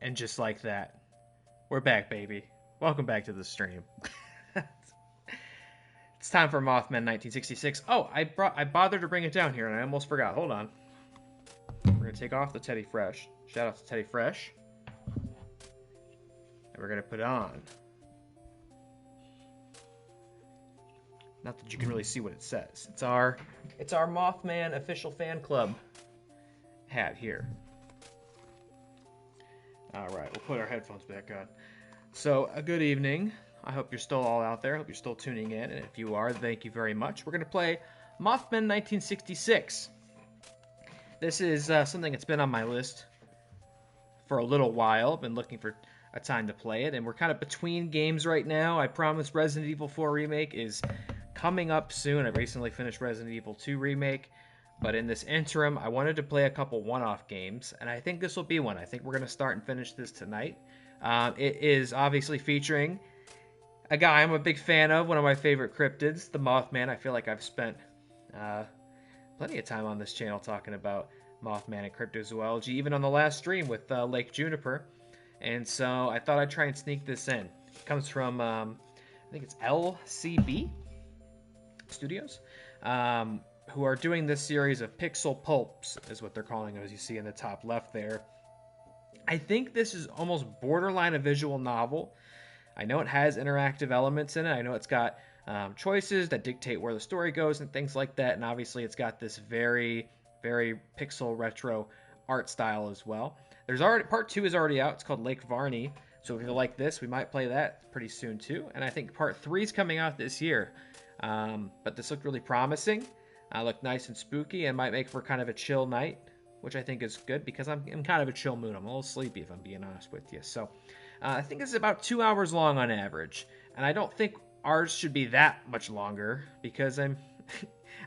And just like that, we're back, baby. Welcome back to the stream. It's time for Mothman 1966. Oh, I bothered to bring it down here, and I almost forgot. Hold on. We're gonna take off the Teddy Fresh. Shout out to Teddy Fresh. And we're gonna put on. Not that you can really see what it says. It's our Mothman official fan club hat here. All right, we'll put our headphones back on. So, a good evening. I hope you're still all out there. I hope you're still tuning in. And if you are, thank you very much. We're going to play Mothman 1966. This is something that's been on my list for a little while. I've been looking for a time to play it. And we're kind of between games right now. I promise Resident Evil 4 Remake is coming up soon. I recently finished Resident Evil 2 Remake. But in this interim, I wanted to play a couple one-off games, and I think this will be one. I think we're going to start and finish this tonight. It is obviously featuring a guy I'm a big fan of, one of my favorite cryptids, the Mothman. I feel like I've spent plenty of time on this channel talking about Mothman and cryptozoology, even on the last stream with Lake Juniper. And so I thought I'd try and sneak this in. It comes from, I think it's LCB Studios. Who are doing this series of pixel pulps, is what they're calling it, as you see in the top left there. I think this is almost borderline a visual novel. I know it has interactive elements in it. I know it's got choices that dictate where the story goes and things like that. And obviously it's got this very, very pixel retro art style as well. There's already part 2 is already out. It's called Lake Varney. So if you like this, we might play that pretty soon too. And I think part 3 is coming out this year. But this looked really promising. Look nice and spooky and might make for kind of a chill night, which I think is good because I'm in kind of a chill mood. I'm a little sleepy if I'm being honest with you. So I think it's about 2 hours long on average. And I don't think ours should be that much longer because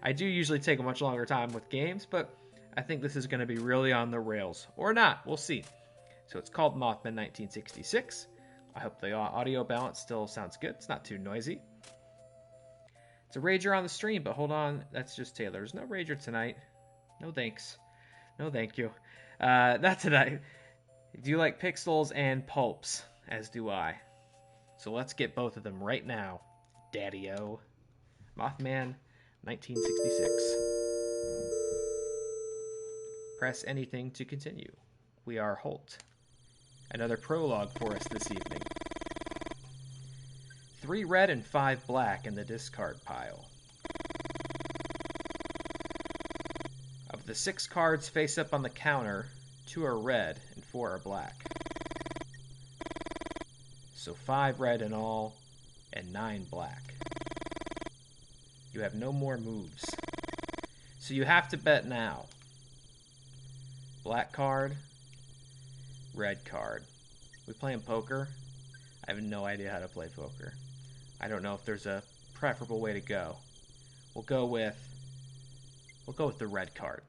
I do usually take a much longer time with games, but I think this is going to be really on the rails. Or not. We'll see. So it's called Mothman 1966. I hope the audio balance still sounds good. It's not too noisy. It's a rager on the stream, but hold on. That's just Taylor. There's no rager tonight. No thanks. No thank you. Not tonight. Do you like pixels and pulps? As do I. So let's get both of them right now. Daddy-o. Mothman, 1966. Press anything to continue. We are Holt. Another prologue for us this evening. 3 red and 5 black in the discard pile. Of the 6 cards face up on the counter, 2 are red and 4 are black. So 5 red in all, and 9 black. You have no more moves. So you have to bet now. Black card, red card. We playing poker? I have no idea how to play poker. I don't know if there's a preferable way to go. We'll go with the red card.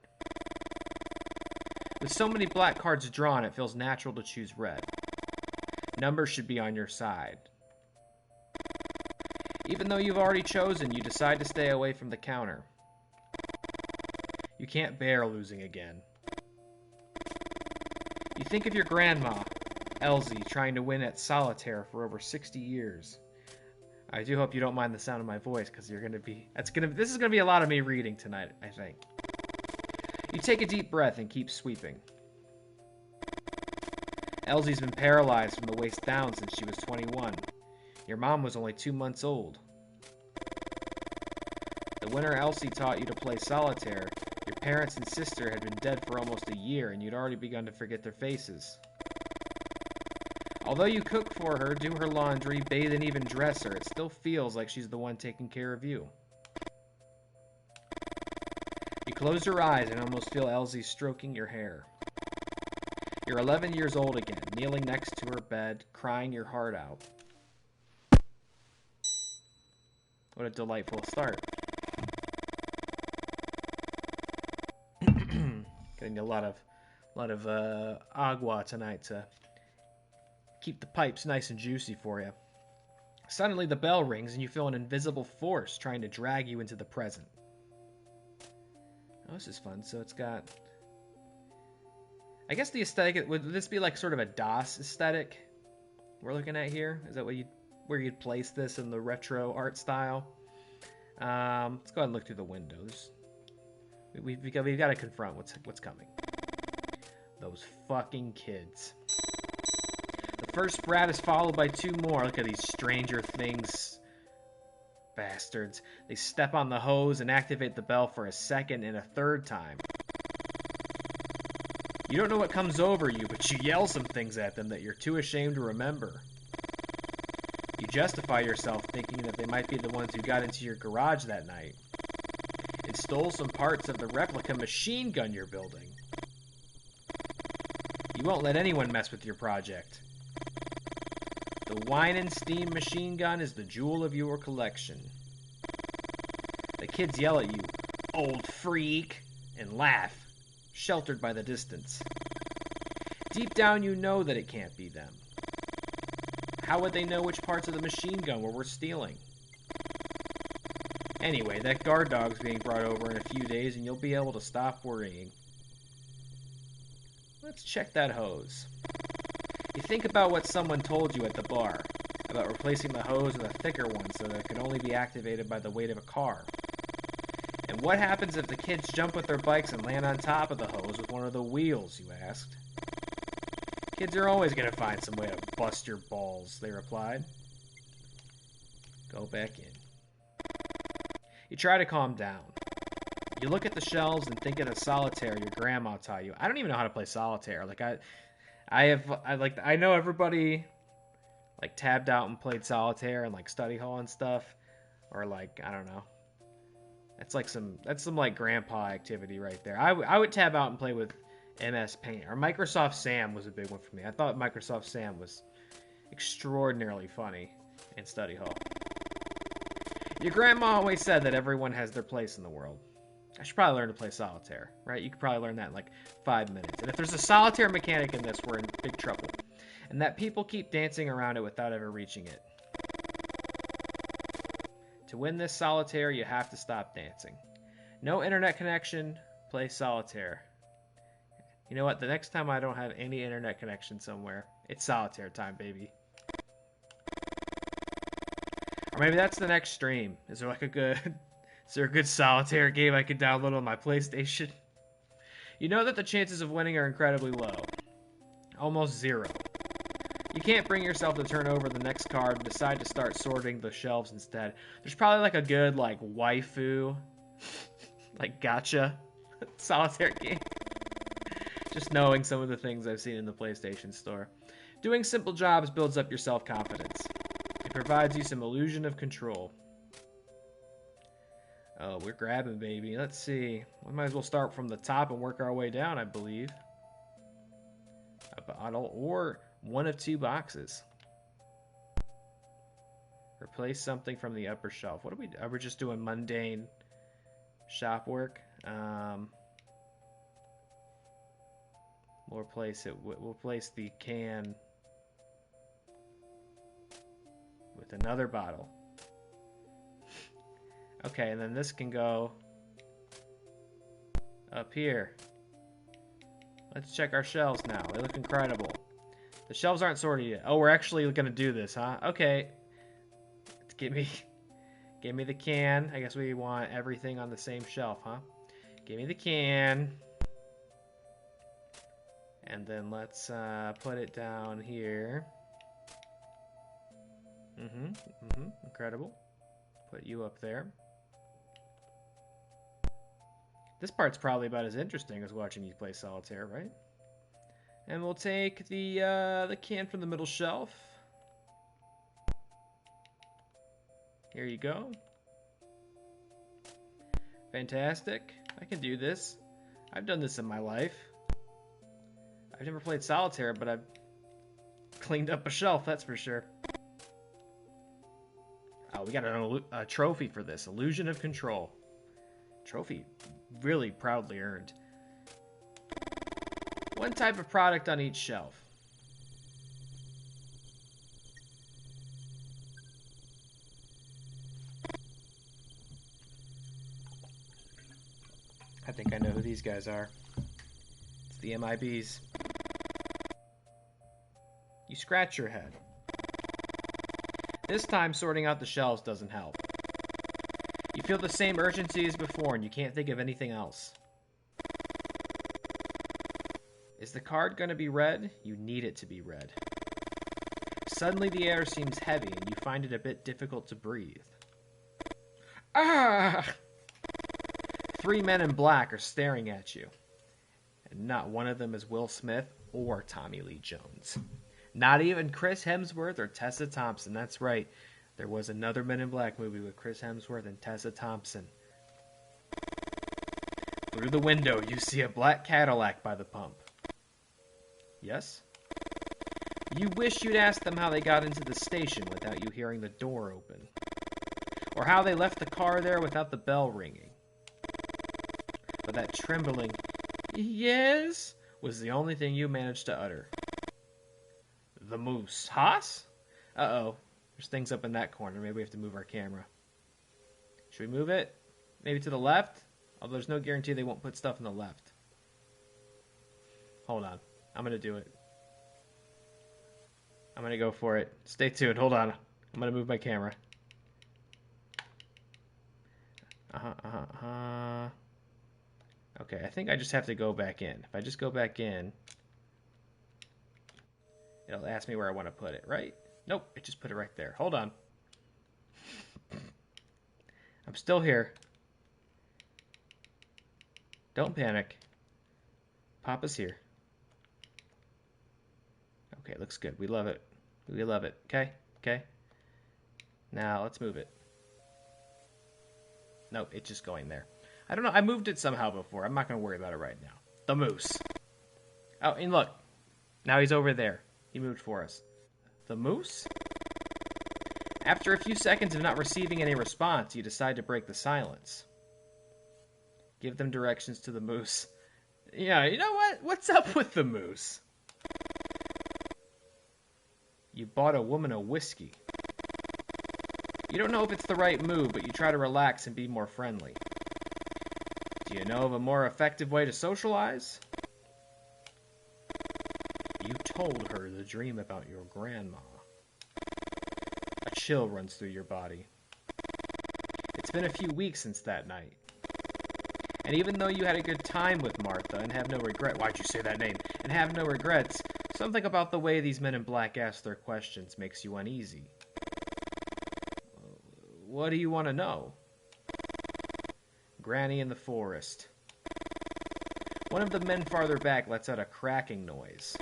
With so many black cards drawn, it feels natural to choose red. Numbers should be on your side. Even though you've already chosen, you decide to stay away from the counter. You can't bear losing again. You think of your grandma, Elsie, trying to win at solitaire for over 60 years. I do hope you don't mind the sound of my voice, because this is gonna be a lot of me reading tonight, I think. You take a deep breath and keep sweeping. Elsie's been paralyzed from the waist down since she was 21. Your mom was only 2 months old. The winter Elsie taught you to play solitaire, your parents and sister had been dead for almost a year, and you'd already begun to forget their faces. Although you cook for her, do her laundry, bathe and even dress her, it still feels like she's the one taking care of you. You close your eyes and almost feel Elsie stroking your hair. You're 11 years old again, kneeling next to her bed, crying your heart out. What a delightful start. Getting a lot of agua tonight to keep the pipes nice and juicy for you. Suddenly the bell rings and you feel an invisible force trying to drag you into the present. Oh, this is fun. So it's got... I guess the aesthetic, would this be like sort of a DOS aesthetic we're looking at here? Is that where you'd place this in the retro art style? Let's go ahead and look through the windows. We've got to confront what's coming. Those fucking kids. The first brat is followed by 2 more. Look at these Stranger Things bastards. They step on the hose and activate the bell for a second and a third time. You don't know what comes over you, but you yell some things at them that you're too ashamed to remember. You justify yourself thinking that they might be the ones who got into your garage that night and stole some parts of the replica machine gun you're building. You won't let anyone mess with your project. The wine and steam machine gun is the jewel of your collection. The kids yell at you, "Old freak," and laugh, sheltered by the distance. Deep down you know that it can't be them. How would they know which parts of the machine gun were worth stealing? Anyway, that guard dog's being brought over in a few days and you'll be able to stop worrying. Let's check that hose. You think about what someone told you at the bar, about replacing the hose with a thicker one so that it could only be activated by the weight of a car. And what happens if the kids jump with their bikes and land on top of the hose with one of the wheels, you asked? Kids are always going to find some way to bust your balls, they replied. Go back in. You try to calm down. You look at the shelves and think of the solitaire your grandma taught you. I don't even know how to play solitaire. Like I know everybody like tabbed out and played solitaire and like study hall and stuff, or like I don't know. That's some like grandpa activity right there. I would tab out and play with MS Paint, or Microsoft Sam was a big one for me. I thought Microsoft Sam was extraordinarily funny in study hall. Your grandma always said that everyone has their place in the world. I should probably learn to play solitaire, right? You could probably learn that in like 5 minutes. And if there's a solitaire mechanic in this, we're in big trouble. And that people keep dancing around it without ever reaching it. To win this solitaire, you have to stop dancing. No internet connection, play solitaire. You know what? The next time I don't have any internet connection somewhere, it's solitaire time, baby. Or maybe that's the next stream. Is there a good solitaire game I could download on my PlayStation? You know that the chances of winning are incredibly low. Almost 0. You can't bring yourself to turn over the next card and decide to start sorting the shelves instead. There's probably like a good like waifu, like gotcha solitaire game. Just knowing some of the things I've seen in the PlayStation Store. Doing simple jobs builds up your self-confidence. It provides you some illusion of control. Oh, we're grabbing, baby. Let's see. We might as well start from the top and work our way down, I believe. A bottle or one of 2 boxes. Replace something from the upper shelf. What are we just doing mundane shop work? We'll replace it. We'll replace the can with another bottle. Okay, and then this can go up here. Let's check our shelves now. They look incredible. The shelves aren't sorted yet. Oh, we're actually going to do this, huh? Okay. Give me the can. I guess we want everything on the same shelf, huh? Give me the can. And then let's put it down here. Incredible. Put you up there. This part's probably about as interesting as watching you play solitaire, right? And we'll take the can from the middle shelf. Here you go. Fantastic. I can do this. I've done this in my life. I've never played solitaire, but I've cleaned up a shelf, that's for sure. Oh, we got a trophy for this. Illusion of control. Trophy really proudly earned. 1 type of product on each shelf. I think I know who these guys are. It's the MIBs. You scratch your head. This time, sorting out the shelves doesn't help. You feel the same urgency as before, and you can't think of anything else. Is the card going to be read? You need it to be read. Suddenly, the air seems heavy, and you find it a bit difficult to breathe. Ah! 3 men in black are staring at you. And not one of them is Will Smith or Tommy Lee Jones. Not even Chris Hemsworth or Tessa Thompson. That's right. There was another Men in Black movie with Chris Hemsworth and Tessa Thompson. Through the window, you see a black Cadillac by the pump. Yes? You wish you'd asked them how they got into the station without you hearing the door open. Or how they left the car there without the bell ringing. But that trembling, yes, was the only thing you managed to utter. The moose. Haas? Uh-oh. There's things up in that corner. Maybe we have to move our camera. Should we move it? Maybe to the left? Although there's no guarantee they won't put stuff on the left. Hold on. I'm going to do it. I'm going to go for it. Stay tuned. Hold on. I'm going to move my camera. Okay, I think I just have to go back in. If I just go back in, it'll ask me where I want to put it, right? Nope, it just put it right there. Hold on. I'm still here. Don't panic. Papa's here. Okay, looks good. We love it. We love it. Okay? Okay? Now, let's move it. Nope, it's just going there. I don't know. I moved it somehow before. I'm not going to worry about it right now. The moose. Oh, and look. Now he's over there. He moved for us. The moose? After a few seconds of not receiving any response, you decide to break the silence. Give them directions to the moose. Yeah, you know what? What's up with the moose? You bought a woman a whiskey. You don't know if it's the right move, but you try to relax and be more friendly. Do you know of a more effective way to socialize? You told her the dream about your grandma. A chill runs through your body. It's been a few weeks since that night. And even though you had a good time with Martha and have no regret, why'd you say that name? And have no regrets, something about the way these men in black ask their questions makes you uneasy. What do you want to know? Granny in the forest. One of the men farther back lets out a cracking noise.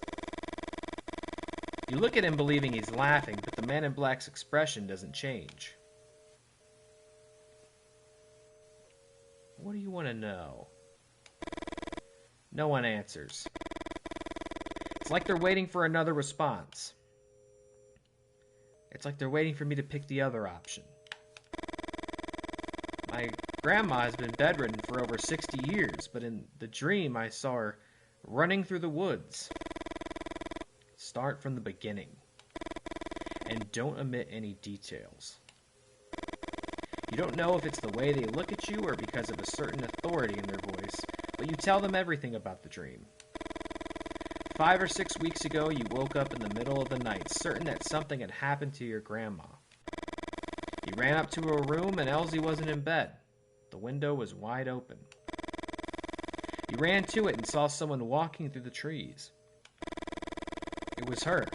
You look at him believing he's laughing, but the man in black's expression doesn't change. What do you want to know? No one answers. It's like they're waiting for another response. It's like they're waiting for me to pick the other option. My grandma has been bedridden for over 60 years, but in the dream I saw her running through the woods. Start from the beginning. And don't omit any details. You don't know if it's the way they look at you or because of a certain authority in their voice, but you tell them everything about the dream. 5 or 6 weeks ago, you woke up in the middle of the night, certain that something had happened to your grandma. You ran up to her room and Elsie wasn't in bed. The window was wide open. You ran to it and saw someone walking through the trees. It was her,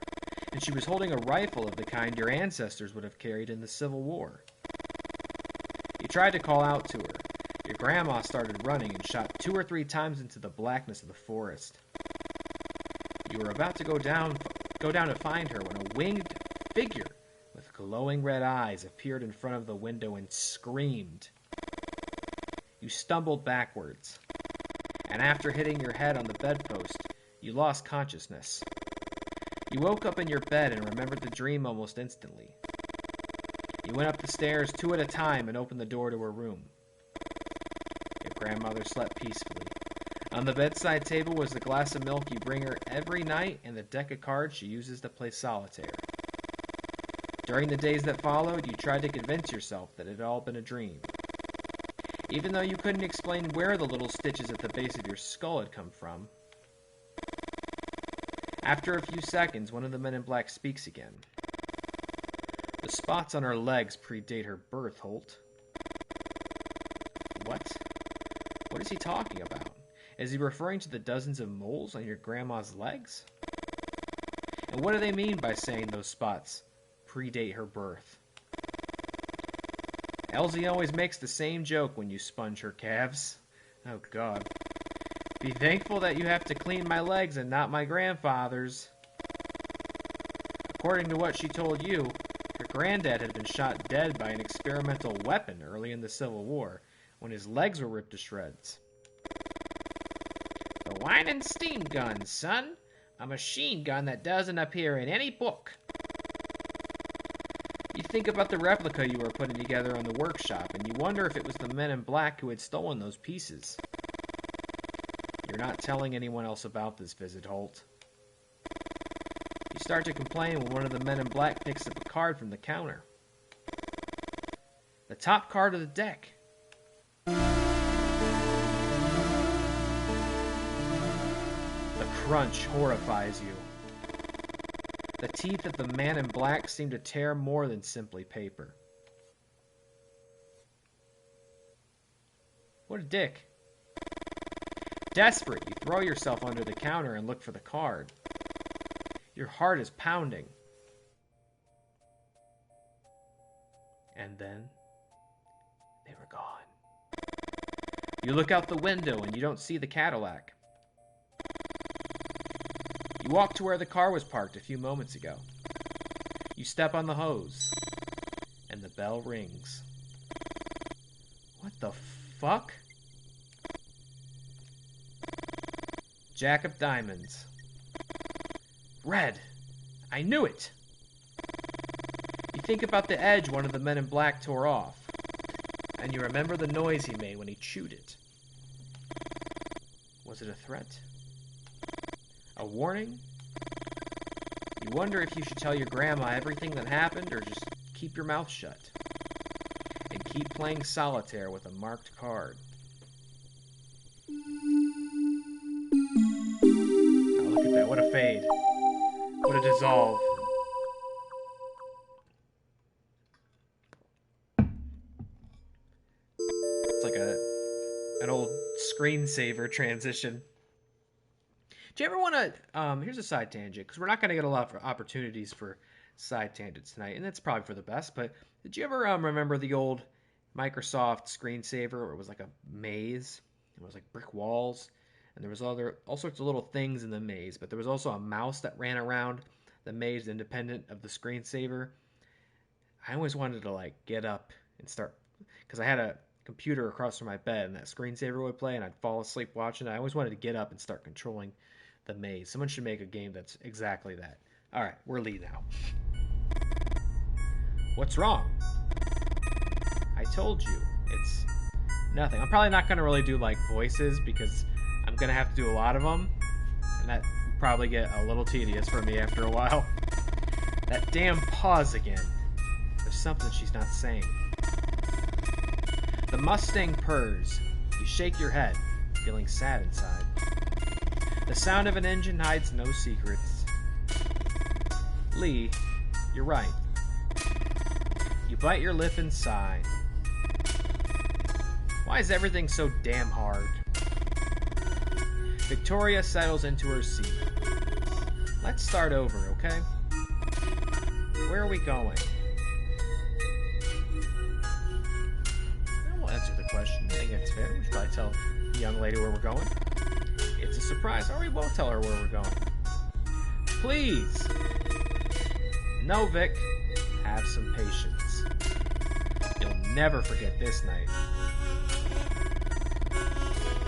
and she was holding a rifle of the kind your ancestors would have carried in the Civil War. You tried to call out to her. Your grandma started running and shot 2 or 3 times into the blackness of the forest. You were about to go down to find her when a winged figure with glowing red eyes appeared in front of the window and screamed. You stumbled backwards, and after hitting your head on the bedpost, you lost consciousness. You woke up in your bed and remembered the dream almost instantly. You went up the stairs 2 at a time and opened the door to her room. Your grandmother slept peacefully. On the bedside table was the glass of milk you bring her every night and the deck of cards she uses to play solitaire. During the days that followed, you tried to convince yourself that it had all been a dream. Even though you couldn't explain where the little stitches at the base of your skull had come from. After a few seconds, one of the men in black speaks again. The spots on her legs predate her birth, Holt. What? What is he talking about? Is he referring to the dozens of moles on your grandma's legs? And what do they mean by saying those spots predate her birth? Elsie always makes the same joke when you sponge her calves. Oh, God. Be thankful that you have to clean my legs and not my grandfather's. According to what she told you, her granddad had been shot dead by an experimental weapon early in the Civil War when his legs were ripped to shreds. The Wine & Steam gun, son. A machine gun that doesn't appear in any book. You think about the replica you were putting together on the workshop, and you wonder if it was the men in black who had stolen those pieces. You're not telling anyone else about this visit, Holt. You start to complain when one of the men in black picks up a card from the counter. The top card of the deck. The crunch horrifies you. The teeth of the man in black seem to tear more than simply paper. What a dick. Desperate, you throw yourself under the counter and look for the card. Your heart is pounding. And then, they were gone. You look out the window and you don't see the Cadillac. You walk to where the car was parked a few moments ago. You step on the hose, and the bell rings. What the fuck? Jack of diamonds. Red. I knew it. You think about the edge one of the men in black tore off, and you remember the noise he made when he chewed it. Was it a threat? A warning? You wonder if you should tell your grandma everything that happened or just keep your mouth shut and keep playing solitaire with a marked card. Oh, look at that. What a fade. What a dissolve. It's like an old screensaver transition. Do you ever want to, here's a side tangent, because we're not going to get a lot of opportunities for side tangents tonight, and that's probably for the best, but did you ever remember the old Microsoft screensaver where it was like a maze? It was like brick walls, and there was all sorts of little things in the maze, but there was also a mouse that ran around the maze independent of the screensaver. I always wanted to like get up and start, because I had a computer across from my bed, and that screensaver would play, and I'd fall asleep watching it. I always wanted to get up and start controlling the maze. Someone should make a game that's exactly that. Alright, we're lead now. What's wrong? I told you. It's nothing. I'm probably not going to really do like voices because I'm going to have to do a lot of them. And that will probably get a little tedious for me after a while. That damn pause again. There's something she's not saying. The Mustang purrs. You shake your head, feeling sad inside. The sound of an engine hides no secrets. Lee, you're right. You bite your lip and sigh. Why is everything so damn hard? Victoria settles into her seat. Let's start over, okay? Where are we going? I won't answer the question. I think it's fair. We should probably tell the young lady where we're going. It's a surprise, or we won't tell her where we're going. Please! No, Vic. Have some patience. You'll never forget this night.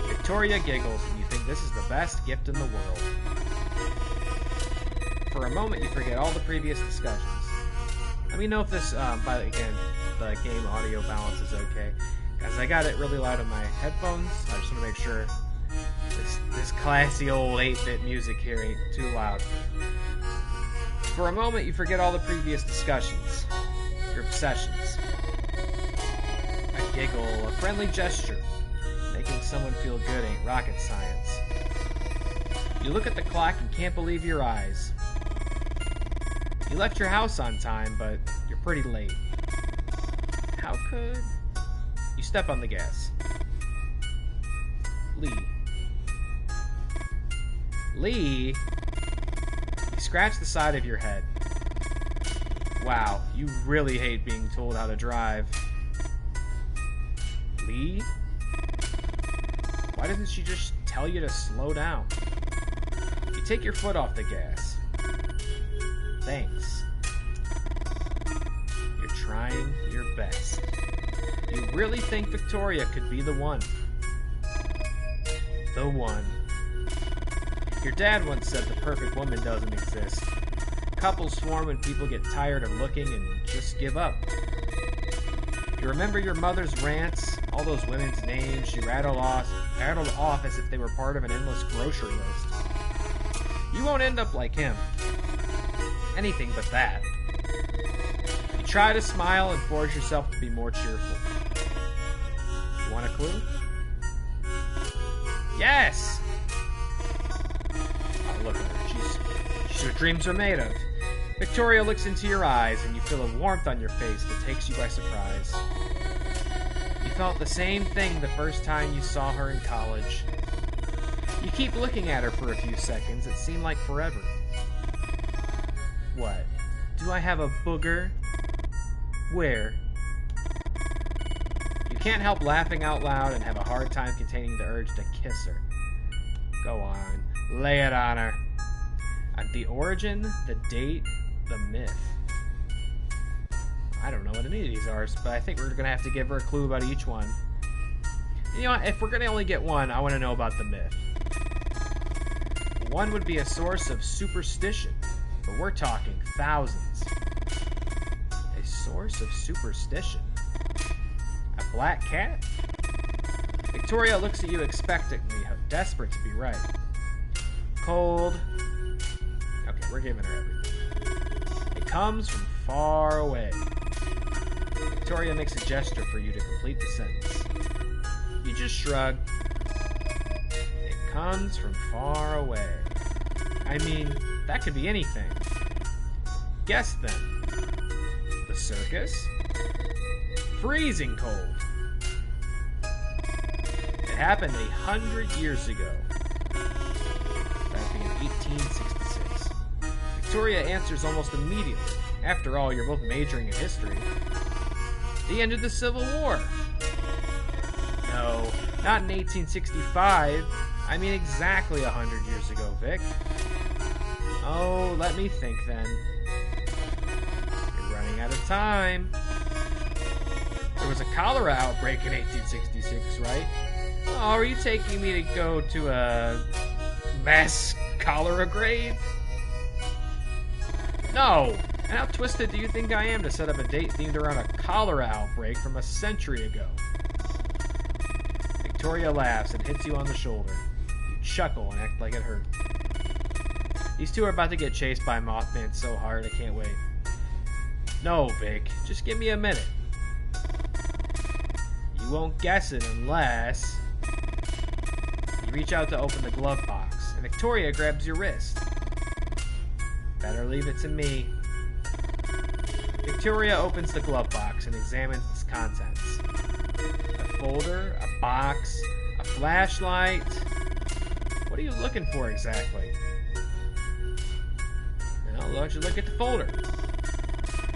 Victoria giggles, and you think this is the best gift in the world. For a moment, you forget all the previous discussions. Let me know if this, again, the game audio balance is okay. As I got it really loud on my headphones, I just want to make sure this classy old 8-bit music here ain't too loud. For a moment, you forget all the previous discussions, your obsessions. A giggle, a friendly gesture. Making someone feel good ain't rocket science. You look at the clock and can't believe your eyes. You left your house on time, but you're pretty late. How could... You step on the gas. Lee. Lee? You scratch the side of your head. Wow, you really hate being told how to drive. Lee? Why doesn't she just tell you to slow down? You take your foot off the gas. Thanks. You're trying your best. You really think Victoria could be the one. The one. Your dad once said the perfect woman doesn't exist. Couples form when people get tired of looking and just give up. You remember your mother's rants, all those women's names she rattled off as if they were part of an endless grocery list. You won't end up like him. Anything but that. You try to smile and force yourself to be more cheerful. You want a clue? Yes! Oh, look at her. She's what dreams are made of. Victoria looks into your eyes and you feel a warmth on your face that takes you by surprise. You felt the same thing the first time you saw her in college. You keep looking at her for a few seconds. It seemed like forever. What? Do I have a booger? Where? You can't help laughing out loud and have a hard time containing the urge to kiss her. Go on. Lay it on her. The origin, the date, the myth. I don't know what any of these are, but I think we're going to have to give her a clue about each one. You know what? If we're going to only get one, I want to know about the myth. One would be a source of superstition, but we're talking thousands. A source of superstition? A black cat? Victoria looks at you expectantly, desperate to be right. Cold. Okay, we're giving her everything. It comes from far away. Victoria makes a gesture for you to complete the sentence. You just shrug. It comes from far away. I mean, that could be anything. Guess then. The circus? Freezing cold. It happened 100 years ago. That being 1866. Victoria answers almost immediately. After all, you're both majoring in history. The end of the Civil War. No, not in 1865. I mean exactly 100 years ago, Vic. Oh, let me think then. You're running out of time. There was a cholera outbreak in 1866, right? Oh, are you taking me to go to a mass cholera grave? No! And how twisted do you think I am to set up a date themed around a cholera outbreak from a century ago? Victoria laughs and hits you on the shoulder. You chuckle and act like it hurt. These two are about to get chased by Mothman so hard I can't wait. No, Vic. Just give me a minute. You won't guess it unless... You reach out to open the glove box, and Victoria grabs your wrist. Better leave it to me. Victoria opens the glove box and examines its contents. A folder, a box, a flashlight. What are you looking for exactly? Well, why don't you look at the folder?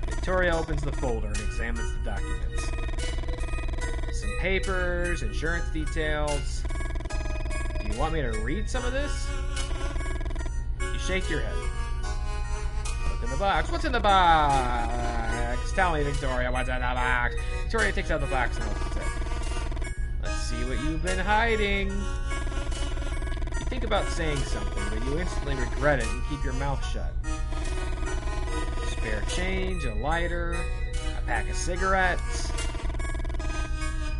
Victoria opens the folder and examines the documents. Some papers, insurance details. Do you want me to read some of this? You shake your head. Look in the box. What's in the box? Tell me, Victoria, what's in the box? Victoria takes out the box and opens it. Let's see what you've been hiding. You think about saying something, but you instantly regret it and keep your mouth shut. Spare change, a lighter, a pack of cigarettes.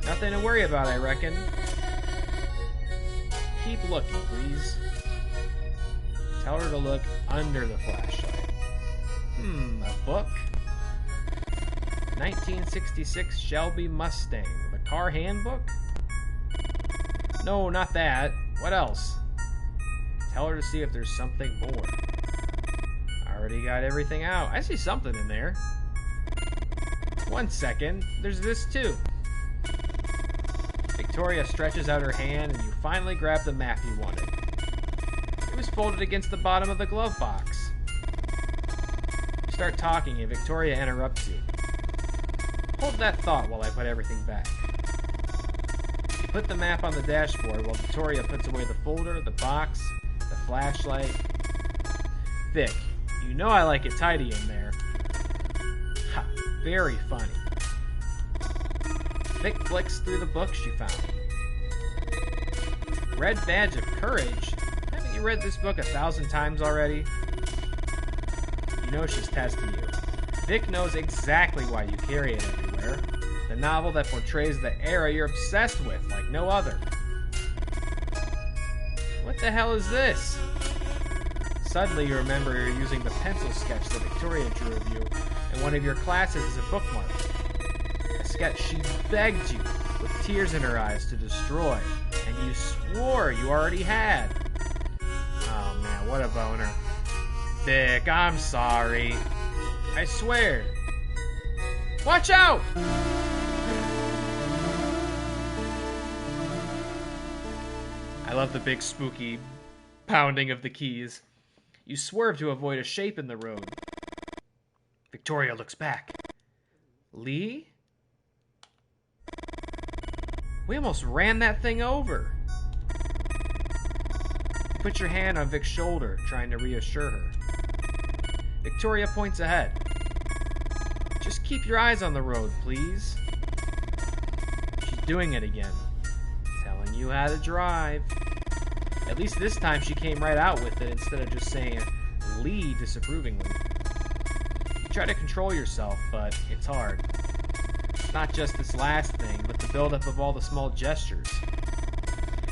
Nothing to worry about, I reckon. Keep looking, please. Tell her to look under the flashlight. A book? 1966 Shelby Mustang. The car handbook? No, not that. What else? Tell her to see if there's something more. I already got everything out. I see something in there. 1 second. There's this too. Victoria stretches out her hand and you finally grab the map you wanted. It was folded against the bottom of the glove box. You start talking and Victoria interrupts you. Hold that thought while I put everything back. You put the map on the dashboard while Victoria puts away the folder, the box, the flashlight. Vic, you know I like it tidy in there. Ha, very funny. Vic flicks through the books she found. Red Badge of Courage? Haven't you read this book 1,000 times already? You know she's testing you. Vic knows exactly why you carry it everywhere. The novel that portrays the era you're obsessed with like no other. What the hell is this? Suddenly you remember you're using the pencil sketch that Victoria drew of you in one of your classes as a bookmark. A sketch she begged you, with tears in her eyes, to destroy, and you swore you already had. Oh man, what a boner. Vic, I'm sorry. I swear. Watch out! I love the big spooky pounding of the keys. You swerve to avoid a shape in the road. Victoria looks back. Lee? We almost ran that thing over. You put your hand on Vic's shoulder, trying to reassure her. Victoria points ahead. Just keep your eyes on the road, please. She's doing it again. Telling you how to drive. At least this time she came right out with it instead of just saying Lee disapprovingly. You try to control yourself, but it's hard. Not just this last thing, but the buildup of all the small gestures.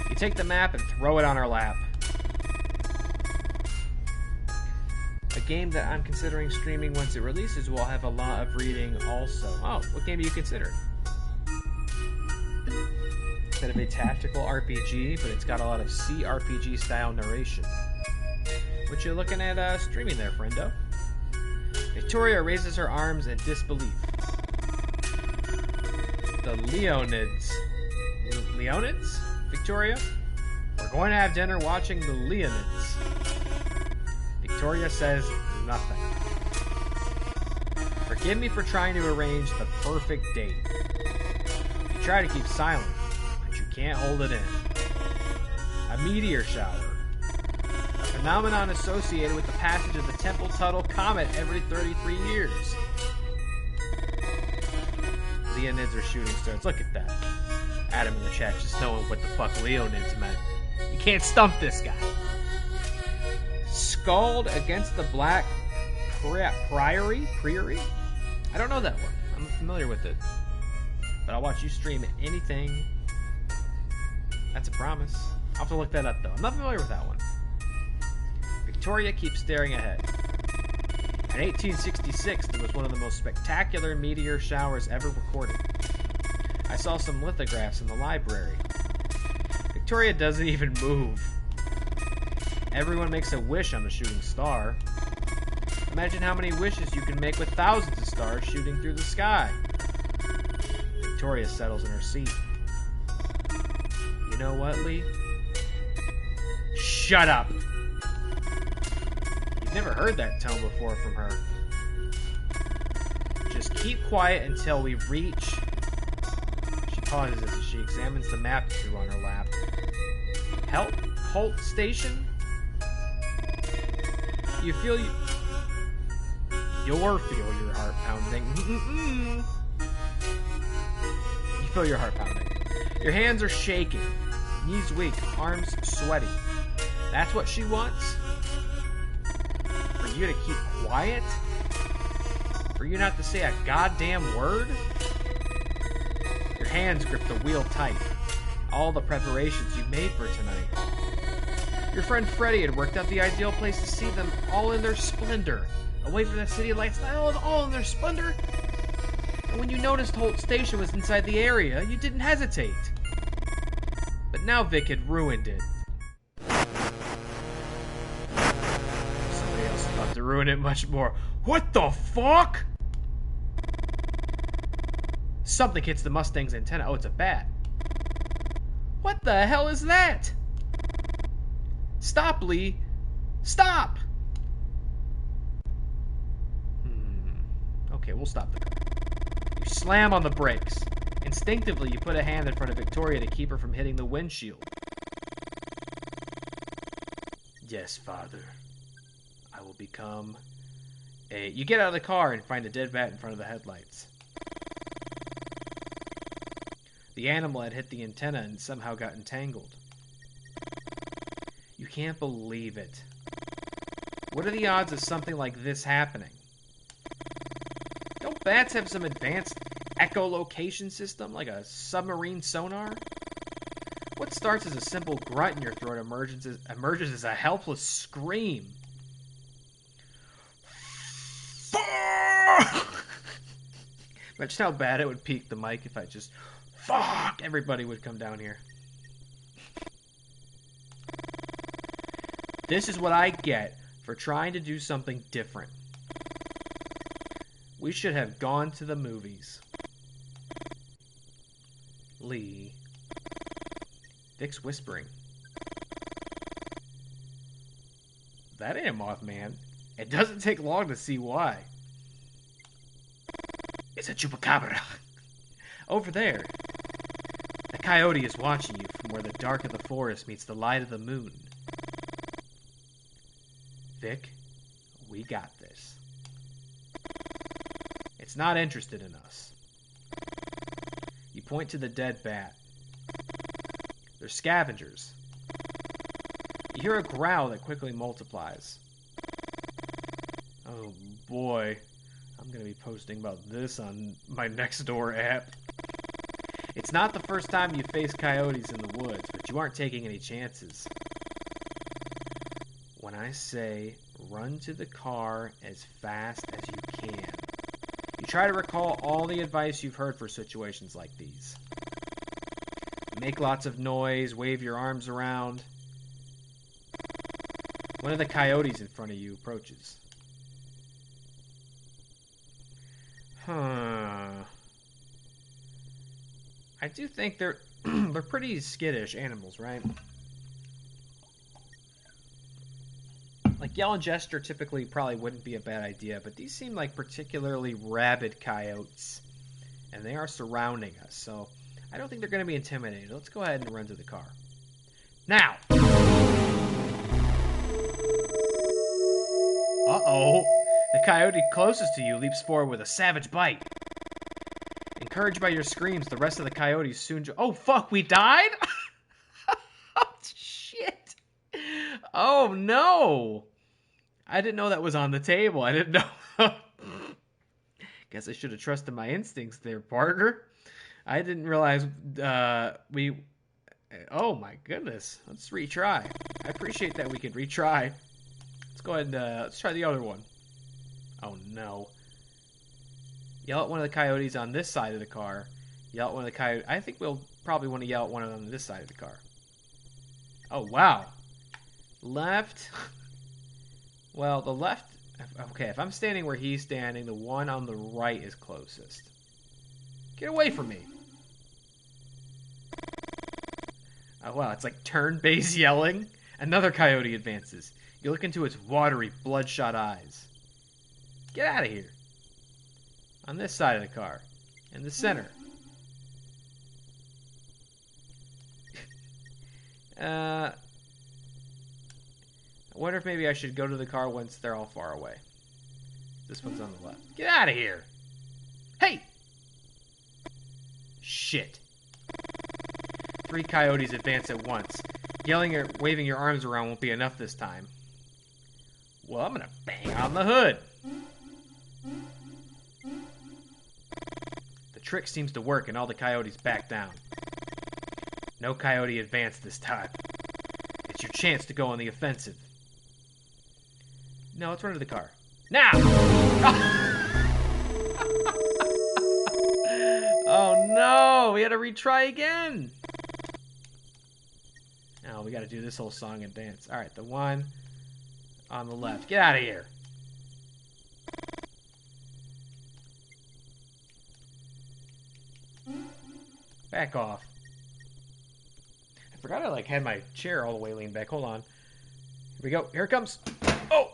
You take the map and throw it on her lap. A game that I'm considering streaming once it releases will have a lot of reading also. Oh, what game do you consider? Instead of a tactical RPG, but it's got a lot of CRPG style narration. What you looking at streaming there, friendo? Victoria raises her arms in disbelief. The Leonids. Leonids? Victoria? We're going to have dinner watching the Leonids. Victoria says nothing. Forgive me for trying to arrange the perfect date. You try to keep silent, but you can't hold it in. A meteor shower. A phenomenon associated with the passage of the Temple-Tuttle Comet every 33 years. Leonids are shooting stars. Look at that. Adam in the chat just knowing what the fuck Leonids meant. You can't stump this guy. Scald against the Black Priory? I don't know that one. I'm familiar with it. But I'll watch you stream anything. That's a promise. I'll have to look that up though. I'm not familiar with that one. Victoria keeps staring ahead. In 1866, there was one of the most spectacular meteor showers ever recorded. I saw some lithographs in the library. Victoria doesn't even move. Everyone makes a wish on the shooting star. Imagine how many wishes you can make with thousands of stars shooting through the sky. Victoria settles in her seat. You know what, Lee? Shut up! You've never heard that tone before from her. Just keep quiet until we reach... She pauses as she examines the map you threw on her lap. Holt Station? You feel your heart pounding. You feel your heart pounding. Your hands are shaking, knees weak, arms sweaty. That's what she wants? For you to keep quiet? For you not to say a goddamn word? Your hands grip the wheel tight. All the preparations you made for tonight. Your friend Freddie had worked out the ideal place to see them all in their splendor. Away from the city lights, all in their splendor. And when you noticed Holt Station was inside the area, you didn't hesitate. But now Vic had ruined it. to ruin it much more. What the fuck? Something hits the Mustang's antenna. Oh, it's a bat. What the hell is that? Stop, Lee. Stop! Okay, we'll stop the car. You slam on the brakes. Instinctively, you put a hand in front of Victoria to keep her from hitting the windshield. Yes, Father. I will become a... You get out of the car and find a dead bat in front of the headlights. The animal had hit the antenna and somehow got entangled. You can't believe it. What are the odds of something like this happening? Don't bats have some advanced echolocation system, like a submarine sonar? What starts as a simple grunt in your throat emerges as a helpless scream. Fuck! Imagine how bad it would peak the mic if I just... Fuck! Everybody would come down here. This is what I get for trying to do something different. We should have gone to the movies. Lee. Vic's whispering. That ain't a Mothman. It doesn't take long to see why. It's a chupacabra. Over there. The coyote is watching you from where the dark of the forest meets the light of the moon. Vic, we got this. It's not interested in us. You point to the dead bat. They're scavengers. You hear a growl that quickly multiplies. Oh boy, I'm gonna be posting about this on my Nextdoor app. It's not the first time you face coyotes in the woods, but you aren't taking any chances. When I say run to the car as fast as you can, you try to recall all the advice you've heard for situations like these. Make lots of noise, wave your arms around. One of the coyotes in front of you approaches. I do think they're they're pretty skittish animals, right? Like yell and gesture typically probably wouldn't be a bad idea, but these seem like particularly rabid coyotes, and they are surrounding us, so I don't think they're going to be intimidated. Let's go ahead and run to the car. Now! Uh-oh! The coyote closest to you leaps forward with a savage bite. Encouraged by your screams, the rest of the coyotes soon... Oh, fuck, we died? Oh, shit! Oh, no! I didn't know that was on the table. I didn't know. Guess I should have trusted my instincts there, partner. I didn't realize we... Oh, my goodness. Let's retry. I appreciate that we could retry. Let's go ahead and let's try the other one. Oh, no. Yell at one of the coyotes on this side of the car. Yell at one of the coyotes... I think we'll probably want to yell at one of them on this side of the car. Oh, wow. Left. Well, the left... Okay, if I'm standing where he's standing, the one on the right is closest. Get away from me. Oh, wow, it's like turn-based yelling. Another coyote advances. You look into its watery, bloodshot eyes. Get out of here. On this side of the car. In the center. I wonder if maybe I should go to the car once they're all far away. This one's on the left. Get out of here! Hey! Shit. 3 coyotes advance at once. Yelling or waving your arms around won't be enough this time. Well, I'm gonna bang on the hood. The trick seems to work and all the coyotes back down. No coyote advanced this time. It's your chance to go on the offensive. No, let's run to the car. Now! Oh no! We had to retry again! Oh, we gotta do this whole song and dance. Alright, the one on the left. Get out of here! Back off. I forgot I had my chair all the way leaned back. Hold on. Here we go. Here it comes. Oh!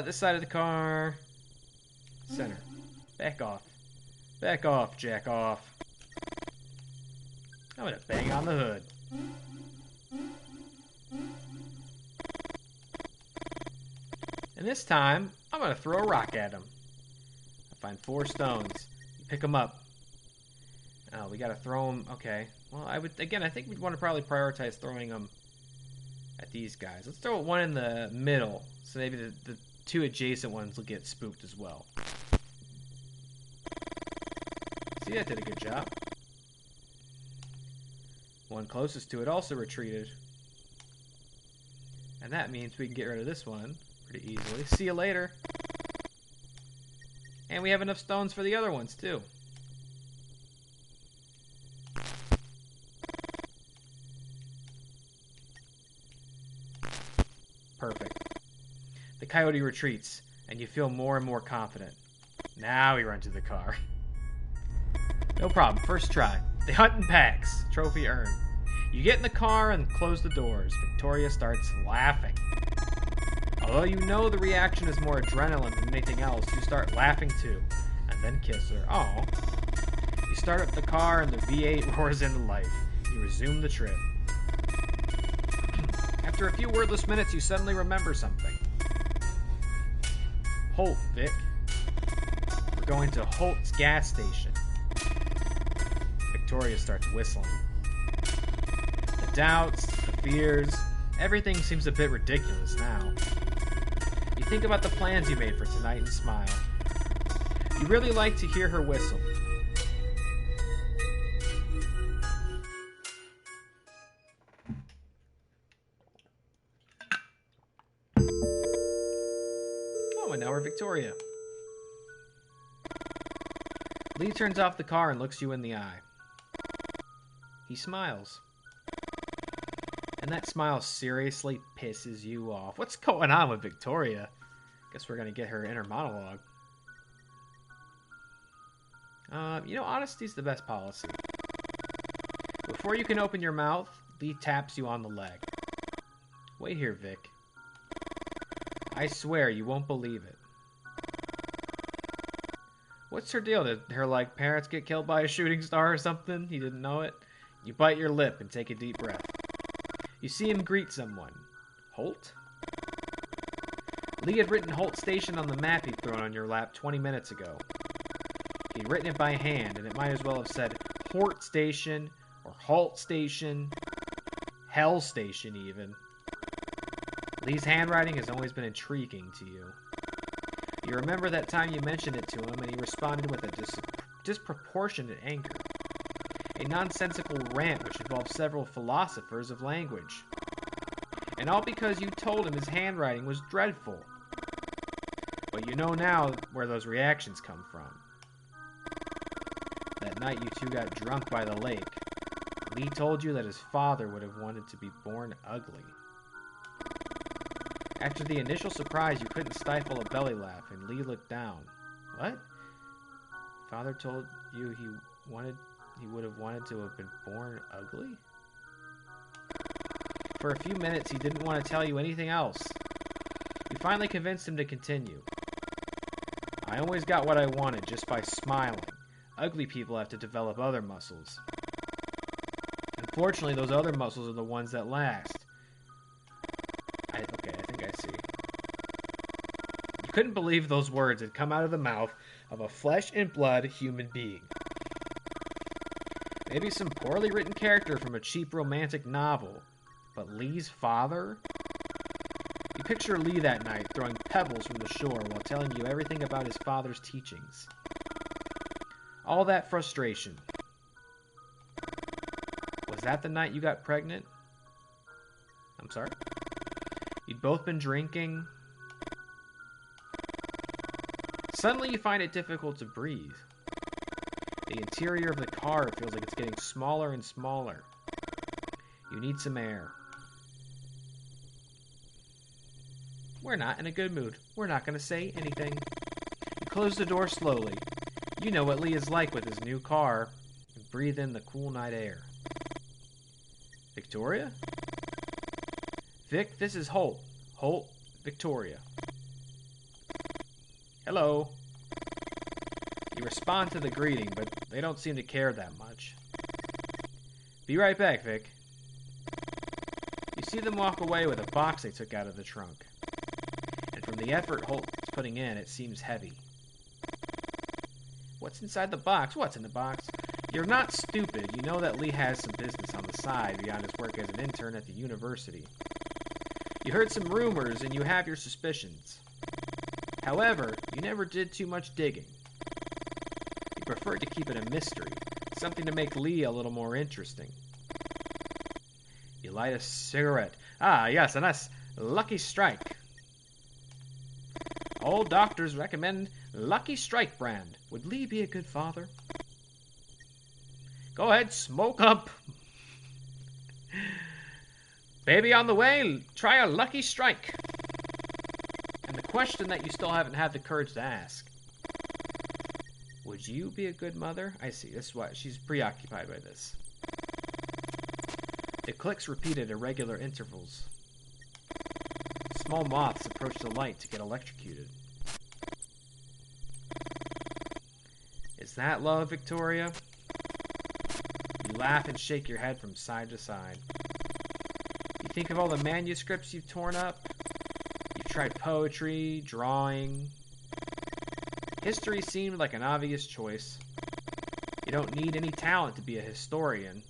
This side of the car. Center. Back off. Back off, jack off. I'm gonna bang on the hood. And this time, I'm gonna throw a rock at him. I find 4 stones. You pick them up. Oh, we gotta throw them. Okay. Well, I think we'd want to probably prioritize throwing them at these guys. Let's throw one in the middle, so maybe the 2 adjacent ones will get spooked as well. See, that did a good job. One closest to it also retreated. And that means we can get rid of this one pretty easily. See you later. And we have enough stones for the other ones, too. Perfect. The coyote retreats, and you feel more and more confident. Now we run to the car. No problem. First try. They hunt in packs. Trophy earned. You get in the car and close the doors. Victoria starts laughing. Although you know the reaction is more adrenaline than anything else, you start laughing too, and then kiss her. Aw. You start up the car and the V8 roars into life. You resume the trip. After a few wordless minutes, you suddenly remember something. Holt, Vic. We're going to Holt's gas station. Victoria starts whistling. The doubts, the fears, everything seems a bit ridiculous now. You think about the plans you made for tonight and smile. You really like to hear her whistle. Oh, and now we're Victoria. Lee turns off the car and looks you in the eye. He smiles. And that smile seriously pisses you off. What's going on with Victoria? Guess we're going to get her inner monologue. Honesty's the best policy. Before you can open your mouth, Lee taps you on the leg. Wait here, Vic. I swear you won't believe it. What's her deal? Did her, parents get killed by a shooting star or something? You didn't know it? You bite your lip and take a deep breath. You see him greet someone. Holt? Lee had written Holt Station on the map he'd thrown on your lap 20 minutes ago. He'd written it by hand, and it might as well have said Hort Station, or Holt Station, Hell Station even. Lee's handwriting has always been intriguing to you. You remember that time you mentioned it to him, and he responded with a disproportionate anger. A nonsensical rant which involved several philosophers of language. And all because you told him his handwriting was dreadful. But you know now where those reactions come from. That night you two got drunk by the lake. Lee told you that his father would have wanted to be born ugly. After the initial surprise, you couldn't stifle a belly laugh, and Lee looked down. What? Father told you he would have wanted to have been born ugly? For a few minutes, he didn't want to tell you anything else. You finally convinced him to continue. I always got what I wanted just by smiling. Ugly people have to develop other muscles. Unfortunately, those other muscles are the ones that last. I think I see. You couldn't believe those words had come out of the mouth of a flesh and blood human being. Maybe some poorly written character from a cheap romantic novel. But Lee's father? You picture Lee that night throwing pebbles from the shore while telling you everything about his father's teachings. All that frustration. Was that the night you got pregnant? I'm sorry? You'd both been drinking. Suddenly you find it difficult to breathe. The interior of the car feels like it's getting smaller and smaller. You need some air. We're not in a good mood. We're not going to say anything. You close the door slowly. You know what Lee is like with his new car. And breathe in the cool night air. Victoria? Vic, this is Holt. Holt, Victoria. Hello. You respond to the greeting, but they don't seem to care that much. Be right back, Vic. You see them walk away with a box they took out of the trunk. And from the effort Holt is putting in, it seems heavy. What's inside the box? What's in the box? You're not stupid. You know that Lee has some business on the side beyond his work as an intern at the university. You heard some rumors and you have your suspicions. However, you never did too much digging. You preferred to keep it a mystery, something to make Lee a little more interesting. You light a cigarette. Ah, yes, a nice Lucky Strike. All doctors recommend Lucky Strike brand. Would Lee be a good father? Go ahead, smoke up. Baby on the way, try a Lucky Strike. And the question that you still haven't had the courage to ask. Would you be a good mother? I see, that's why she's preoccupied by this. The clicks repeated at irregular intervals. Small moths approach the light to get electrocuted. Is that love, Victoria? You laugh and shake your head from side to side. You think of all the manuscripts you've torn up. You've tried poetry, drawing. History seemed like an obvious choice. You don't need any talent to be a historian.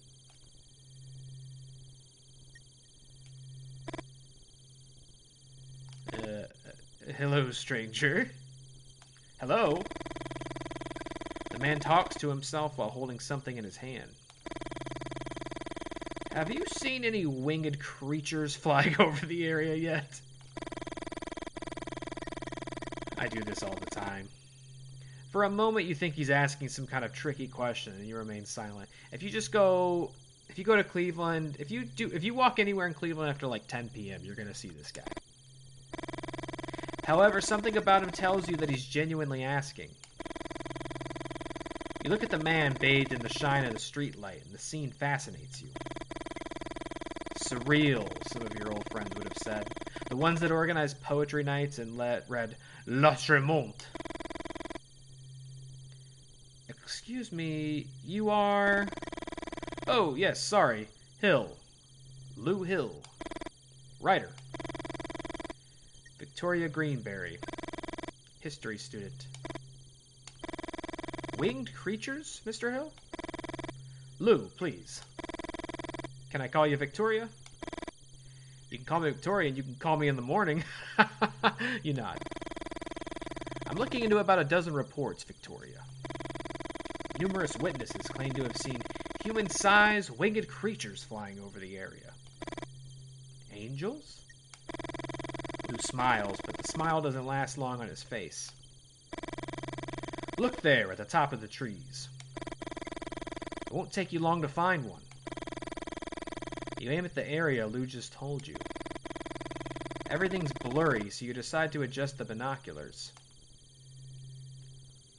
Hello, stranger. Hello? The man talks to himself while holding something in his hand. Have you seen any winged creatures flying over the area yet? I do this all the time. For a moment you think he's asking some kind of tricky question and you remain silent. If you go to Cleveland, if you walk anywhere in Cleveland after like 10 p.m., you're going to see this guy. However, something about him tells you that he's genuinely asking. You look at the man bathed in the shine of the streetlight, and the scene fascinates you. Surreal, some of your old friends would have said. The ones that organized poetry nights and read La Tremonte. Excuse me, you are... Oh, yes, sorry. Hill. Lou Hill. Writer. Victoria Greenberry. History student. Winged creatures, Mr. Hill? Lou, please. Can I call you Victoria? You can call me Victoria and you can call me in the morning. You nod. I'm looking into about a dozen reports, Victoria. Numerous witnesses claim to have seen human-sized winged creatures flying over the area. Angels? Lou smiles, but the smile doesn't last long on his face. Look there at the top of the trees. It won't take you long to find one. You aim at the area Lou just told you. Everything's blurry, so you decide to adjust the binoculars.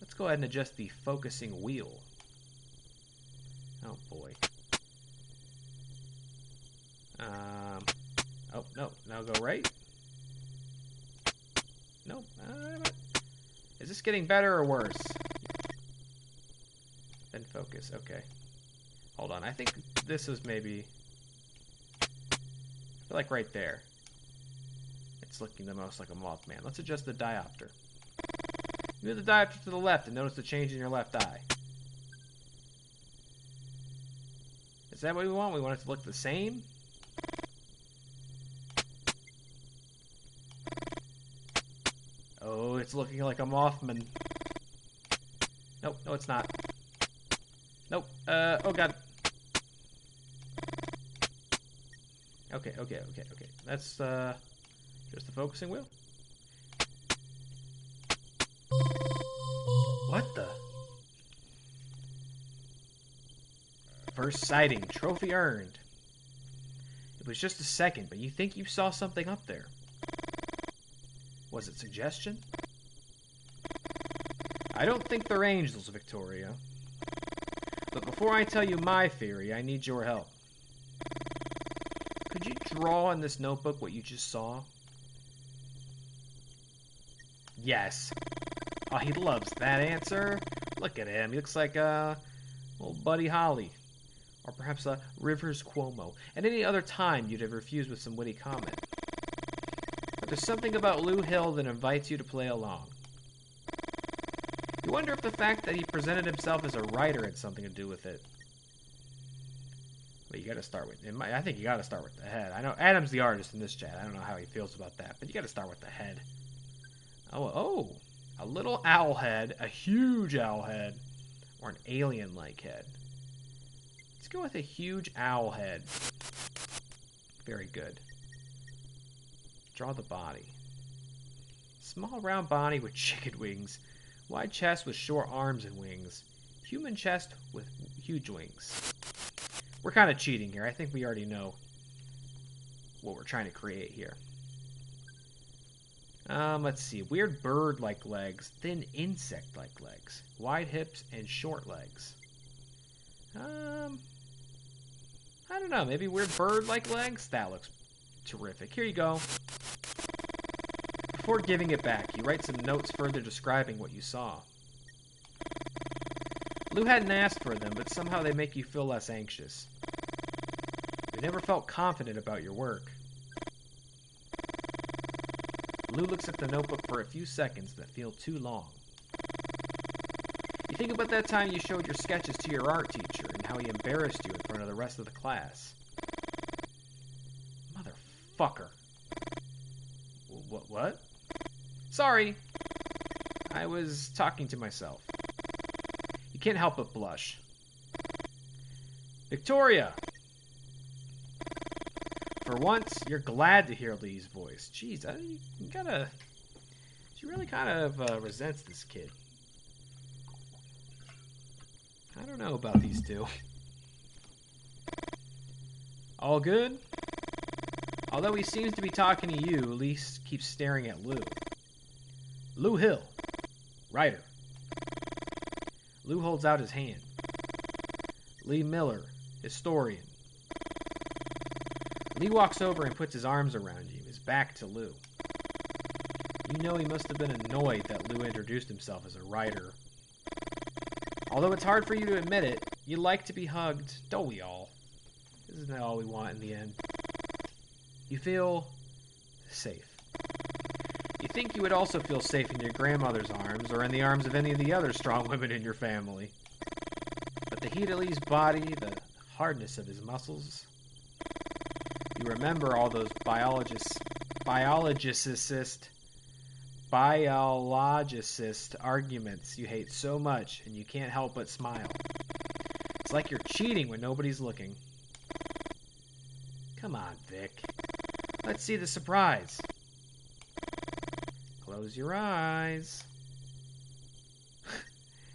Let's go ahead and adjust the focusing wheel. Oh boy. Oh, no. Now go right. Nope. Is this getting better or worse? Then focus. Okay. Hold on. I think this is maybe... I feel like right there. It's looking the most like a Mothman. Let's adjust the diopter. Move the diopter to the left and notice the change in your left eye. Is that what we want? We want it to look the same? Oh, it's looking like a Mothman. Nope, no it's not. Nope, oh god. Okay. That's, just the focusing wheel. What the? First sighting, trophy earned. It was just a second, but you think you saw something up there. Was it suggestion? I don't think they're angels, Victoria. But before I tell you my theory, I need your help. Could you draw in this notebook what you just saw? Yes. Oh, he loves that answer. Look at him. He looks like old Buddy Holly. Or perhaps Rivers Cuomo. At any other time, you'd have refused with some witty comment. But there's something about Lou Hill that invites you to play along. You wonder if the fact that he presented himself as a writer had something to do with it. But you got to start with... I think you got to start with the head. I know Adam's the artist in this chat. I don't know how he feels about that. But you got to start with the head. Oh, a little owl head, a huge owl head, or an alien-like head. Let's go with a huge owl head. Very good. Draw the body. Small round body with chicken wings. Wide chest with short arms and wings. Human chest with huge wings. We're kind of cheating here. I think we already know what we're trying to create here. Let's see. Weird bird-like legs. Thin insect-like legs. Wide hips and short legs. I don't know. Maybe weird bird-like legs? That looks terrific. Here you go. Before giving it back, you write some notes further describing what you saw. Lou hadn't asked for them, but somehow they make you feel less anxious. You never felt confident about your work. Lou looks at the notebook for a few seconds that feel too long. You think about that time you showed your sketches to your art teacher and how he embarrassed you in front of the rest of the class. Motherfucker. What? Sorry. I was talking to myself. You can't help but blush. Victoria! For once, you're glad to hear Lee's voice. Jeez, she really kind of resents this kid. I don't know about these two. All good? Although he seems to be talking to you, Lee keeps staring at Lou. Lou Hill, writer. Lou holds out his hand. Lee Miller, historian. Lee walks over and puts his arms around you, his back to Lou. You know he must have been annoyed that Lou introduced himself as a writer. Although it's hard for you to admit it, you like to be hugged, don't we all? Isn't that all we want in the end? You feel safe. You think you would also feel safe in your grandmother's arms or in the arms of any of the other strong women in your family. But the heat of Lee's body, the hardness of his muscles, you remember all those biologist arguments you hate so much and you can't help but smile. It's like you're cheating when nobody's looking. Come on, Vic. Let's see the surprise. Close your eyes.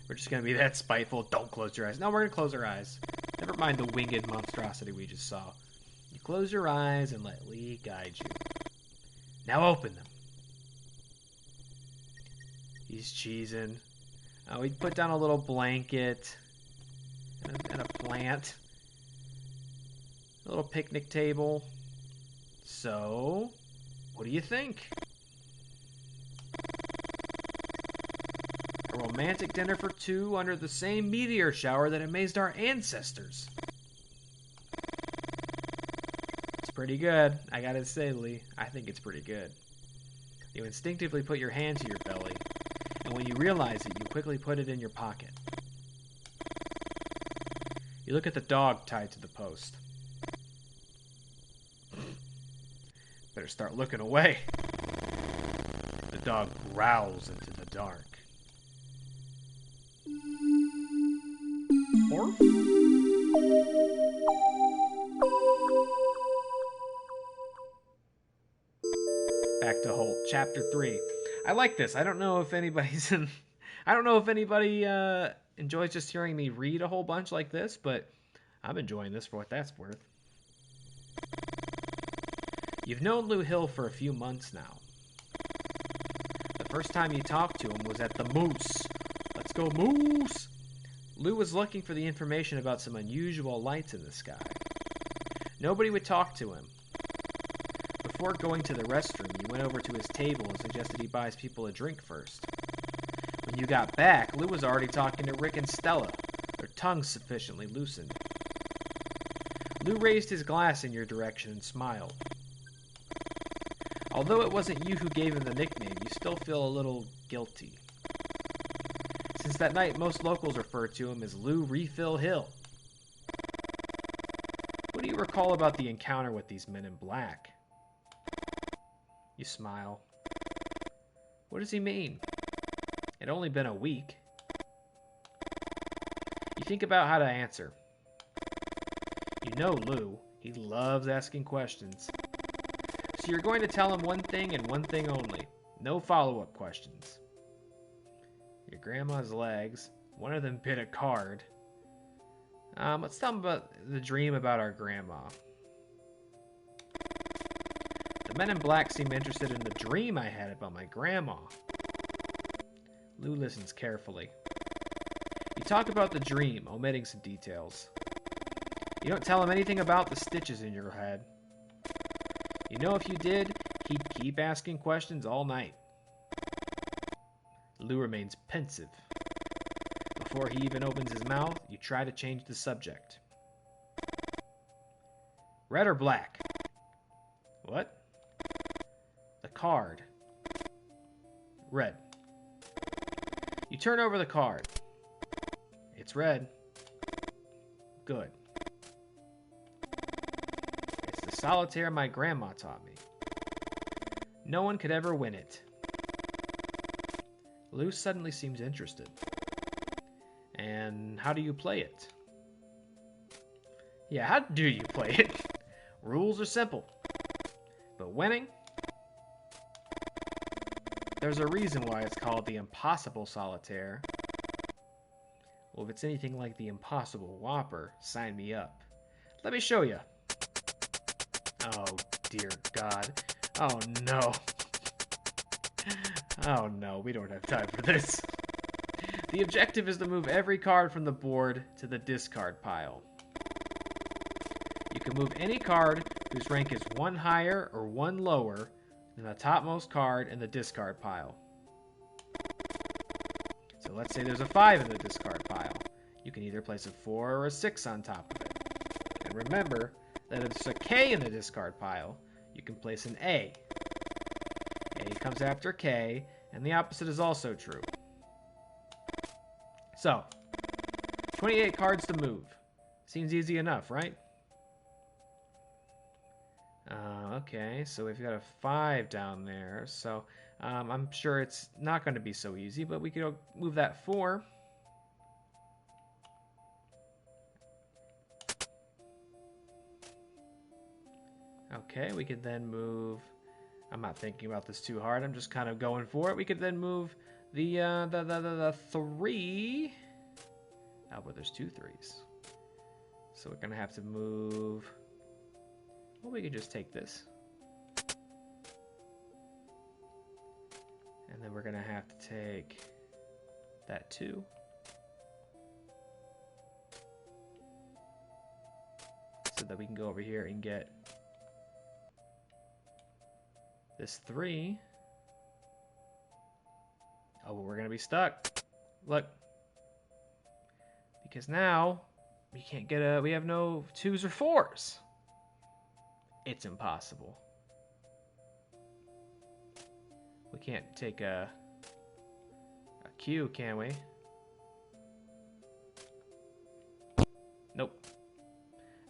We're just going to be that spiteful. Don't close your eyes. No, we're going to close our eyes. Never mind the winged monstrosity we just saw. You close your eyes and let Lee guide you. Now open them. He's cheesing. Oh, he put down a little blanket and a plant. A little picnic table. So, what do you think? A romantic dinner for two under the same meteor shower that amazed our ancestors. It's pretty good, I gotta say, Lee. I think it's pretty good. You instinctively put your hand to your belly, and when you realize it, you quickly put it in your pocket. You look at the dog tied to the post. Better start looking away. The dog growls into the dark. Or? Back to Holt, Chapter 3. I like this. I don't know if anybody's in... I don't know if anybody enjoys just hearing me read a whole bunch like this, but I'm enjoying this for what that's worth. You've known Lou Hill for a few months now. The first time you talked to him was at the Moose, a go moose. Lou was looking for the information about some unusual lights in the sky. Nobody would talk to him. Before going to the restroom, you went over to his table and suggested he buys people a drink first. When you got back, Lou was already talking to Rick and Stella, their tongues sufficiently loosened. Lou raised his glass in your direction and smiled. Although it wasn't you who gave him the nickname, you still feel a little guilty. Since that night, most locals refer to him as Lou Refill Hill. What do you recall about the encounter with these men in black? You smile. What does he mean? It'd only been a week. You think about how to answer. You know Lou. He loves asking questions. So you're going to tell him one thing and one thing only. No follow-up questions. Your grandma's legs. One of them bit a card. Let's tell him about the dream about our grandma. The men in black seem interested in the dream I had about my grandma. Lou listens carefully. You talk about the dream, omitting some details. You don't tell him anything about the stitches in your head. You know if you did, he'd keep asking questions all night. Lou remains pensive. Before he even opens his mouth, you try to change the subject. Red or black? What? The card. Red. You turn over the card. It's red. Good. It's the solitaire my grandma taught me. No one could ever win it. Lou suddenly seems interested. And how do you play it? Yeah, how do you play it? Rules are simple. But winning? There's a reason why it's called the Impossible Solitaire. Well, if it's anything like the Impossible Whopper, sign me up. Let me show you. Oh, dear God. Oh, no. Oh, no, we don't have time for this. The objective is to move every card from the board to the discard pile. You can move any card whose rank is one higher or one lower than the topmost card in the discard pile. So let's say there's a 5 in the discard pile. You can either place a 4 or a 6 on top of it. And remember that if there's a K in the discard pile, you can place an A. A comes after K, and the opposite is also true. So, 28 cards to move. Seems easy enough, right? Okay, so we've got a 5 down there. So, I'm sure it's not going to be so easy, but we could move that 4. Okay, we could then move... I'm not thinking about this too hard. I'm just kind of going for it. We could then move the 3. Oh, but there's 2 3s. So we're going to have to move... Well, we could just take this. And then we're going to have to take that 2. So that we can go over here and get this 3. Oh, but we're going to be stuck. Look. Because now we can't get we have no 2s or 4s. It's impossible. We can't take a Q, can we? Nope.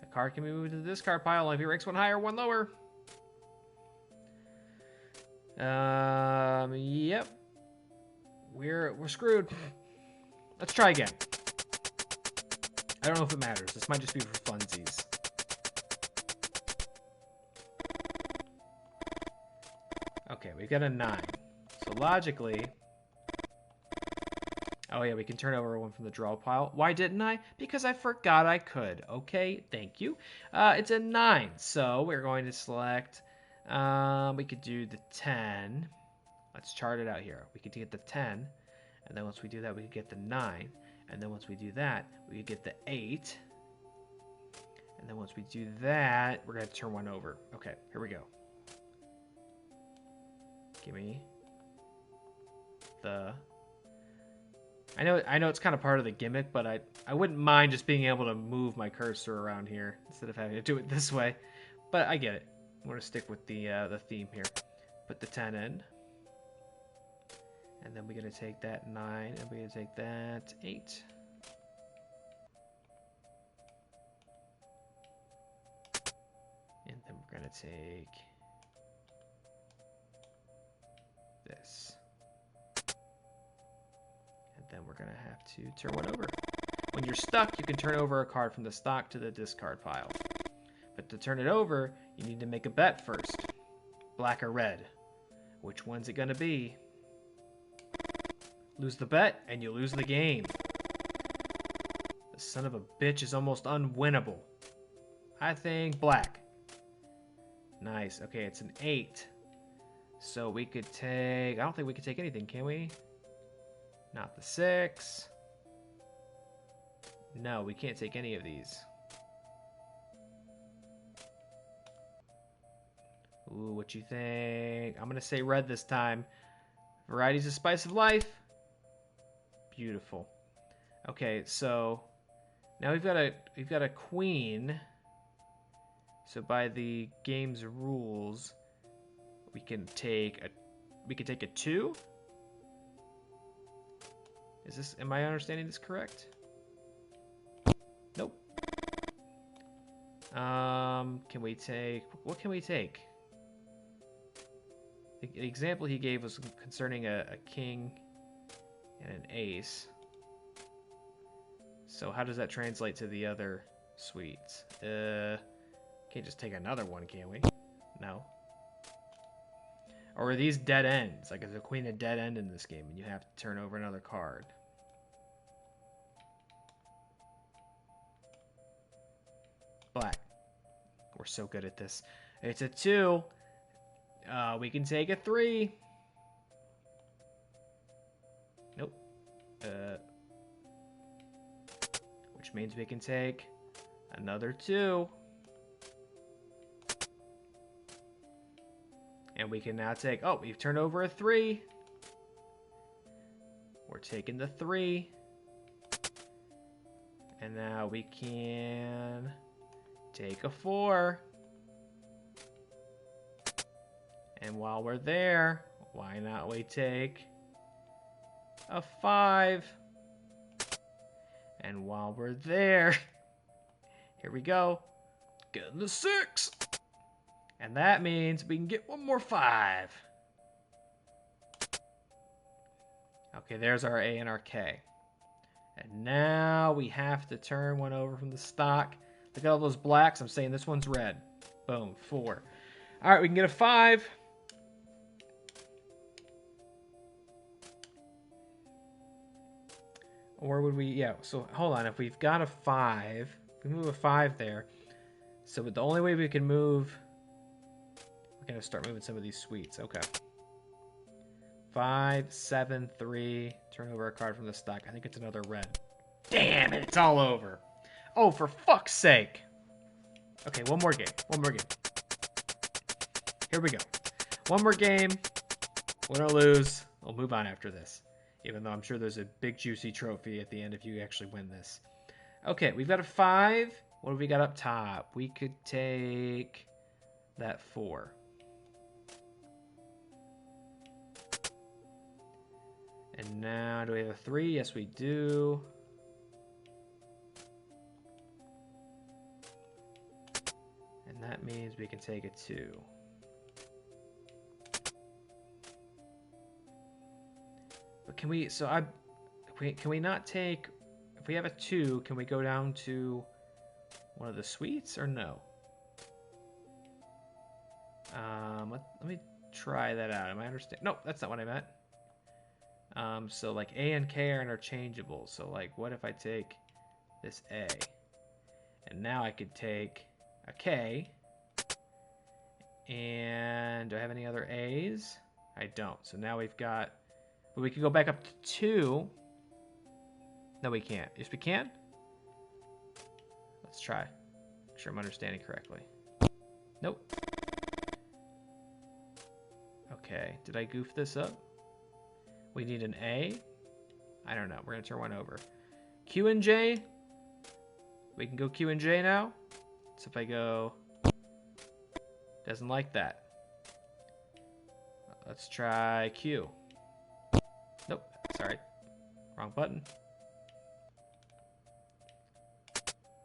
A card can be moved to the discard pile if he ranks one higher or one lower. Yep. We're screwed. Let's try again. I don't know if it matters. This might just be for funsies. Okay, we've got a 9. So logically... Oh yeah, we can turn over one from the draw pile. Why didn't I? Because I forgot I could. Okay, thank you. It's a 9, so we're going to select... we could do the 10. Let's chart it out here. We could get the 10. And then once we do that, we could get the 9. And then once we do that, we could get the 8. And then once we do that, we're going to turn 1 over. Okay, here we go. Give me the... I know it's kind of part of the gimmick, but I wouldn't mind just being able to move my cursor around here instead of having to do it this way. But I get it. I'm going to stick with the theme here. Put the 10 in. And then we're going to take that 9, and we're going to take that 8. And then we're going to take this. And then we're going to have to turn 1 over. When you're stuck, you can turn over a card from the stock to the discard pile. But to turn it over, you need to make a bet first. Black or red. Which one's it going to be? Lose the bet, and you lose the game. The son of a bitch is almost unwinnable. I think black. Nice. Okay, it's an 8. So we could take... I don't think we could take anything, can we? Not the 6. No, we can't take any of these. Ooh, what you think? I'm going to say red this time. Variety's a spice of life. Beautiful. Okay, so now we've got a queen. So by the game's rules, we can take a 2. Am I understanding this correct? Nope. Can we take, what can we take? The example he gave was concerning a king and an ace. So how does that translate to the other suites? Can't just take another one, can we? No. Or are these dead ends? Like, is the queen a dead end in this game and you have to turn over another card? Black. We're so good at this. It's a 2. We can take a 3. Nope. Which means we can take another 2. And we can now take... Oh, we've turned over a 3. We're taking the 3. And now we can take a 4. And while we're there, why not we take a 5? And while we're there, here we go, getting the 6. And that means we can get one more 5. Okay, there's our A and our K. And now we have to turn 1 over from the stock. Look at all those blacks. I'm saying this one's red. Boom, 4. All right, we can get a 5. Or would we, yeah, so hold on. If we've got a 5, we move a 5 there. So the only way we can move, we're going to start moving some of these suites. Okay. 5, 7, 3. Turn over a card from the stock. I think it's another red. Damn it, it's all over. Oh, for fuck's sake. Okay, one more game. One more game. Here we go. One more game. Win or lose. We'll move on after this. Even though I'm sure there's a big juicy trophy at the end if you actually win this. Okay, we've got a 5. What have we got up top? We could take that 4. And now, do we have a 3? Yes, we do. And that means we can take a 2. But can we, so can we not take, if we have a 2, can we go down to one of the suites or no? Let me try that out. Am I understand? Nope, that's not what I meant. So like A and K are interchangeable. So like, what if I take this A? And now I could take a K. And do I have any other A's? I don't. So now we've got But we can go back up to 2. No, we can't. Yes, we can? Let's try. Make sure I'm understanding correctly. Nope. Okay, did I goof this up? We need an A? I don't know. We're going to turn one over. Q and J? We can go Q and J now? So if I go... Doesn't like that. Let's try Q. Nope. Sorry. Wrong button.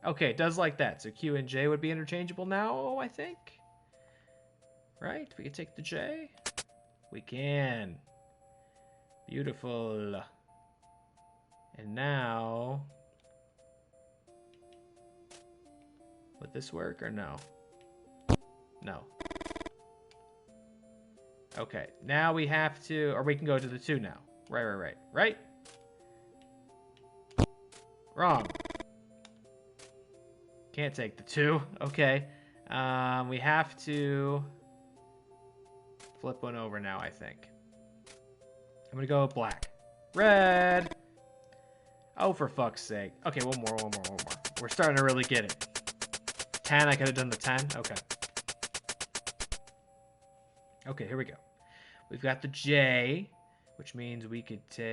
Okay, it does like that. So Q and J would be interchangeable now, I think. Right? We can take the J? We can. Beautiful. And now... Would this work or no? No. Okay, now we have to... Or we can go to the 2 now. Right. Right? Wrong. Can't take the 2. Okay. We have to flip one over now, I think. I'm going to go black. Red. Oh, for fuck's sake. Okay, one more. We're starting to really get it. 10, I could have done the 10. Okay. Okay, here we go. We've got the J, which means we could take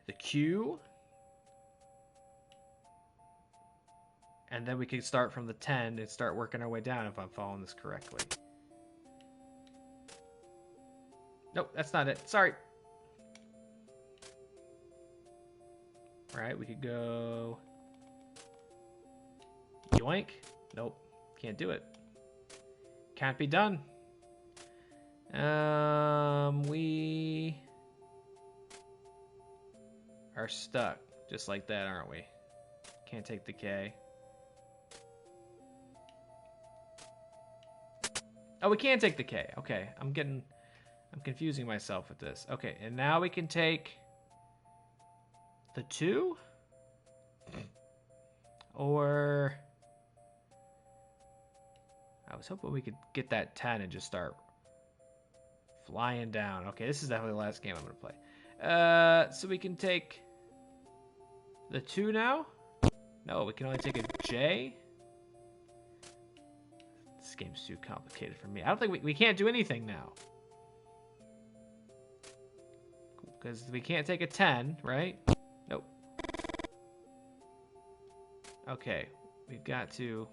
the Q. And then we could start from the 10 and start working our way down if I'm following this correctly. Nope, that's not it. Sorry. All right, we could go... Yoink. Nope, can't do it. Can't be done. We are stuck just like that, aren't we? Can't take the K. Oh, we can take the K. Okay, I'm confusing myself with this. Okay, and now we can take the 2? Or... I was hoping we could get that 10 and just start flying down. Okay, this is definitely the last game I'm going to play. So we can take the 2 now? No, we can only take a J? This game's too complicated for me. I don't think we can't do anything now. Because we can't take a 10, right? Nope. Okay, we've got to...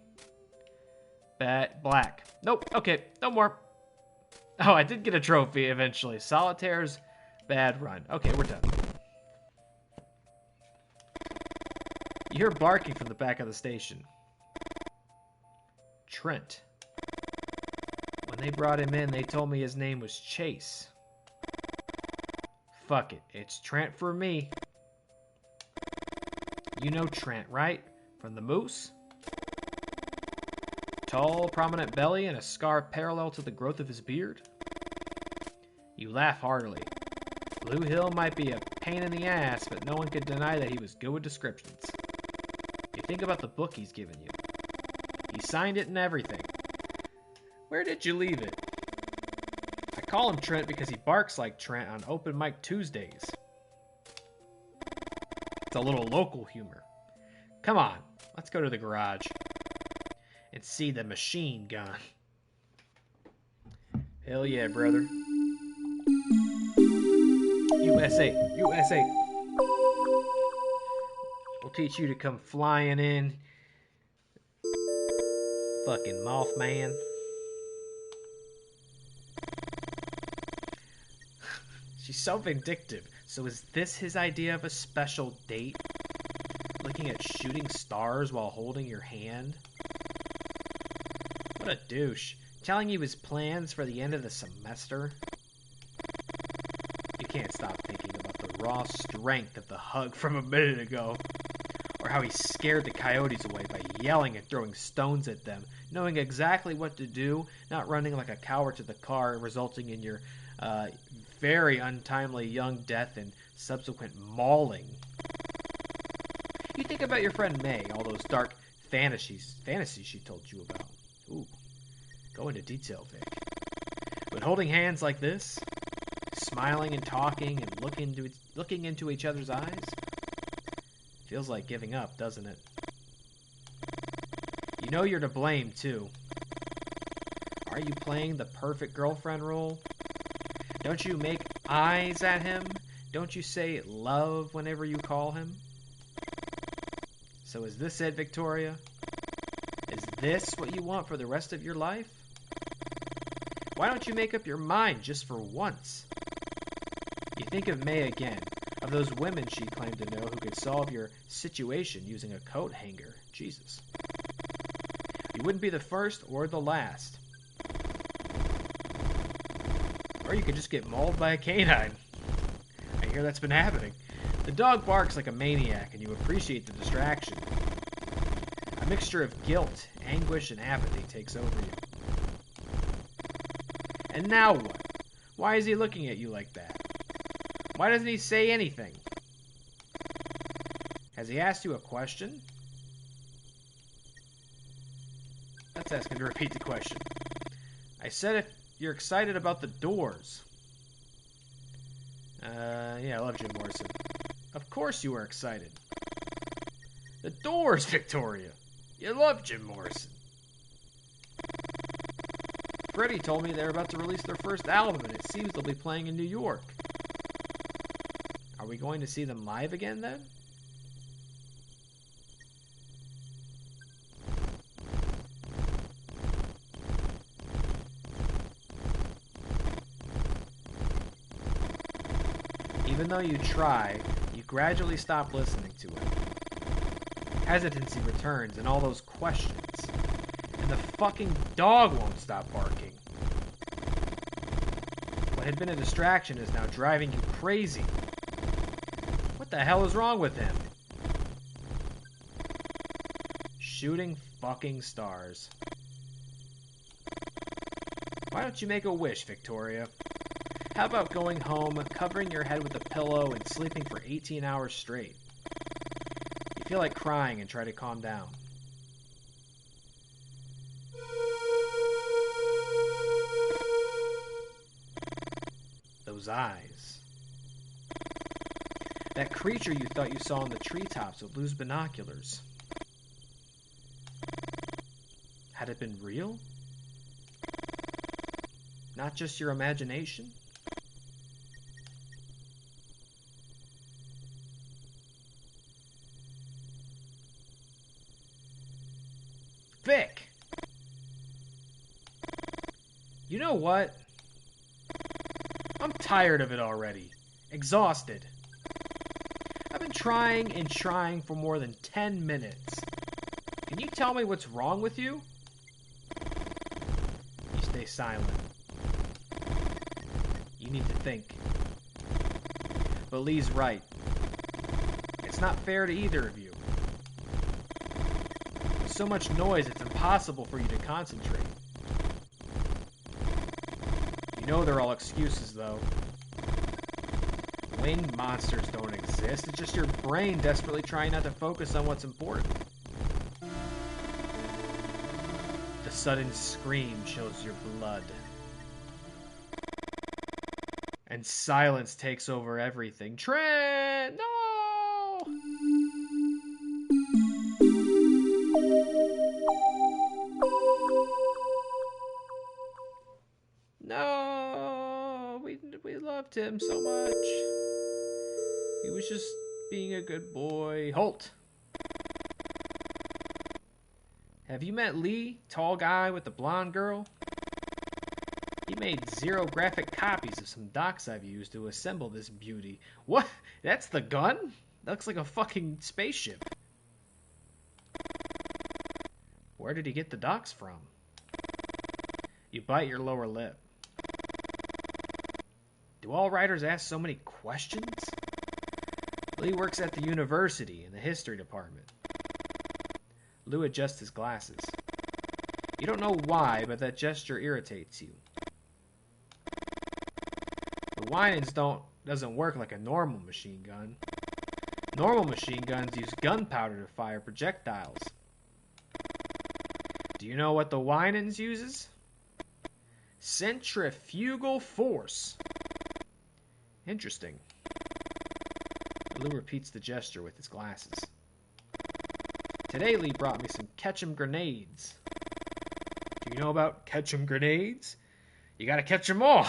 Black. Nope. Okay, no more. Oh, I did get a trophy eventually. Solitaire's bad run. Okay, we're done. You hear barking from the back of the station. Trent. When they brought him in, they told me his name was Chase. Fuck it. It's Trent for me. You know Trent, right? From the Moose? Tall, prominent belly and a scar parallel to the growth of his beard? You laugh heartily. Blue Hill might be a pain in the ass, but no one could deny that he was good with descriptions. You think about the book he's given you. He signed it and everything. Where did you leave it? I call him Trent because he barks like Trent on open mic Tuesdays. It's a little local humor. Come on, let's go to the garage and see the machine gun. Hell yeah, brother. USA, USA. We'll teach you to come flying in. Fucking Mothman. She's so vindictive. So is this his idea of a special date? Looking at shooting stars while holding your hand? What a douche. Telling you his plans for the end of the semester? You can't stop thinking about the raw strength of the hug from a minute ago. Or how he scared the coyotes away by yelling and throwing stones at them, knowing exactly what to do, not running like a coward to the car, resulting in your very untimely young death and subsequent mauling. You think about your friend May, all those dark fantasies she told you about. Ooh, go into detail, Vic. But holding hands like this, smiling and talking and looking into each other's eyes? Feels like giving up, doesn't it? You know you're to blame, too. Are you playing the perfect girlfriend role? Don't you make eyes at him? Don't you say love whenever you call him? So is this it, Victoria? Is this what you want for the rest of your life? Why don't you make up your mind just for once? You think of May again, of those women she claimed to know who could solve your situation using a coat hanger. Jesus. You wouldn't be the first or the last. Or you could just get mauled by a canine. I hear that's been happening. The dog barks like a maniac, and you appreciate the distraction. A mixture of guilt, anguish, and apathy takes over you. And now what? Why is he looking at you like that? Why doesn't he say anything? Has he asked you a question? Let's ask him to repeat the question. I said if you're excited about the doors. Yeah, I love Jim Morrison. Of course you are excited. The doors, Victoria. You love Jim Morrison. Freddie told me they're about to release their first album, and it seems they'll be playing in New York. Are we going to see them live again, then? Even though you try, you gradually stop listening to it. Hesitancy returns and all those questions. And the fucking dog won't stop barking. What had been a distraction is now driving you crazy. What the hell is wrong with him? Shooting fucking stars. Why don't you make a wish, Victoria? How about going home, covering your head with a pillow, and sleeping for 18 hours straight? You feel like crying and try to calm down. Those eyes. That creature you thought you saw in the treetops with loose binoculars. Had it been real? Not just your imagination? Vic! You know what? I'm tired of it already. Exhausted. I've been trying and trying for more than 10 minutes. Can you tell me what's wrong with you? You stay silent. You need to think. But Lee's right. It's not fair to either of you. There's so much noise it's impossible for you to concentrate. You know they're all excuses, though. Winged monsters don't exist. It's just your brain desperately trying not to focus on what's important. The sudden scream chills your blood. And silence takes over everything. Trent! No! No! We loved him so much. He was just being a good boy. Halt! Have you met Lee? Tall guy with the blonde girl? He made 0 graphic copies of some docs I've used to assemble this beauty. What? That's the gun? That looks like a fucking spaceship. Where did he get the docs from? You bite your lower lip. Do all writers ask so many questions? Lee works at the university in the history department. Lou adjusts his glasses. You don't know why, but that gesture irritates you. The Winans doesn't work like a normal machine gun. Normal machine guns use gunpowder to fire projectiles. Do you know what the Winans uses? Centrifugal force. Interesting. Lou repeats the gesture with his glasses. Today Lee brought me some ketchum grenades. Do you know about ketchum grenades? You gotta catch 'em all.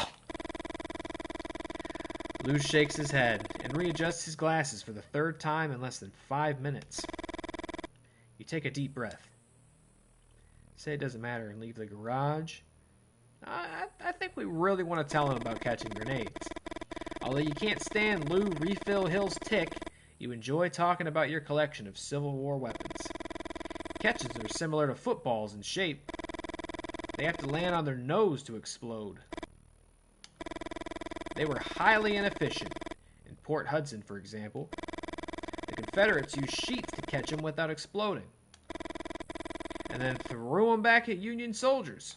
Lou shakes his head and readjusts his glasses for the third time in less than 5 minutes. You take a deep breath. Say it doesn't matter and leave the garage. I think we really want to tell him about catching grenades. Although you can't stand Lou Refill Hill's tick, you enjoy talking about your collection of Civil War weapons. Catches are similar to footballs in shape. They have to land on their nose to explode. They were highly inefficient. In Port Hudson, for example, the Confederates used sheets to catch them without exploding, and then threw them back at Union soldiers.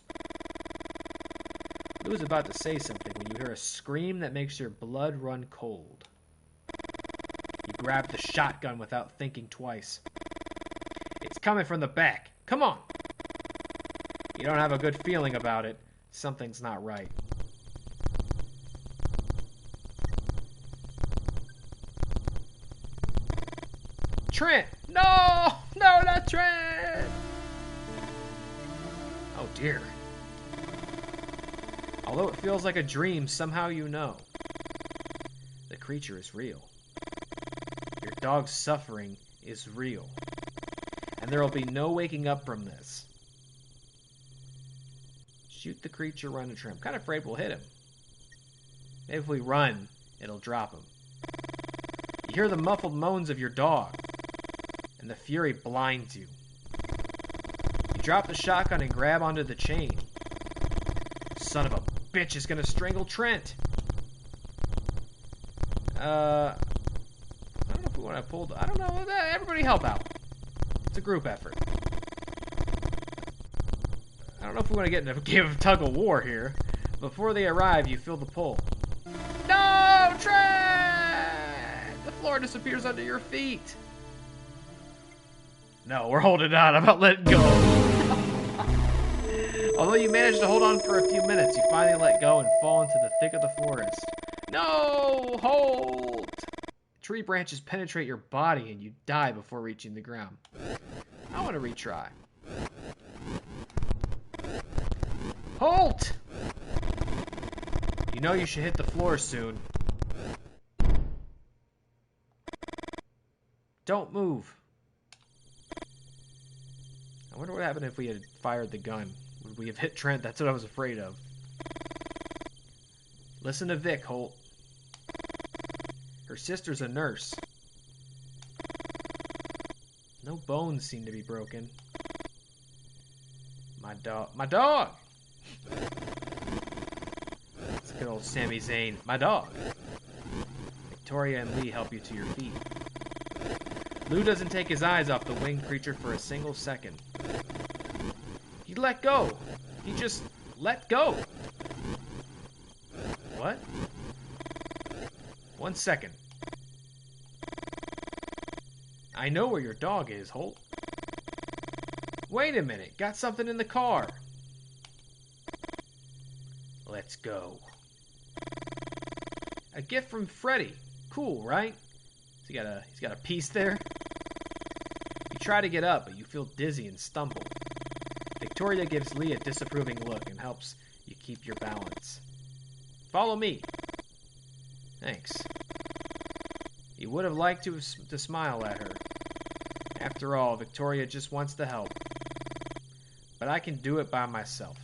Lou was about to say something when you hear a scream that makes your blood run cold. You grab the shotgun without thinking twice. It's coming from the back. Come on! You don't have a good feeling about it. Something's not right. Trent! No! No, not Trent! Oh dear. Although it feels like a dream, somehow you know. The creature is real. Your dog's suffering is real. And there will be no waking up from this. Shoot the creature, run to Trent. I'm kind of afraid we'll hit him. Maybe if we run, it'll drop him. You hear the muffled moans of your dog, and the fury blinds you. You drop the shotgun and grab onto the chain. Son of a bitch is gonna strangle Trent. I don't know if we want to pull. I don't know. Everybody help out. It's a group effort. I don't know if we want to get into a game of tug of war here. Before they arrive, you feel the pull. No, Trent! The floor disappears under your feet. No, we're holding on. I'm about letting go. Although you manage to hold on for a few minutes, you finally let go and fall into the thick of the forest. No! Hold! Tree branches penetrate your body and you die before reaching the ground. I want to retry. Halt! You know you should hit the floor soon. Don't move. I wonder what happened if we had fired the gun. Would we have hit Trent? That's what I was afraid of. Listen to Vic, Holt. Her sister's a nurse. No bones seem to be broken. My dog. My dog! It's good old Sami Zayn. My dog. Victoria and Lee help you to your feet. Lou doesn't take his eyes off the winged creature for a single second. He let go. He just let go. What? 1 second. I know where your dog is, Holt. Wait a minute. Got something in the car. Let's go. A gift from Freddy. Cool, right? He's got a piece there. You try to get up, but you feel dizzy and stumble. Victoria gives Lee a disapproving look and helps you keep your balance. Follow me. Thanks. You would have liked to smile at her. After all, Victoria just wants to help. But I can do it by myself.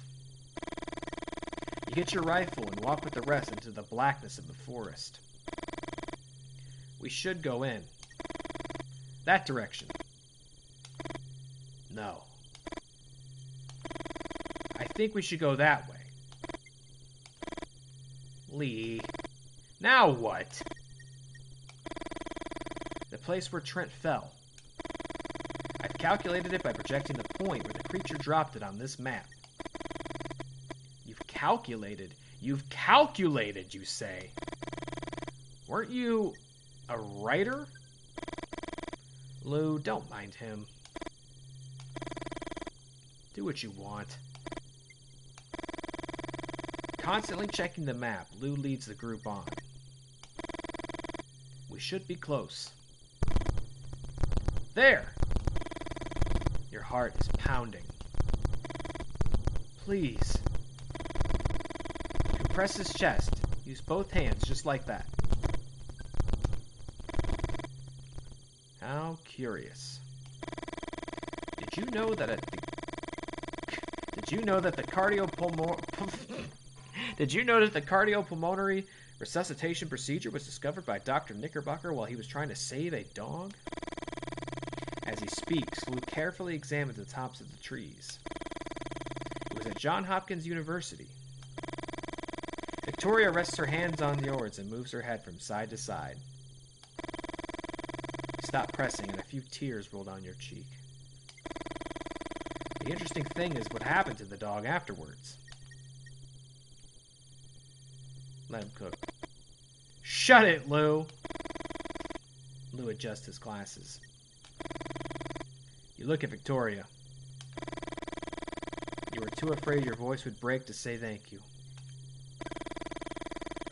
You get your rifle and walk with the rest into the blackness of the forest. We should go in. That direction. No. I think we should go that way. Lee. Now what? The place where Trent fell. I've calculated it by projecting the point where the creature dropped it on this map. You've calculated? You've calculated, you say? Weren't you a writer? Lou, don't mind him. Do what you want. Constantly checking the map, Lou leads the group on. we should be close. There! Your heart is pounding. Please. Compress his chest. Use both hands, just like that. How curious. Did you know that the cardiopulmonary resuscitation procedure was discovered by Dr. Knickerbocker while he was trying to save a dog? As he speaks, Lou carefully examines the tops of the trees. It was at Johns Hopkins University. Victoria rests her hands on yours and moves her head from side to side. Stop pressing, and a few tears roll down your cheek. The interesting thing is what happened to the dog afterwards. Let him cook. Shut it, Lou! Lou adjusts his glasses. You look at Victoria. You were too afraid your voice would break to say thank you.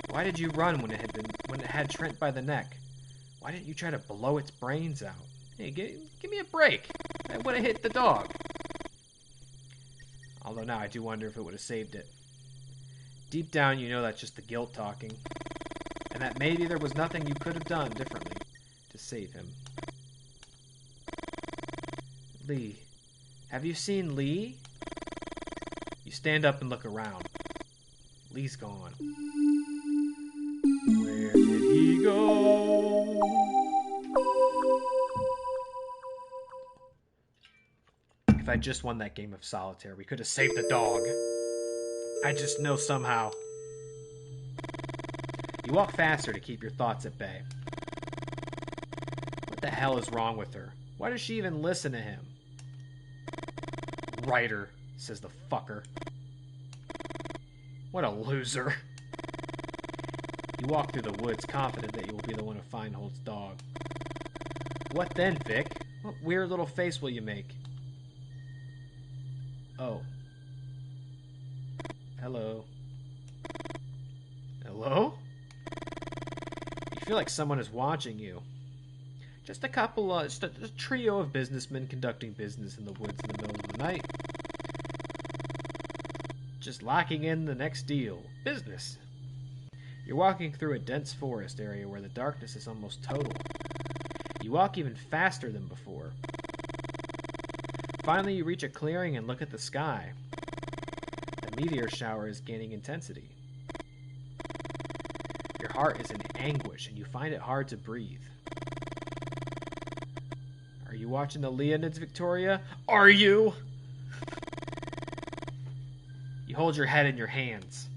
Why did you run when it had Trent by the neck? Why didn't you try to blow its brains out? Hey, give me a break. I would have hit the dog. Although now I do wonder if it would have saved it. Deep down, you know that's just the guilt talking. And that maybe there was nothing you could have done differently to save him. Lee. Have you seen Lee? You stand up and look around. Lee's gone. Where did he go? If I just won that game of solitaire, we could have saved the dog. I just know somehow. You walk faster to keep your thoughts at bay. What the hell is wrong with her? Why does she even listen to him? Writer, says the fucker. What a loser. You walk through the woods confident that you will be the one to find Holt's dog. What then, Vic? What weird little face will you make? Oh. Hello. Hello? You feel like someone is watching you. Just a trio of businessmen conducting business in the woods in the middle of the night. Just locking in the next deal. Business. You're walking through a dense forest area where the darkness is almost total. You walk even faster than before. Finally, you reach a clearing and look at the sky. The meteor shower is gaining intensity. Your heart is in anguish and you find it hard to breathe. Are you watching the Leonids, Victoria? Are you? You hold your head in your hands.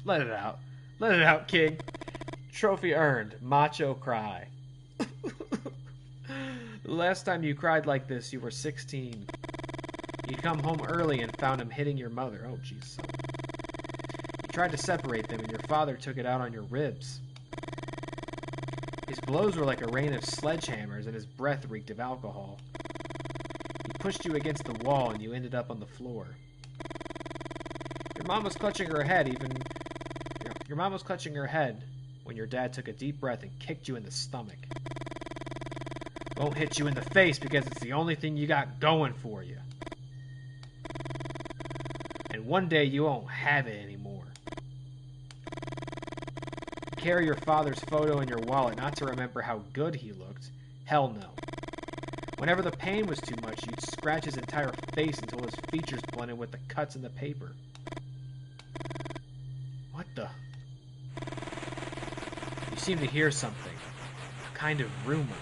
Let it out. Let it out, King. Trophy earned. Macho cry. The last time you cried like this, you were 16. You'd come home early and found him hitting your mother. Oh, jeez. You tried to separate them, and your father took it out on your ribs. His blows were like a rain of sledgehammers, and his breath reeked of alcohol. He pushed you against the wall, and you ended up on the floor. Your mom was clutching her head when your dad took a deep breath and kicked you in the stomach. Won't hit you in the face because it's the only thing you got going for you. And one day you won't have it anymore. Carry your father's photo in your wallet not to remember how good he looked. Hell no. Whenever the pain was too much, you'd scratch his entire face until his features blended with the cuts in the paper. What the? You seem to hear something. A kind of rumor.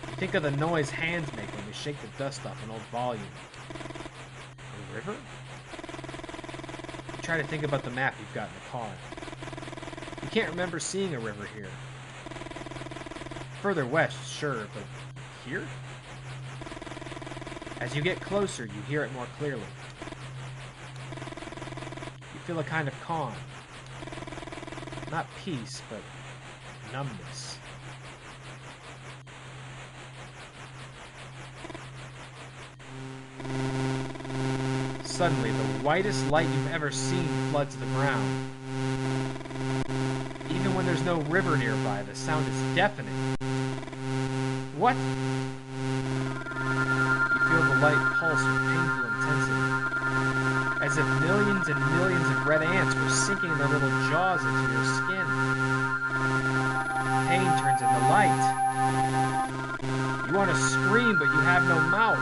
You think of the noise hands make when they shake the dust off an old volume. A river? You try to think about the map you've got in the car. You can't remember seeing a river here. Further west, sure, but here? As you get closer, you hear it more clearly. You feel a kind of calm. Not peace, but numbness. Suddenly, the whitest light you've ever seen floods the ground. Even when there's no river nearby, the sound is deafening. What? You feel the light pulse with painful intensity, as if millions and millions of red ants were sinking their little jaws into your skin. Pain turns into light. You want to scream, but you have no mouth.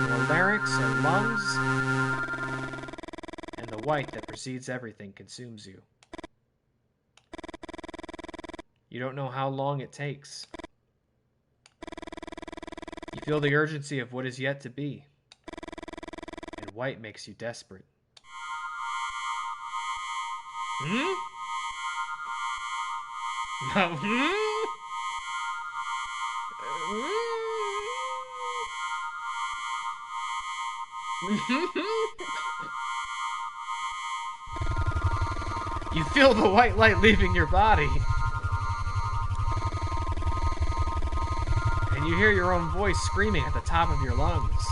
No larynx or lungs. And the white that precedes everything consumes you. You don't know how long it takes. You feel the urgency of what is yet to be. And white makes you desperate. Hmm? You feel the white light leaving your body. And you hear your own voice screaming at the top of your lungs.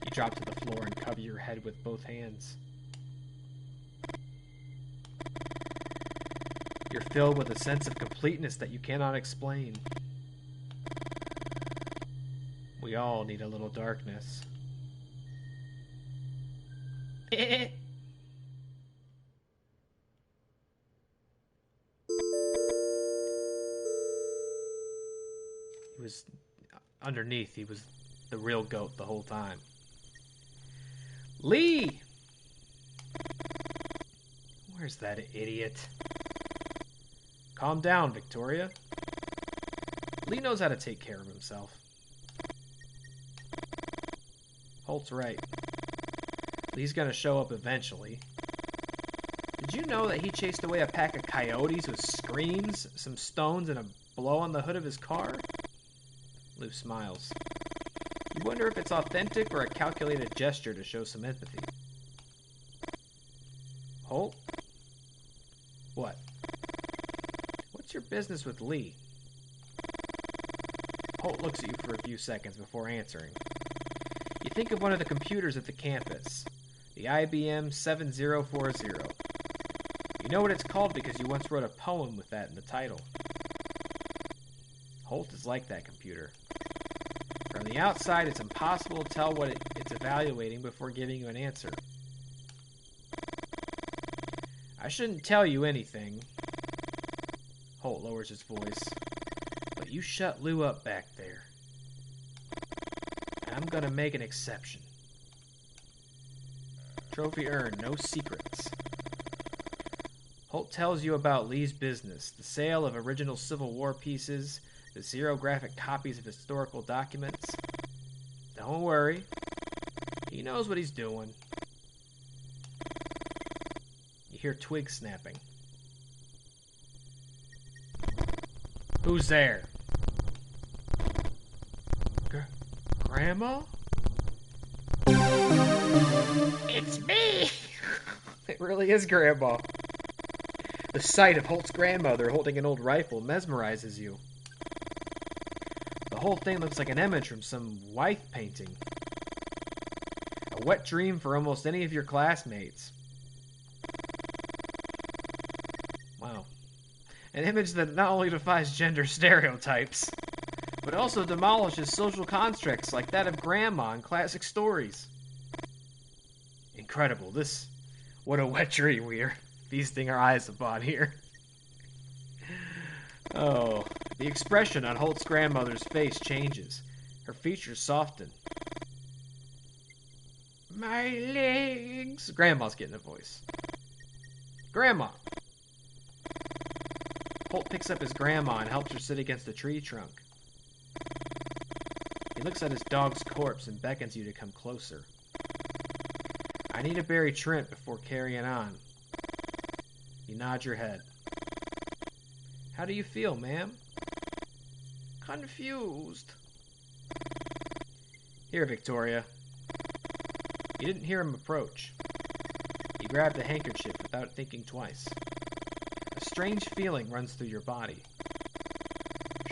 You drop to the floor and cover your head with both hands. You're filled with a sense of completeness that you cannot explain. We all need a little darkness. He was underneath. He was the real goat the whole time. Lee! Where's that idiot? Calm down, Victoria. Lee knows how to take care of himself. Holt's right. Lee's gonna show up eventually. Did you know that he chased away a pack of coyotes with screams, some stones, and a blow on the hood of his car? Lou smiles. You wonder if it's authentic or a calculated gesture to show some empathy. Holt? What? What's your business with Lee? Holt looks at you for a few seconds before answering. You think of one of the computers at the campus, the IBM 7040. You know what it's called because you once wrote a poem with that in the title. Holt is like that computer. From the outside, it's impossible to tell what it's evaluating before giving you an answer. I shouldn't tell you anything. Holt lowers his voice. But you shut Lou up back there. And I'm gonna make an exception. Trophy earned, no secrets. Holt tells you about Lee's business, the sale of original Civil War pieces, the xerographic copies of historical documents. Don't worry. He knows what he's doing. You hear twigs snapping. Who's there? Grandma? It's me! It really is Grandma. The sight of Holt's grandmother holding an old rifle mesmerizes you. The whole thing looks like an image from some wife painting. A wet dream for almost any of your classmates. Wow. An image that not only defies gender stereotypes, but also demolishes social constructs like that of Grandma in classic stories. Incredible. What a wet dream we are feasting our eyes upon here. Oh, the expression on Holt's grandmother's face changes. Her features soften. My legs. Grandma's getting a voice. Grandma. Holt picks up his grandma and helps her sit against a tree trunk. He looks at his dog's corpse and beckons you to come closer. I need to bury Trent before carrying on. You nod your head. How do you feel, ma'am? Confused. Here, Victoria. You didn't hear him approach. You grabbed the handkerchief without thinking twice. A strange feeling runs through your body.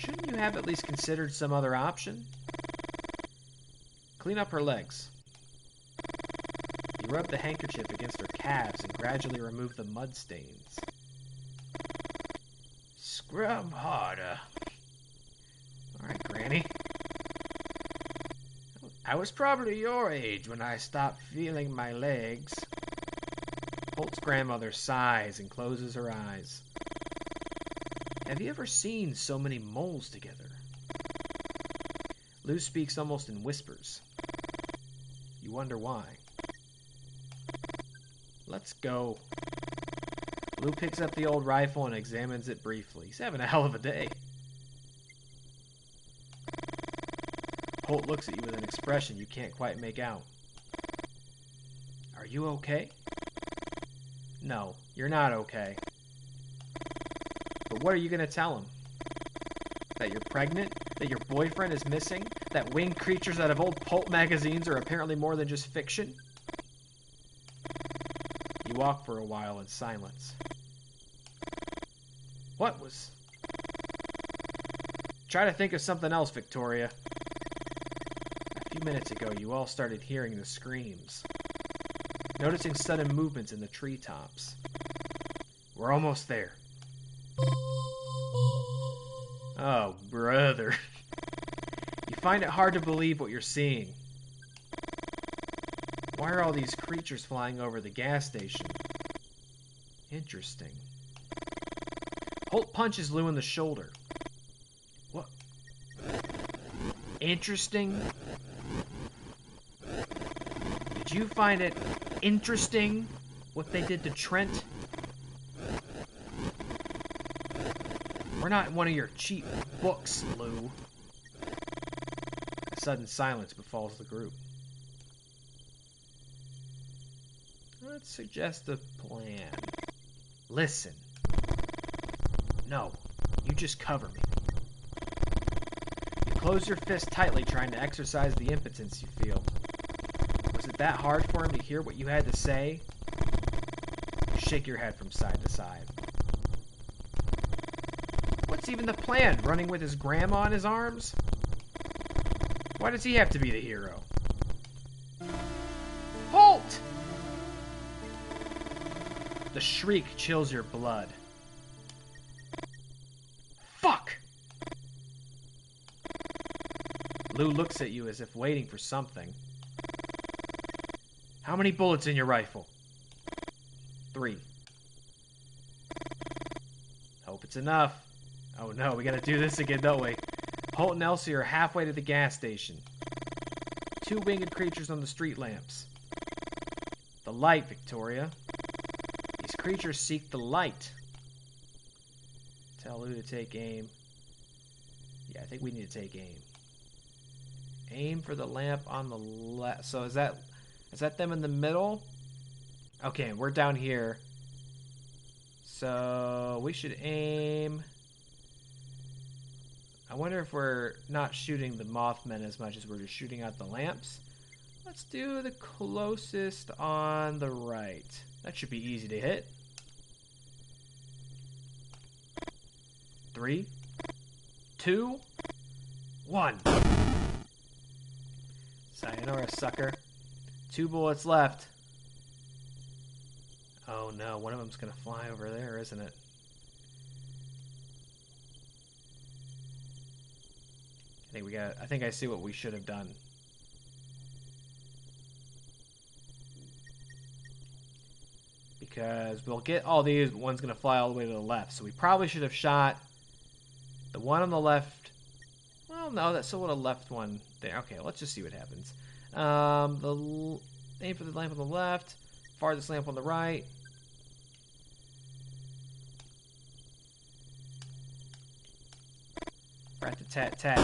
Shouldn't you have at least considered some other option? Clean up her legs. You rub the handkerchief against her calves and gradually remove the mud stains. Scrub harder. Alright, Granny. I was probably your age when I stopped feeling my legs. Holt's grandmother sighs and closes her eyes. Have you ever seen so many moles together? Lou speaks almost in whispers. You wonder why. Let's go. Lou picks up the old rifle and examines it briefly. He's having a hell of a day. Holt looks at you with an expression you can't quite make out. Are you okay? No, you're not okay. But what are you going to tell him? That you're pregnant? That your boyfriend is missing? That winged creatures out of old pulp magazines are apparently more than just fiction? You walk for a while in silence. What was... Try to think of something else, Victoria. A few minutes ago, you all started hearing the screams. Noticing sudden movements in the treetops. We're almost there. Oh, brother. You find it hard to believe what you're seeing. Why are all these creatures flying over the gas station? Interesting. Holt punches Lou in the shoulder. What? Interesting? Did you find it interesting what they did to Trent? We're not one of your cheap books, Lou. A sudden silence befalls the group. Let's suggest a plan. Listen. No, you just cover me. You close your fist tightly, trying to exercise the impotence you feel. Was it that hard for him to hear what you had to say? You shake your head from side to side. What's even the plan? Running with his grandma in his arms? Why does he have to be the hero? Holt! The shriek chills your blood. Fuck! Lou looks at you as if waiting for something. How many bullets in your rifle? 3. Hope it's enough. Oh no, we gotta do this again, don't we? Holt and Elsie are halfway to the gas station. 2 winged creatures on the street lamps. The light, Victoria. These creatures seek the light. Tell Lou to take aim. Yeah, I think we need to take aim. Aim for the lamp on the left. So is that them in the middle? Okay, we're down here. So we should aim... I wonder if we're not shooting the Mothman as much as we're just shooting out the lamps. Let's do the closest on the right. That should be easy to hit. 3, 2, 1. Sayonara, sucker. 2 bullets left. Oh no, one of them's gonna fly over there, isn't it? I think I see what we should have done. Because we'll get all these, but one's going to fly all the way to the left. So we probably should have shot the one on the left. Well, no, that's still would have left one there. Okay, let's just see what happens. Aim for the lamp on the left. Farthest lamp on the right. Rat-a-tat-tat.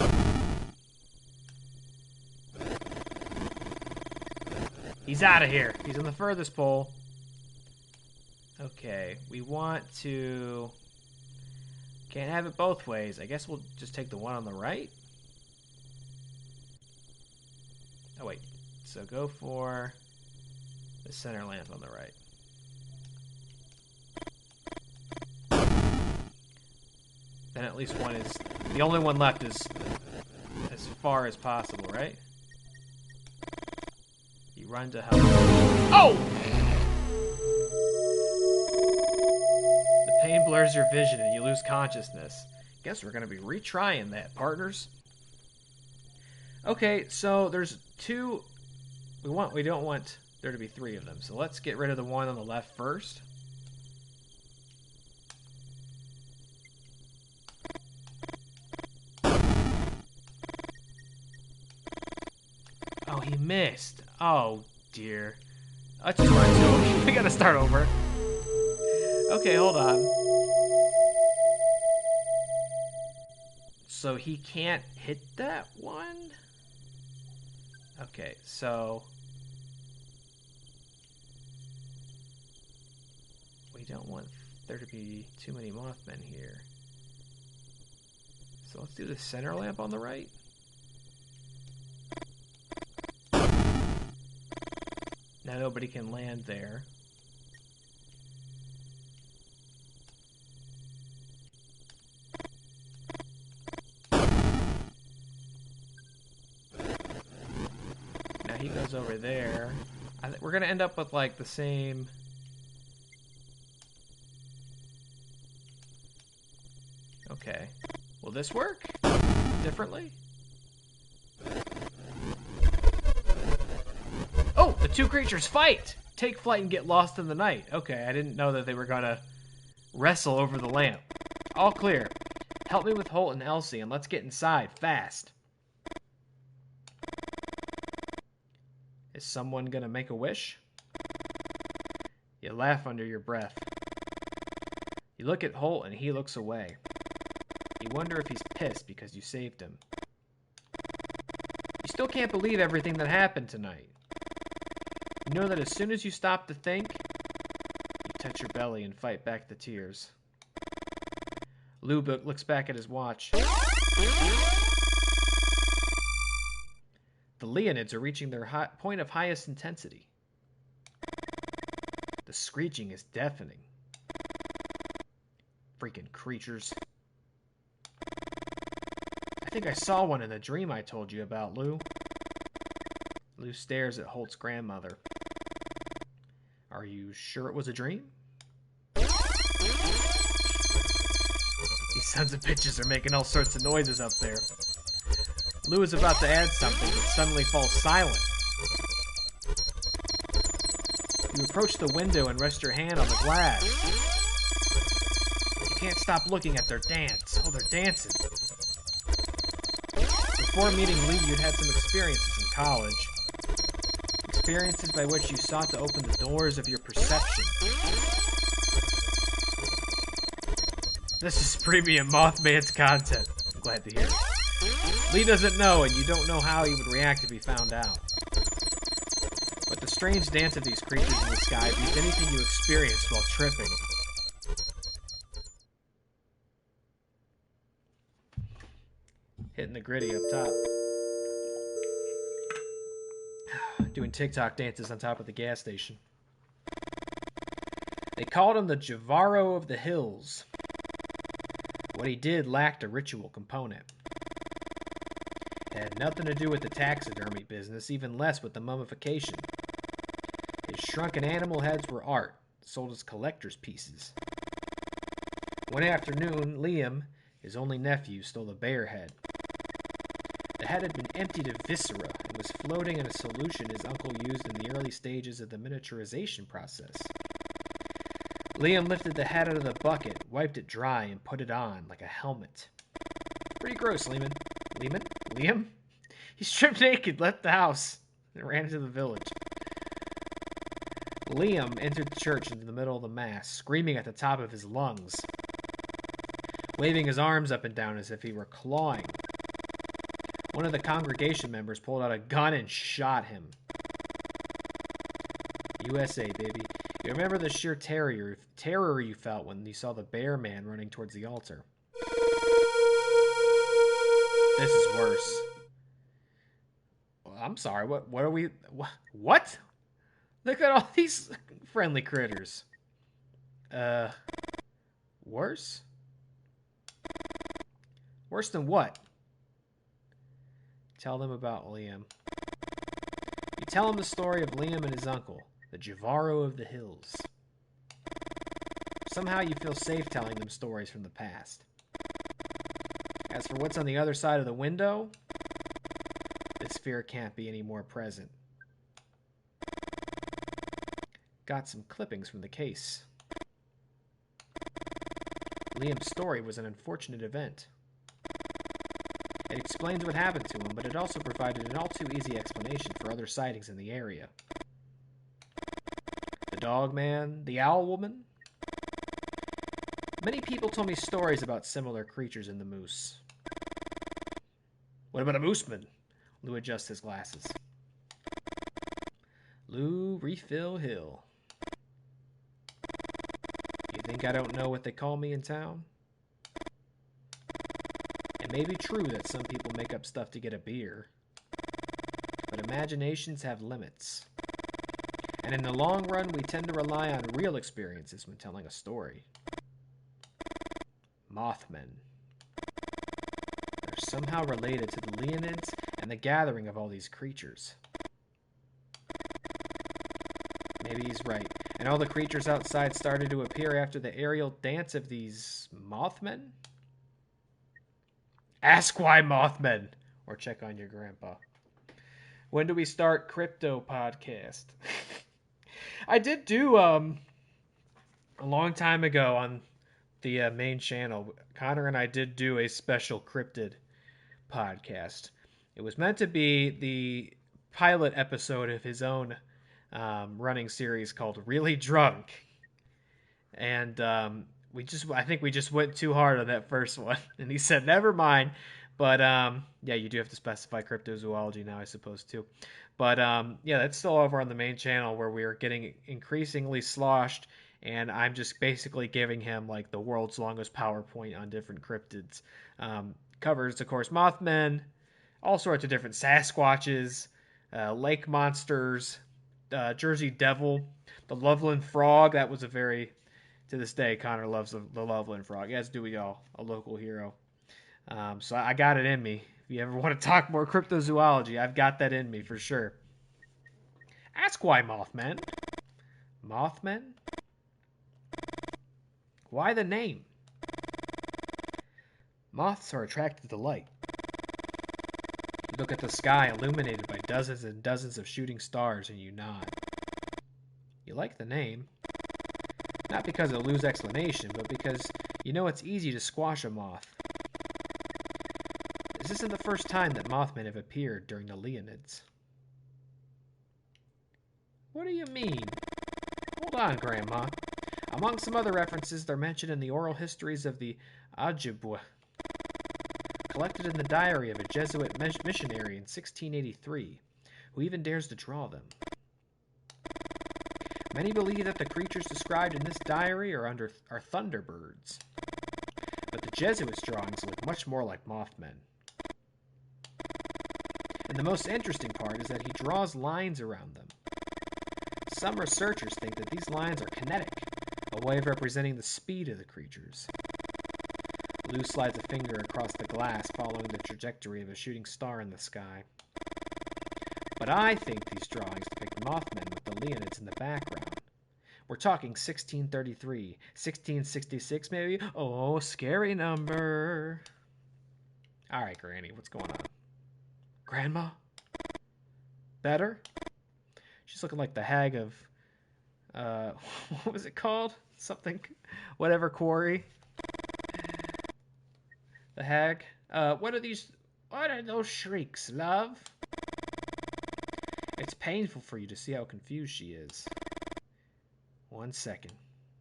He's out of here. He's on the furthest pole. Okay, we want to... Can't have it both ways. I guess we'll just take the one on the right. Oh, wait. So go for the center lamp on the right. Then at least one is... The only one left is as far as possible, right? You run to help. Oh! The pain blurs your vision and you lose consciousness. Guess we're going to be retrying that, partners. Okay, so there's two... We don't want there to be three of them. So let's get rid of the one on the left first. Oh, he missed. Oh, dear. Let's just run to him. We gotta start over. Okay, hold on. So he can't hit that one? Okay, so... We don't want there to be too many Mothmen here. So let's do the center lamp on the right. Now nobody can land there. Now he goes over there. I think we're gonna end up with like the same... Okay. Will this work differently? Oh, the two creatures fight! Take flight and get lost in the night. Okay, I didn't know that they were gonna wrestle over the lamp. All clear. Help me with Holt and Elsie, and let's get inside, fast. Is someone gonna make a wish? You laugh under your breath. You look at Holt, and he looks away. You wonder if he's pissed because you saved him. You still can't believe everything that happened tonight. You know that as soon as you stop to think, you touch your belly and fight back the tears. Lou looks back at his watch. The Leonids are reaching their point of highest intensity. The screeching is deafening. Freaking creatures. I think I saw one in the dream I told you about, Lou. Lou stares at Holt's grandmother. Are you sure it was a dream? These sons of bitches are making all sorts of noises up there. Lou is about to add something, but suddenly falls silent. You approach the window and rest your hand on the glass. You can't stop looking at their dance. Oh, they're dancing. Before meeting Lee, you'd had some experiences in college. Experiences by which you sought to open the doors of your perception. This is premium Mothman's content. I'm glad to hear it. Lee doesn't know, and you don't know how he would react if he found out. But the strange dance of these creatures in the sky beats anything you experienced while tripping. Hitting the gritty up top. Doing TikTok dances on top of the gas station. They called him the Javaro of the Hills. What he did lacked a ritual component. It had nothing to do with the taxidermy business, even less with the mummification. His shrunken animal heads were art, sold as collector's pieces. One afternoon, Liam, his only nephew, stole a bear head. The head had been emptied of viscera and was floating in a solution his uncle used in the early stages of the miniaturization process. Liam lifted the head out of the bucket, wiped it dry, and put it on like a helmet. Pretty gross, Liam? He stripped naked, left the house, and ran into the village. Liam entered the church into the middle of the mass, screaming at the top of his lungs, waving his arms up and down as if he were clawing. One of the congregation members pulled out a gun and shot him. USA, baby. You remember the sheer terror you felt when you saw the bear man running towards the altar. This is worse. Well, I'm sorry, what are we... What? Look at all these friendly critters. Worse? Worse than what? Tell them about Liam. You tell him the story of Liam and his uncle, the Javaro of the Hills. Somehow you feel safe telling them stories from the past. As for what's on the other side of the window, this fear can't be any more present. Got some clippings from the case. Liam's story was an unfortunate event. It explains what happened to him, but it also provided an all-too-easy explanation for other sightings in the area. The dog man, the owl woman. Many people told me stories about similar creatures in the moose. What about a Mothman? Lou adjusts his glasses. Lou, refill Hill. You think I don't know what they call me in town? It may be true that some people make up stuff to get a beer, but imaginations have limits. And in the long run, we tend to rely on real experiences when telling a story. Mothmen. They're somehow related to the Leonids and the gathering of all these creatures. Maybe he's right. And all the creatures outside started to appear after the aerial dance of these Mothmen? Ask why Mothmen! Or check on your grandpa. When do we start Crypto Podcast? I did do, a long time ago on the main channel, Connor and I did do a special Cryptid podcast. It was meant to be the pilot episode of his own running series called Really Drunk. And I think we just went too hard on that first one. And he said, never mind. But yeah, you do have to specify cryptozoology now, I suppose, too. But yeah, that's still over on the main channel where we are getting increasingly sloshed. And I'm just basically giving him like the world's longest PowerPoint on different cryptids. Covers, of course, Mothmen, all sorts of different Sasquatches, lake monsters, Jersey Devil, the Loveland Frog. That was to this day, Connor loves the Loveland Frog, as do we all, a local hero. So I got it in me. If you ever want to talk more cryptozoology, I've got that in me for sure. Ask why Mothmen. Mothmen? Why the name? Moths are attracted to light. Look at the sky illuminated by dozens and dozens of shooting stars and you nod. You like the name. Not because of Lou's explanation, but because you know it's easy to squash a moth. This isn't the first time that Mothmen have appeared during the Leonids. What do you mean? Hold on, Grandma. Among some other references, they're mentioned in the oral histories of the Ojibwe, collected in the diary of a Jesuit missionary in 1683, who even dares to draw them. Many believe that the creatures described in this diary are thunderbirds, but the Jesuits' drawings look much more like Mothmen. And the most interesting part is that he draws lines around them. Some researchers think that these lines are kinetic, a way of representing the speed of the creatures. Lou slides a finger across the glass, following the trajectory of a shooting star in the sky. But I think these drawings depict Mothmen with the Leonids in the background. We're talking 1633, 1666 maybe? Oh, scary number. Alright, Granny, what's going on? Grandma? Better? She's looking like the hag of, what was it called? Something, whatever quarry. The hag. What are those shrieks, love? It's painful for you to see how confused she is. 1 second.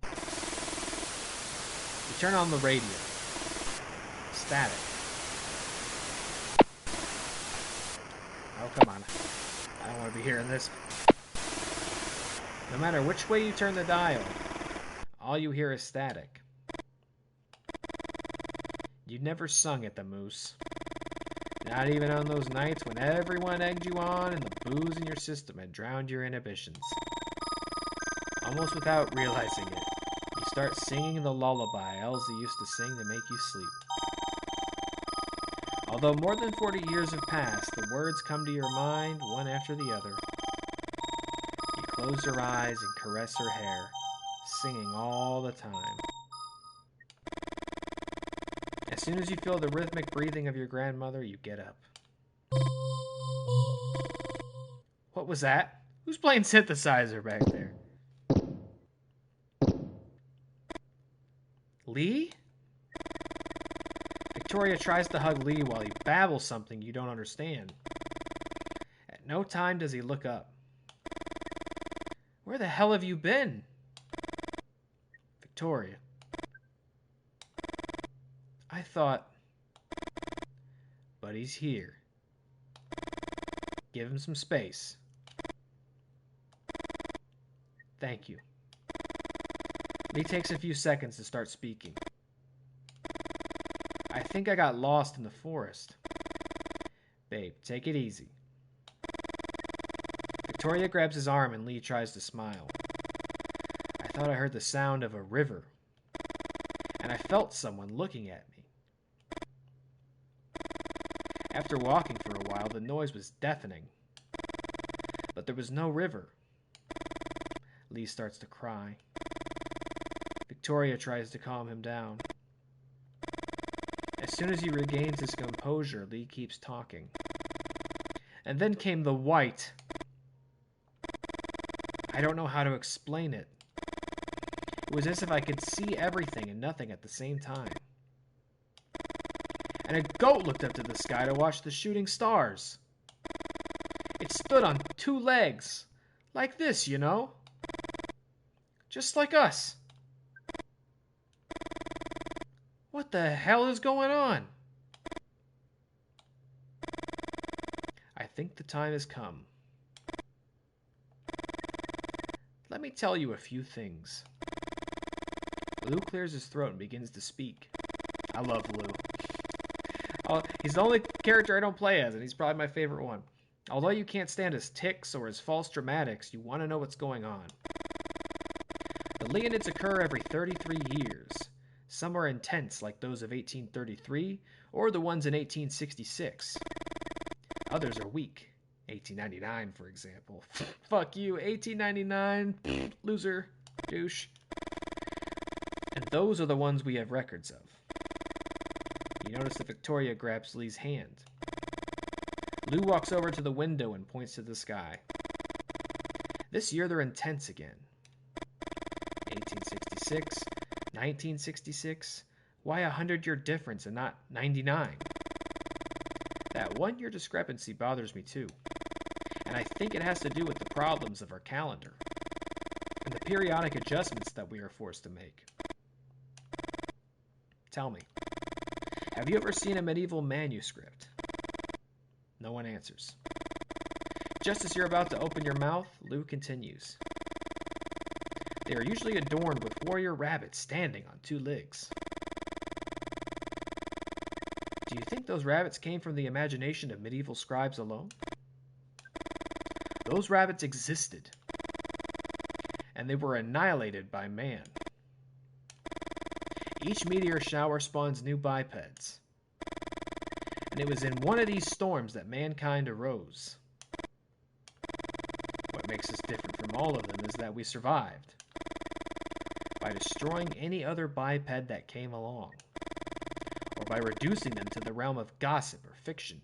You turn on the radio. Static. Oh, come on. I don't want to be hearing this. No matter which way you turn the dial, all you hear is static. You never sung at the Moose. Not even on those nights when everyone egged you on and the booze in your system had drowned your inhibitions. Almost without realizing it, you start singing the lullaby Elsie used to sing to make you sleep. Although more than 40 years have passed, the words come to your mind one after the other. You close your eyes and caress her hair, singing all the time. As soon as you feel the rhythmic breathing of your grandmother, you get up. What was that? Who's playing synthesizer back there? Lee? Victoria tries to hug Lee while he babbles something you don't understand. At no time does he look up. Where the hell have you been? Victoria. I thought... But he's here. Give him some space. Thank you. Lee takes a few seconds to start speaking. I think I got lost in the forest. Babe, take it easy. Victoria grabs his arm and Lee tries to smile. I thought I heard the sound of a river. And I felt someone looking at me. After walking for a while, the noise was deafening. But there was no river. Lee starts to cry. Victoria tries to calm him down. As soon as he regains his composure, Lee keeps talking. And then came the white. I don't know how to explain it. It was as if I could see everything and nothing at the same time. And a goat looked up to the sky to watch the shooting stars. It stood on two legs. Like this, you know? Just like us. What the hell is going on? I think the time has come. Let me tell you a few things. Lou clears his throat and begins to speak. I love Lou. Oh, he's the only character I don't play as, and he's probably my favorite one. Although you can't stand his tics or his false dramatics, you want to know what's going on. The Leonids occur every 33 years. Some are intense, like those of 1833, or the ones in 1866. Others are weak. 1899, for example. Fuck you, 1899, loser, douche. And those are the ones we have records of. You notice that Victoria grabs Lee's hand. Lou walks over to the window and points to the sky. This year they're intense again. 1866, 1966. Why a 100-year difference and not 99? That 1-year discrepancy bothers me too. And I think it has to do with the problems of our calendar and the periodic adjustments that we are forced to make. Tell me, have you ever seen a medieval manuscript? No one answers. Just as you're about to open your mouth, Lou continues. They are usually adorned with warrior rabbits standing on two legs. Do you think those rabbits came from the imagination of medieval scribes alone? Those rabbits existed, and they were annihilated by man. Each meteor shower spawns new bipeds, and it was in one of these storms that mankind arose. What makes us different from all of them is that we survived by destroying any other biped that came along, or by reducing them to the realm of gossip or fiction.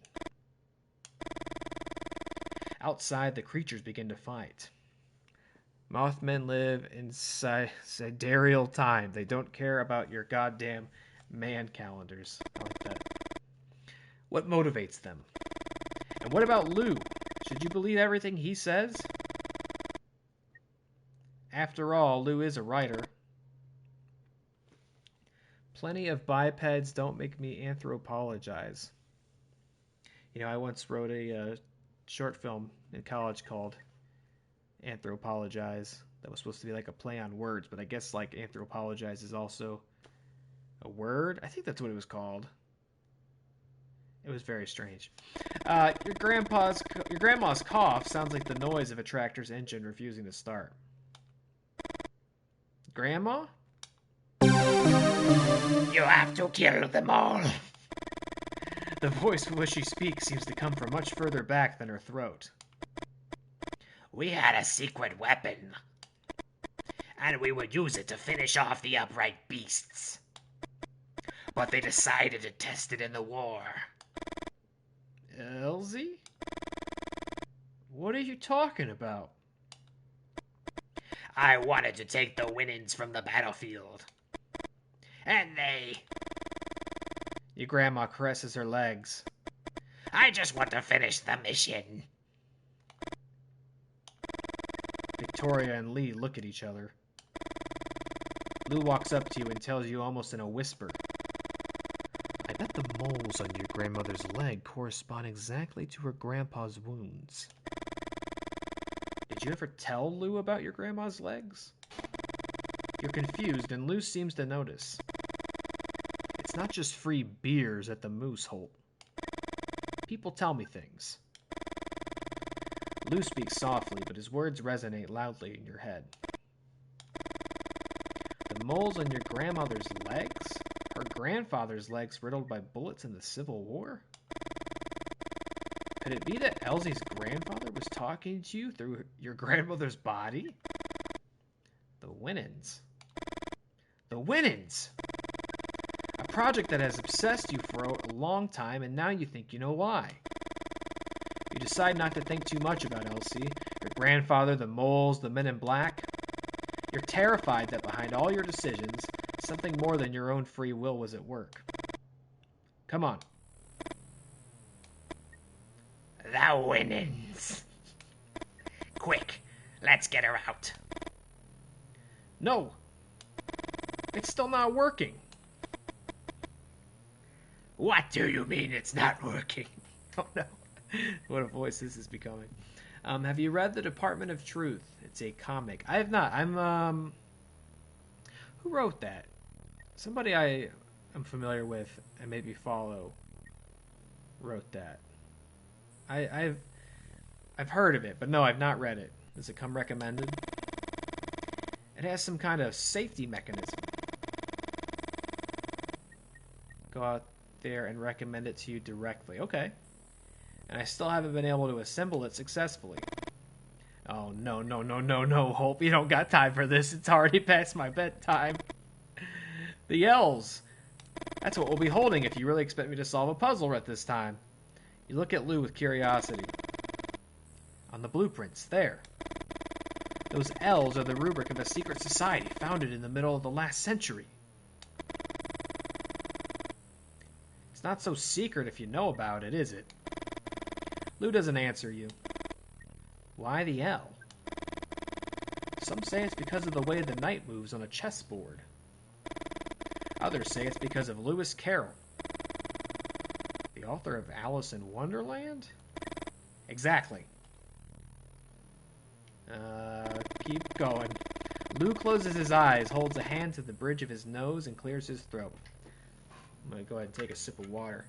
Outside, the creatures begin to fight. Mothmen live in sidereal time. They don't care about your goddamn man calendars. I like that. What motivates them? And what about Lou? Should you believe everything he says? After all, Lou is a writer. Plenty of bipeds don't make me anthropologize. You know, I once wrote a short film in college called Anthropologize that was supposed to be like a play on words, but I guess like anthropologize is also a word. I think that's what it was called. It was very strange. Your grandma's cough sounds like the noise of a tractor's engine refusing to start. Grandma? You have to kill them all. The voice with which she speaks seems to come from much further back than her throat. We had a secret weapon, and we would use it to finish off the upright beasts. But they decided to test it in the war. Elsie? What are you talking about? I wanted to take the winnings from the battlefield. And they... Your grandma caresses her legs. I just want to finish the mission. Victoria and Lee look at each other. Lou walks up to you and tells you almost in a whisper. I bet the moles on your grandmother's leg correspond exactly to her grandpa's wounds. Did you ever tell Lou about your grandma's legs? You're confused, and Lou seems to notice. It's not just free beers at the Moose Holt. People tell me things. Lou speaks softly, but his words resonate loudly in your head. The moles on your grandmother's legs? Her grandfather's legs riddled by bullets in the Civil War? Could it be that Elsie's grandfather was talking to you through your grandmother's body? The Winans. The Winans! A project that has obsessed you for a long time, and now you think you know why. You decide not to think too much about Elsie, your grandfather, the moles, the men in black. You're terrified that behind all your decisions, something more than your own free will was at work. Come on. The winnings. Quick, let's get her out. No! It's still not working. What do you mean it's not working? Oh no. What a voice this is becoming. Have you read The Department of Truth? It's a comic. I have not. Who wrote that? Somebody I am familiar with and maybe follow wrote that. I've heard of it, but no, I've not read it. Does it come recommended? It has some kind of safety mechanism. Go out there and recommend it to you directly. Okay. And I still haven't been able to assemble it successfully. Oh, no, Hope. You don't got time for this. It's already past my bedtime. The L's. That's what we'll be holding if you really expect me to solve a puzzle at this time. You look at Lou with curiosity. On the blueprints, there. Those L's are the rubric of a secret society founded in the middle of the last century. It's not so secret if you know about it, is it? Lou doesn't answer you. Why the L? Some say it's because of the way the knight moves on a chessboard. Others say it's because of Lewis Carroll, the author of Alice in Wonderland? Exactly. Keep going. Lou closes his eyes, holds a hand to the bridge of his nose, and clears his throat. I'm going to go ahead and take a sip of water.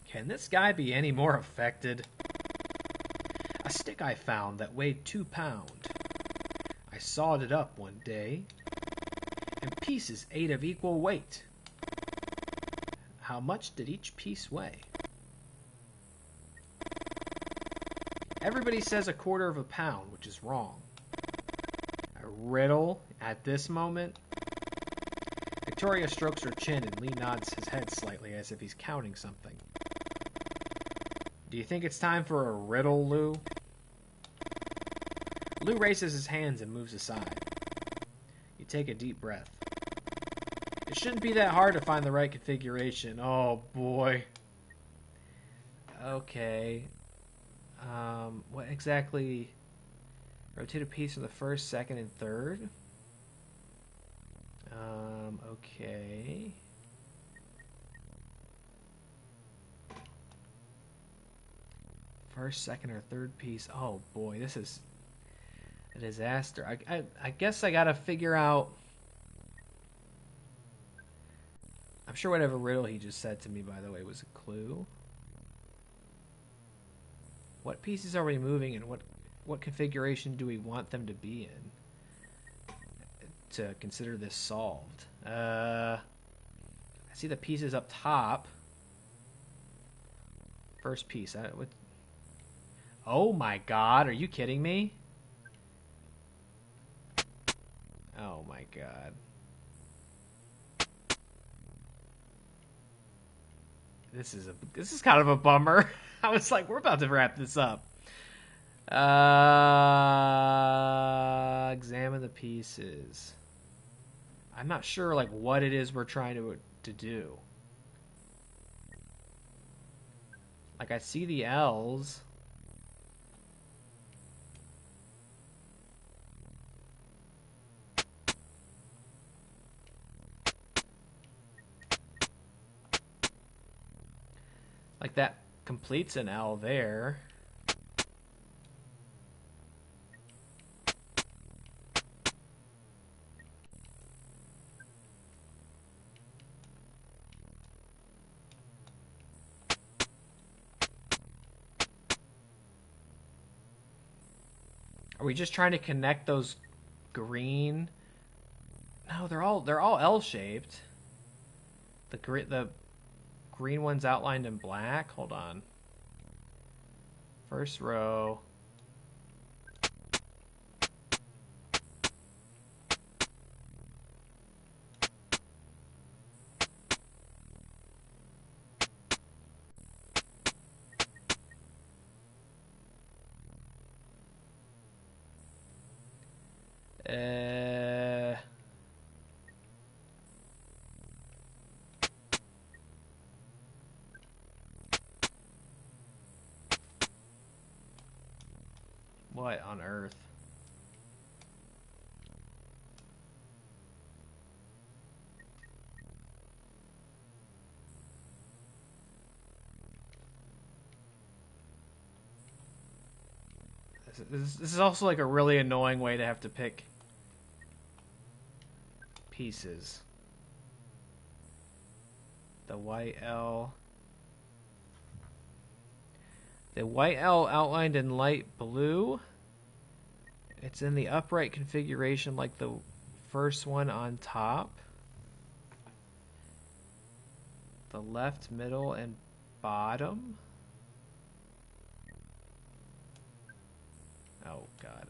Can this guy be any more affected? A stick I found that weighed 2 pounds. I sawed it up one day, and pieces 8 of equal weight. How much did each piece weigh? Everybody says 1/4 of a pound, which is wrong. A riddle at this moment? Victoria strokes her chin and Lee nods his head slightly as if he's counting something. Do you think it's time for a riddle, Lou? Lou raises his hands and moves aside. You take a deep breath. It shouldn't be that hard to find the right configuration. Oh, boy. Okay. What exactly? Rotate a piece from the first, second, and third? Okay. First, second, or third piece. Oh boy, this is a disaster. I guess I gotta figure out. I'm sure whatever riddle he just said to me, by the way, was a clue. What pieces are we moving, and what configuration do we want them to be in to consider this solved? I I see the pieces up top. First piece. Oh my god, are you kidding me? Oh my god. This is kind of a bummer. I was like, we're about to wrap this up. Examine the pieces. I'm not sure like what it is we're trying to do. Like I see the L's. Like that completes an L there. Are we just trying to connect those green? No, they're all L-shaped. The green one's outlined in black. Hold on. First row. What on earth? This is also like a really annoying way to have to pick pieces. The white L. The white L outlined in light blue. It's in the upright configuration like the first one on top. The left, middle, and bottom. Oh god,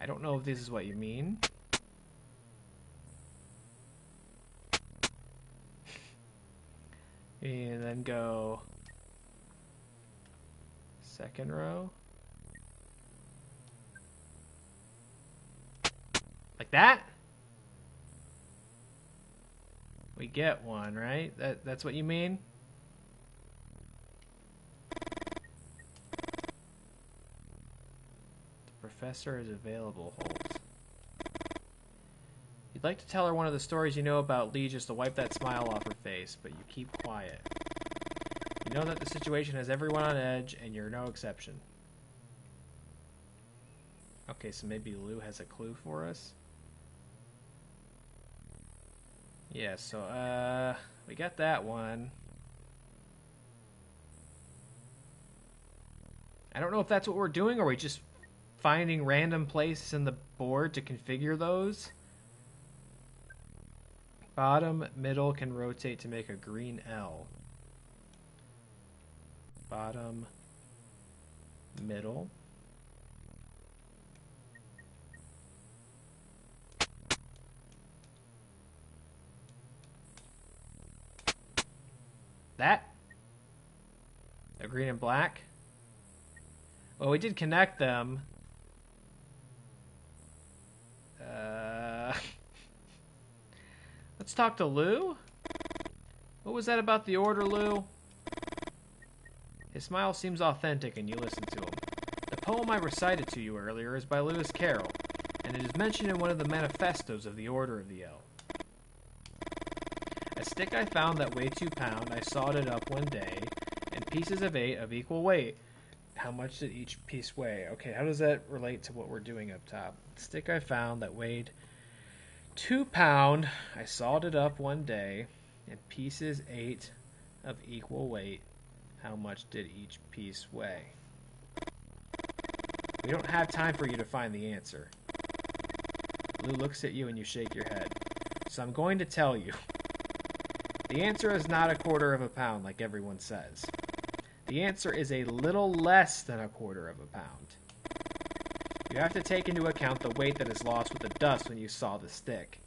I don't know if this is what you mean. And then go second row. Like that? We get one, right? That's what you mean? The professor is available, Holt. You'd like to tell her one of the stories you know about Lee just to wipe that smile off her face, but you keep quiet. You know that the situation has everyone on edge, and you're no exception. Okay, so maybe Lou has a clue for us? Yeah, so, we got that one. I don't know if that's what we're doing, or are we just finding random places in the board to configure those? Bottom, middle can rotate to make a green L. Bottom, middle. That? They're green and black? Well, we did connect them. Let's talk to Lou. What was that about the order, Lou? His smile seems authentic and you listen to him. The poem I recited to you earlier is by Lewis Carroll, and it is mentioned in one of the manifestos of the Order of the L. A stick I found that weighed 2 pounds, I sawed it up one day, and pieces of 8 of equal weight. How much did each piece weigh? Okay, how does that relate to what we're doing up top? The stick I found that weighed 2 pounds, I sawed it up one day, and pieces 8 of equal weight. How much did each piece weigh? We don't have time for you to find the answer. Lou looks at you and you shake your head. So I'm going to tell you. The answer is not 1/4 pound like everyone says. The answer is a little less than 1/4 pound. You have to take into account the weight that is lost with the dust when you saw the stick.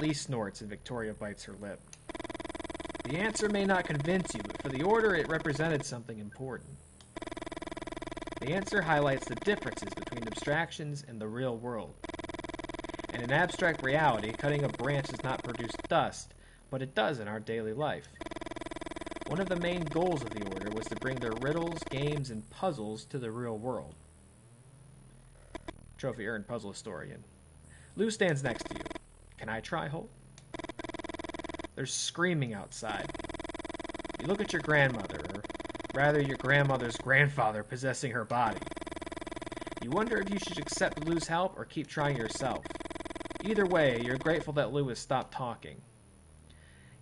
Lee snorts and Victoria bites her lip. The answer may not convince you, but for the Order it represented something important. The answer highlights the differences between abstractions and the real world. And in abstract reality, cutting a branch does not produce dust, but it does in our daily life. One of the main goals of the Order was to bring their riddles, games, and puzzles to the real world. Trophy earned puzzle historian. Lou stands next to you. Can I try, Holt? There's screaming outside. You look at your grandmother, or rather your grandmother's grandfather possessing her body. You wonder if you should accept Lou's help or keep trying yourself. Either way, you're grateful that Lou has stopped talking.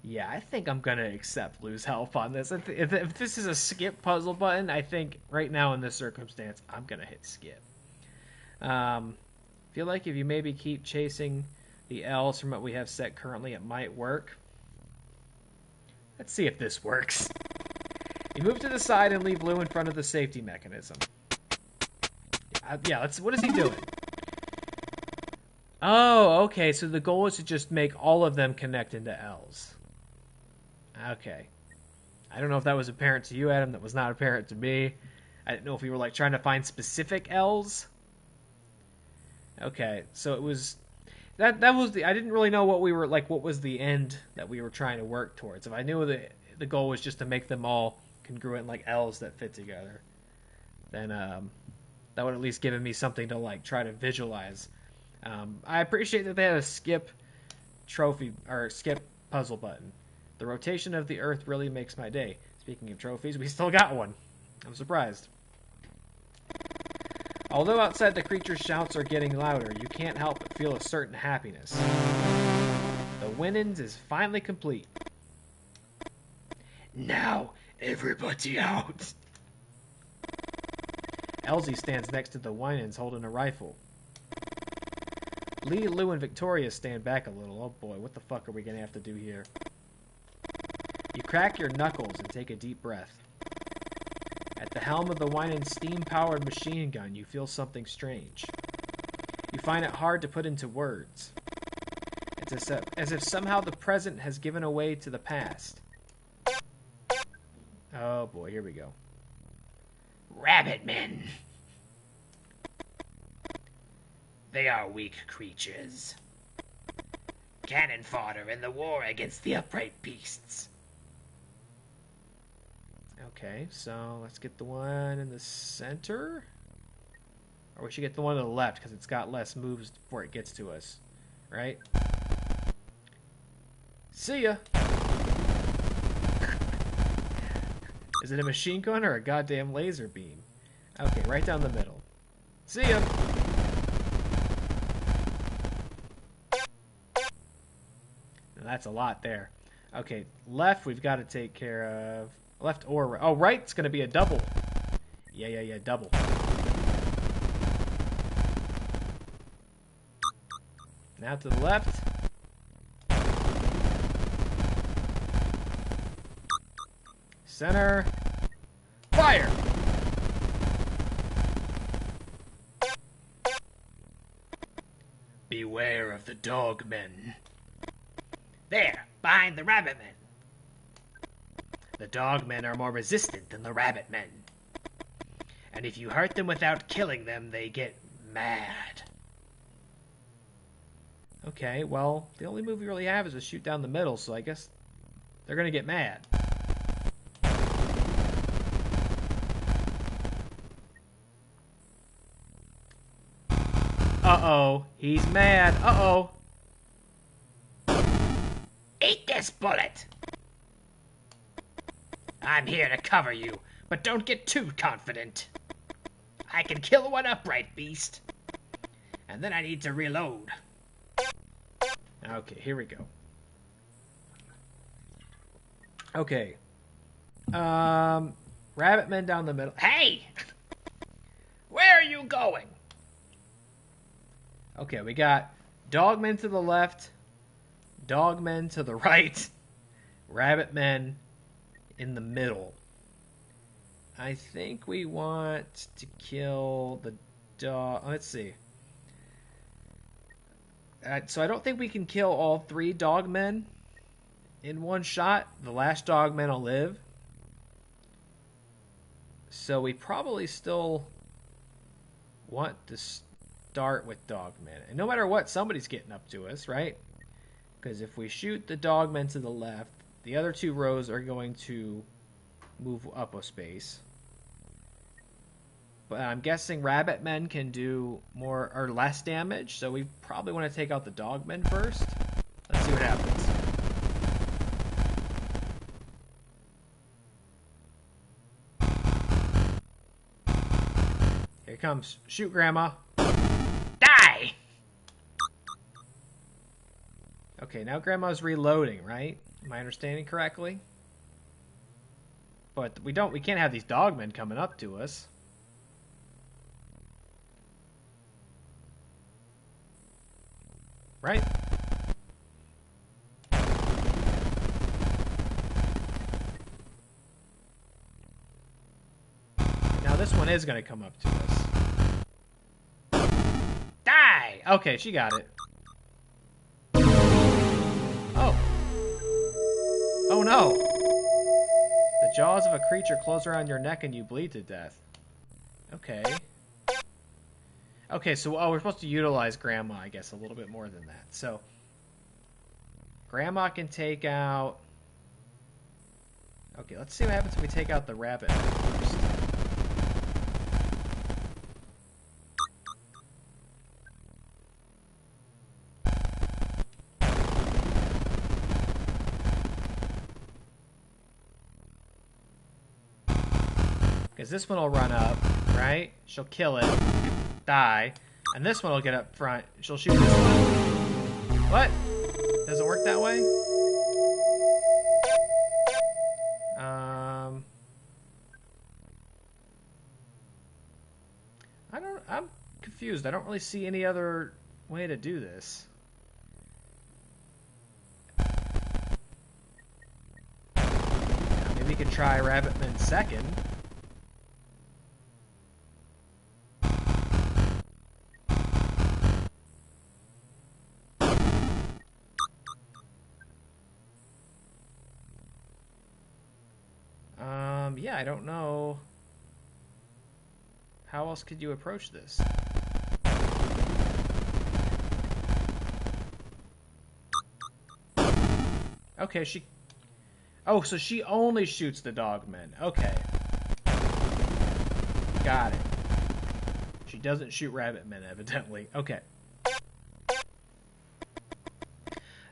Yeah, I think I'm going to accept Lou's help on this. If this is a skip puzzle button, I think right now in this circumstance, I'm going to hit skip. Feel like if you maybe keep chasing the L's from what we have set currently, it might work. Let's see if this works. You move to the side and leave Lou in front of the safety mechanism. Yeah, what is he doing? Oh, okay, so the goal is to just make all of them connect into L's. Okay. I don't know if that was apparent to you, Adam. That was not apparent to me. I didn't know if we were, like, trying to find specific L's. Okay, so it was... That was the... I didn't really know what we were... Like, what was the end that we were trying to work towards. If I knew the goal was just to make them all congruent, like, L's that fit together, then, that would at least given me something to, like, try to visualize. I appreciate that they had a skip trophy, or skip puzzle button. The rotation of the Earth really makes my day. Speaking of trophies, we still got one. I'm surprised. Although outside the creature's shouts are getting louder, you can't help but feel a certain happiness. The Winans is finally complete. Now, everybody out. Elsie stands next to the Winans holding a rifle. Lee, Lou, and Victoria stand back a little. Oh boy, what the fuck are we going to have to do here? You crack your knuckles and take a deep breath. At the helm of the Winans' steam-powered machine gun, you feel something strange. You find it hard to put into words. It's as if somehow the present has given away to the past. Oh boy, here we go. Rabbit men. They are weak creatures. Cannon fodder in the war against the upright beasts. Okay, so let's get the one in the center. Or we should get the one to the left because it's got less moves before it gets to us. Right? See ya! Is it a machine gun or a goddamn laser beam? Okay, right down the middle. See ya! Now that's a lot there. Okay, left we've got to take care of... Left or right. Oh, right's going to be a double. Yeah, double. Now to the left. Center. Fire! Beware of the dogmen. There, behind the rabbit men. The dogmen are more resistant than the rabbit men. And if you hurt them without killing them, they get mad. Okay, well, the only move we really have is to shoot down the middle, so I guess they're gonna get mad. Uh-oh, he's mad. Uh-oh. Eat this bullet! I'm here to cover you, but don't get too confident. I can kill one upright beast, and then I need to reload. Okay, here we go. Okay. Rabbit men down the middle. Hey! Where are you going? Okay, we got dogmen to the left, dogmen to the right, rabbit men in the middle. I think we want to kill the dog. Let's see. So I don't think we can kill all 3 dogmen in one shot. The last dogman will live. So we probably still want to start with dogmen. And no matter what, somebody's getting up to us, right? Because if we shoot the dogmen to the left, the other 2 rows are going to move up a space. But I'm guessing rabbit men can do more or less damage, so we probably want to take out the dogmen first. Let's see what happens. Here it comes. Shoot, Grandma. Die! Okay, now Grandma's reloading, right? Am I understanding correctly? But we can't have these dogmen coming up to us. Right? Now this one is going to come up to us. Die! Okay, she got it. Oh. Oh no. The jaws of a creature close around your neck and you bleed to death. Okay. Okay, so we're supposed to utilize Grandma, I guess, a little bit more than that. So, Grandma can take out... Okay, let's see what happens if we take out the rabbit first. Because this one will run up, right? She'll kill it. Die. And this one will get up front. She'll shoot this one. What? Does it work that way? I'm confused. I don't really see any other way to do this. Maybe we could try Rabbitman second. Yeah, I don't know. How else could you approach this? Okay, she... Oh, so she only shoots the dogmen. Okay. Got it. She doesn't shoot rabbitmen, evidently. Okay.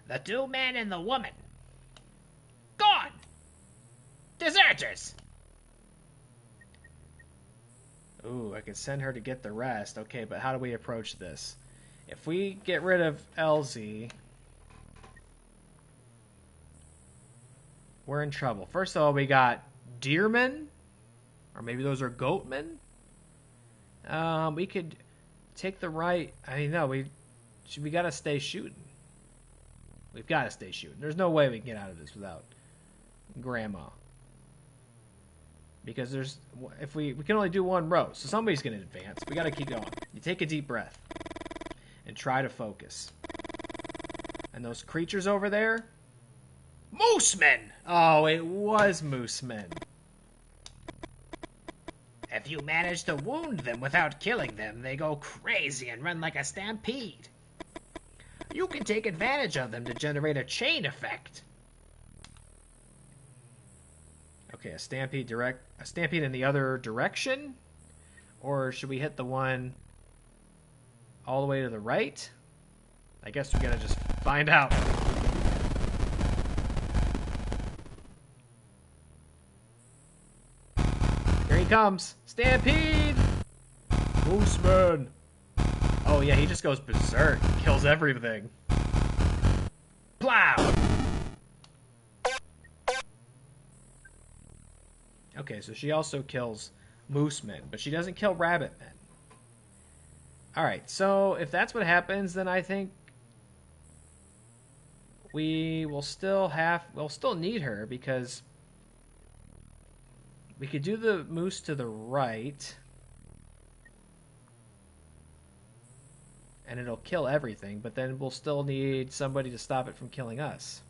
The 2 men and the woman. Gone! Deserters! Ooh, I could send her to get the rest. Okay, but how do we approach this? If we get rid of LZ, we're in trouble. First of all, we got deermen, or maybe those are goatmen. We could take the right. I mean, no, we gotta stay shooting. We've got to stay shooting. There's no way we can get out of this without Grandma. Because if we can only do 1 row, so somebody's going to advance. We got to keep going. You take a deep breath and try to focus. And those creatures over there, Moosemen! oh, it was Moosemen. If you manage to wound them without killing them, they go crazy and run like a stampede. You can take advantage of them to generate a chain effect. Okay, a stampede in the other direction? Or should we hit the one all the way to the right? I guess we gotta just find out. Here he comes. Stampede! Mooseman! Oh yeah, he just goes berserk. Kills everything. Plow! Okay, so she also kills moose men, but she doesn't kill rabbit men. Alright, so if that's what happens, then I think we'll still need her, because we could do the moose to the right, and it'll kill everything, but then we'll still need somebody to stop it from killing us.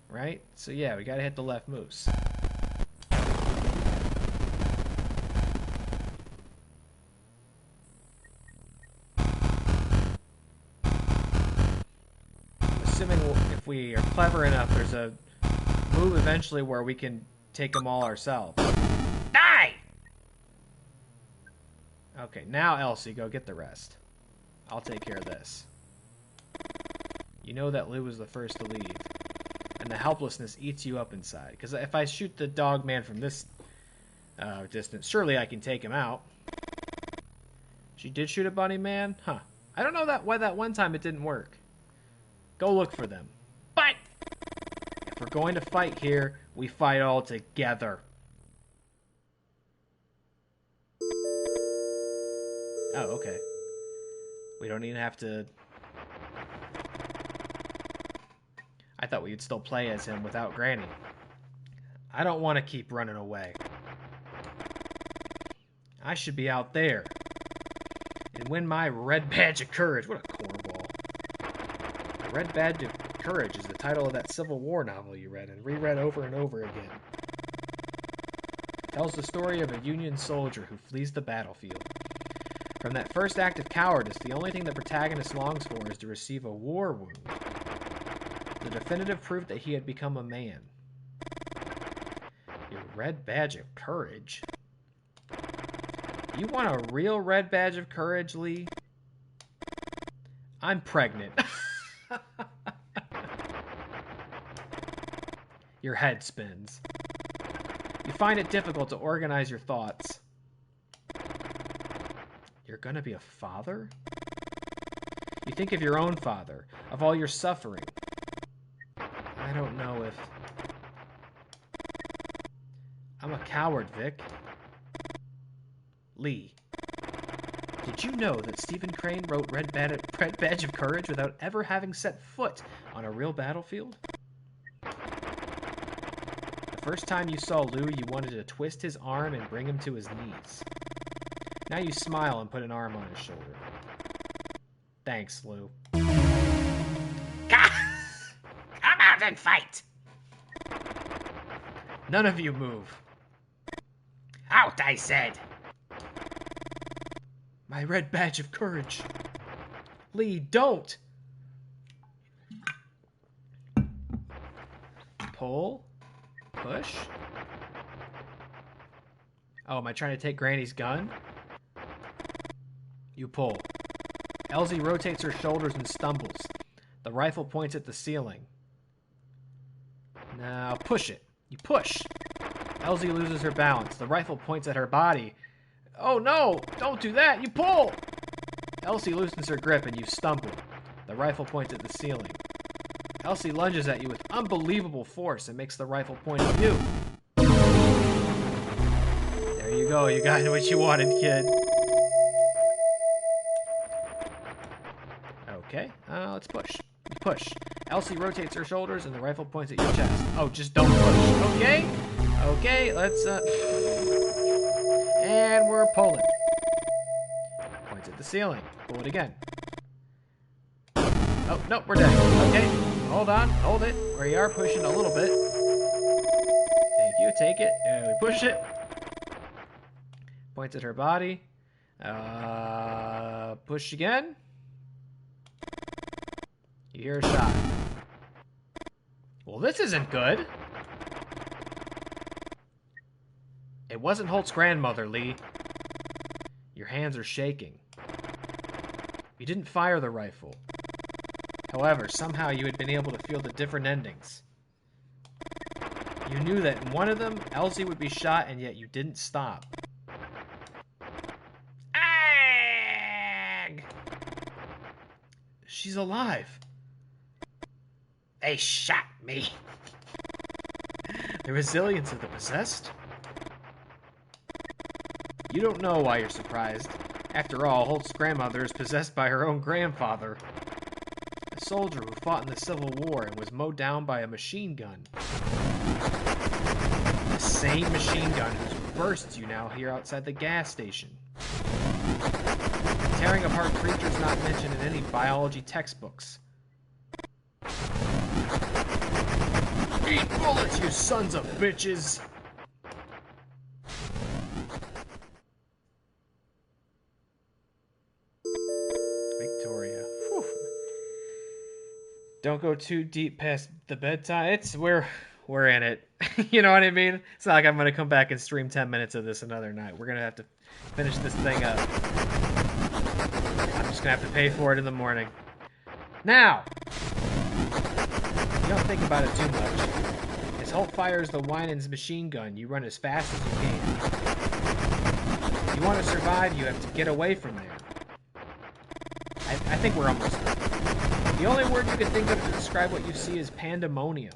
Right? So yeah, we gotta hit the left moose. Assuming if we are clever enough, there's a move eventually where we can take them all ourselves. Die! Okay, now Elsie, go get the rest. I'll take care of this. You know that Lou was the first to leave, and the helplessness eats you up inside. Because if I shoot the dog man from this distance, surely I can take him out. She did shoot a bunny man? Huh. I don't know why that one time it didn't work. Go look for them. But if we're going to fight here, we fight all together. Oh, okay. We don't even have to... I thought we would still play as him without Granny. I don't want to keep running away. I should be out there and win my Red Badge of Courage. What a cornball. Red Badge of Courage is the title of that Civil War novel you read and reread over and over again. It tells the story of a Union soldier who flees the battlefield. From that first act of cowardice, the only thing the protagonist longs for is to receive a war wound. The definitive proof that he had become a man. Your Red Badge of Courage? You want a real Red Badge of Courage, Lee? I'm pregnant. Your head spins. You find it difficult to organize your thoughts. You're gonna be a father? You think of your own father, of all your suffering. I don't know if... I'm a coward, Vic. Lee. Did you know that Stephen Crane wrote Red Badge of Courage without ever having set foot on a real battlefield? The first time you saw Lou, you wanted to twist his arm and bring him to his knees. Now you smile and put an arm on his shoulder. Thanks, Lou. Come out and fight! None of you move. Out, I said! My Red Badge of Courage. Lee, don't! Pull. Push. Oh, am I trying to take Granny's gun? You pull. Elsie rotates her shoulders and stumbles. The rifle points at the ceiling. Now push it. You push. Elsie loses her balance. The rifle points at her body. Oh no! Don't do that! You pull! Elsie loosens her grip and you stumble. The rifle points at the ceiling. Elsie lunges at you with unbelievable force and makes the rifle point at you. There you go. You got what you wanted, kid. Okay, let's push. You push. Elsie rotates her shoulders and the rifle points at your chest. Oh, just don't push. Okay? Okay, let's, and we're pulling. Points at the ceiling. Pull it again. Oh, no, we're dead. Okay, hold on, hold it. We are pushing a little bit. Thank you, take it. And we push it. Points at her body. Push again. You hear a shot. Well, this isn't good. It wasn't Holt's grandmother, Lee. Your hands are shaking. You didn't fire the rifle. However, somehow you had been able to feel the different endings. You knew that in one of them, Elsie would be shot, and yet you didn't stop. Ag! She's alive. They shot me. The resilience of the possessed? You don't know why you're surprised. After all, Holt's grandmother is possessed by her own grandfather, a soldier who fought in the Civil War and was mowed down by a machine gun. The same machine gun whose bursts you now hear outside the gas station. Tearing apart creatures not mentioned in any biology textbooks. Eat bullets, you sons of bitches! Victoria. Whew. Don't go too deep past the bedtime. We're in it. You know what I mean? It's not like I'm gonna come back and stream 10 minutes of this another night. We're gonna have to finish this thing up. I'm just gonna have to pay for it in the morning. Now! You don't think about it too much. As Holt fires the Winans machine gun, you run as fast as you can. If you want to survive, you have to get away from there. I think we're almost there. The only word you can think of to describe what you see is pandemonium.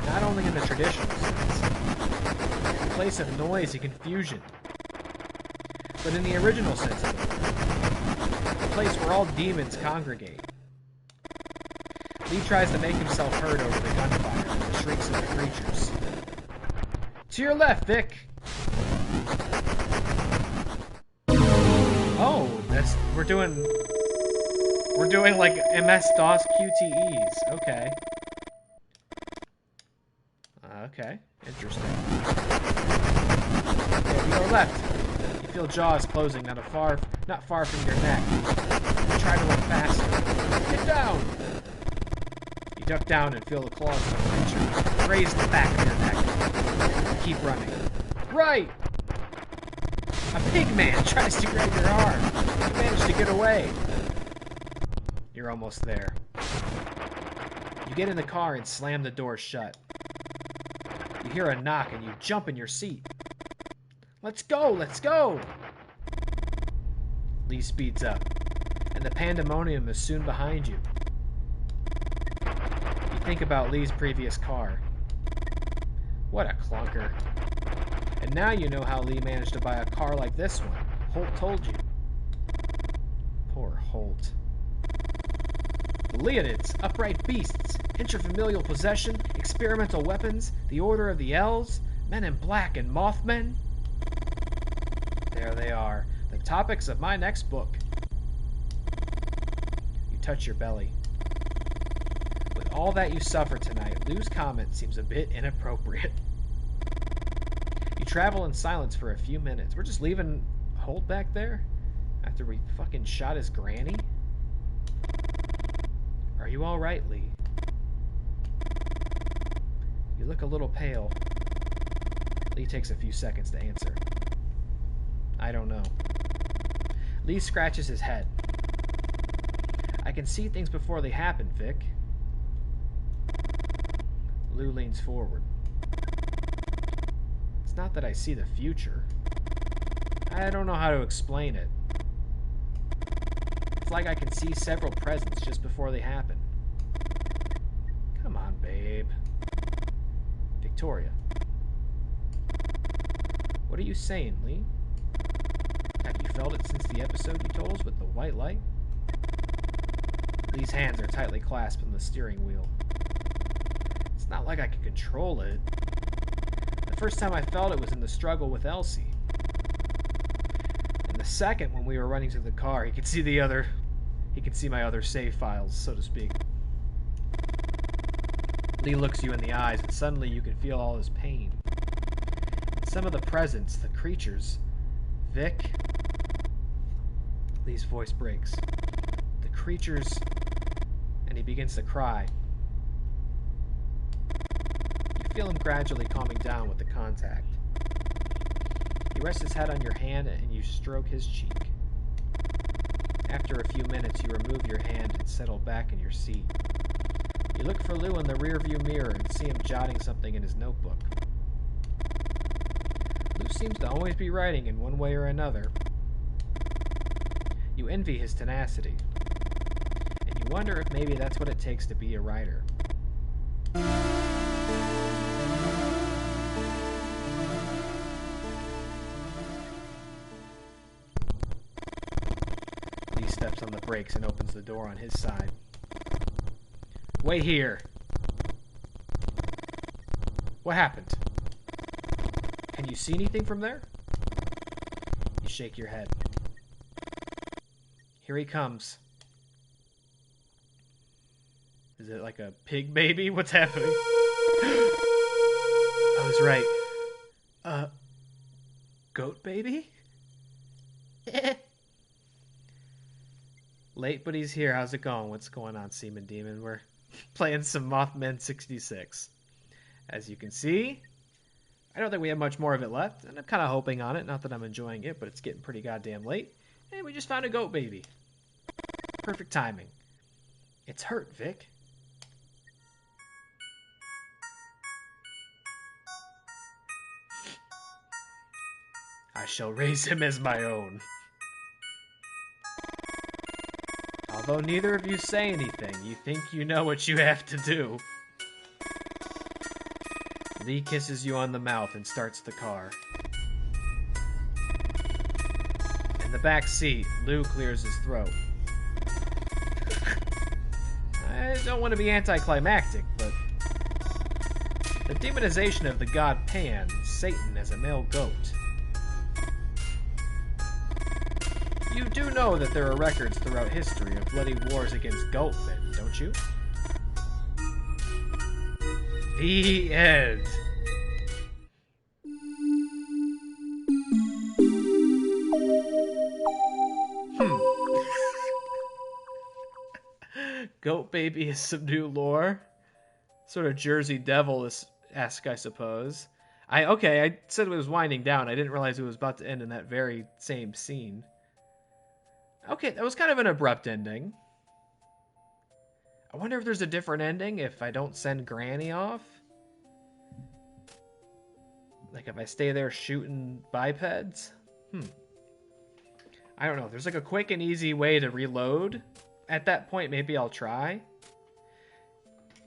Not only in the traditional sense, a place of noise and confusion, but in the original sense of the word, a place where all demons congregate. Lee tries to make himself heard over the gunfire and the shrieks of the creatures. To your left, Vic! Oh, we're doing like MS-DOS QTEs. Okay. Okay, interesting. Okay, to your left. You feel jaws closing not far from your neck. You try to run faster. Get down! You duck down and feel the claws of the creature graze the back of your neck. Keep running. Right! A pig man tries to grab your arm. You manage to get away. You're almost there. You get in the car and slam the door shut. You hear a knock and you jump in your seat. Let's go! Let's go! Lee speeds up, and the pandemonium is soon behind you. You think about Lee's previous car. What a clunker. And now you know how Lee managed to buy a car like this one. Holt told you. Poor Holt. The Leonids, upright beasts, intrafamilial possession, experimental weapons, the Order of the Elves, Men in Black and Mothmen. There they are, the topics of my next book. You touch your belly. With all that you suffer tonight, Lou's comment seems a bit inappropriate. You travel in silence for a few minutes. We're just leaving Holt back there? After we fucking shot his granny? Are you alright, Lee? You look a little pale. Lee takes a few seconds to answer. I don't know. Lee scratches his head. I can see things before they happen, Vic. Lou leans forward. It's not that I see the future. I don't know how to explain it. It's like I can see several presents just before they happen. Come on, babe. Victoria. What are you saying, Lee? Have you felt it since the episode you told us with the white light? Lee's hands are tightly clasped on the steering wheel. It's not like I can control it. The first time I felt it was in the struggle with Elsie. And the second, when we were running to the car, he could see my other save files, so to speak. Lee looks you in the eyes, and suddenly you can feel all his pain. Some of the presents, the creatures. Vic? Lee's voice breaks. The creatures... And he begins to cry. You feel him gradually calming down with the contact. He rests his head on your hand and you stroke his cheek. After a few minutes, you remove your hand and settle back in your seat. You look for Lou in the rearview mirror and see him jotting something in his notebook. Lou seems to always be writing in one way or another. You envy his tenacity, and you wonder if maybe that's what it takes to be a writer. steps on the brakes and opens the door on his side. Wait here. What happened? Can you see anything from there? You shake your head. Here he comes. Is it like a pig baby? What's happening? I was right. Goat baby? Late, but he's here. How's it going? What's going on, Seaman Demon? We're playing some Mothman 66. As you can see, I don't think we have much more of it left, and I'm kind of hoping on it. Not that I'm enjoying it, but it's getting pretty goddamn late. And we just found a goat baby. Perfect timing. It's hurt, Vic. I shall raise him as my own. Although neither of you say anything, you think you know what you have to do. Lee kisses you on the mouth and starts the car. In the back seat, Lou clears his throat. I don't want to be anticlimactic, but the demonization of the god Pan, Satan, as a male goat. You do know that there are records throughout history of bloody wars against goatmen, don't you? The end. Goat baby is some new lore. Sort of Jersey Devil-esque, I suppose. I said it was winding down. I didn't realize it was about to end in that very same scene. Okay, that was kind of an abrupt ending. I wonder if there's a different ending if I don't send Granny off. Like if I stay there shooting bipeds? I don't know. There's like a quick and easy way to reload. At that point, maybe I'll try.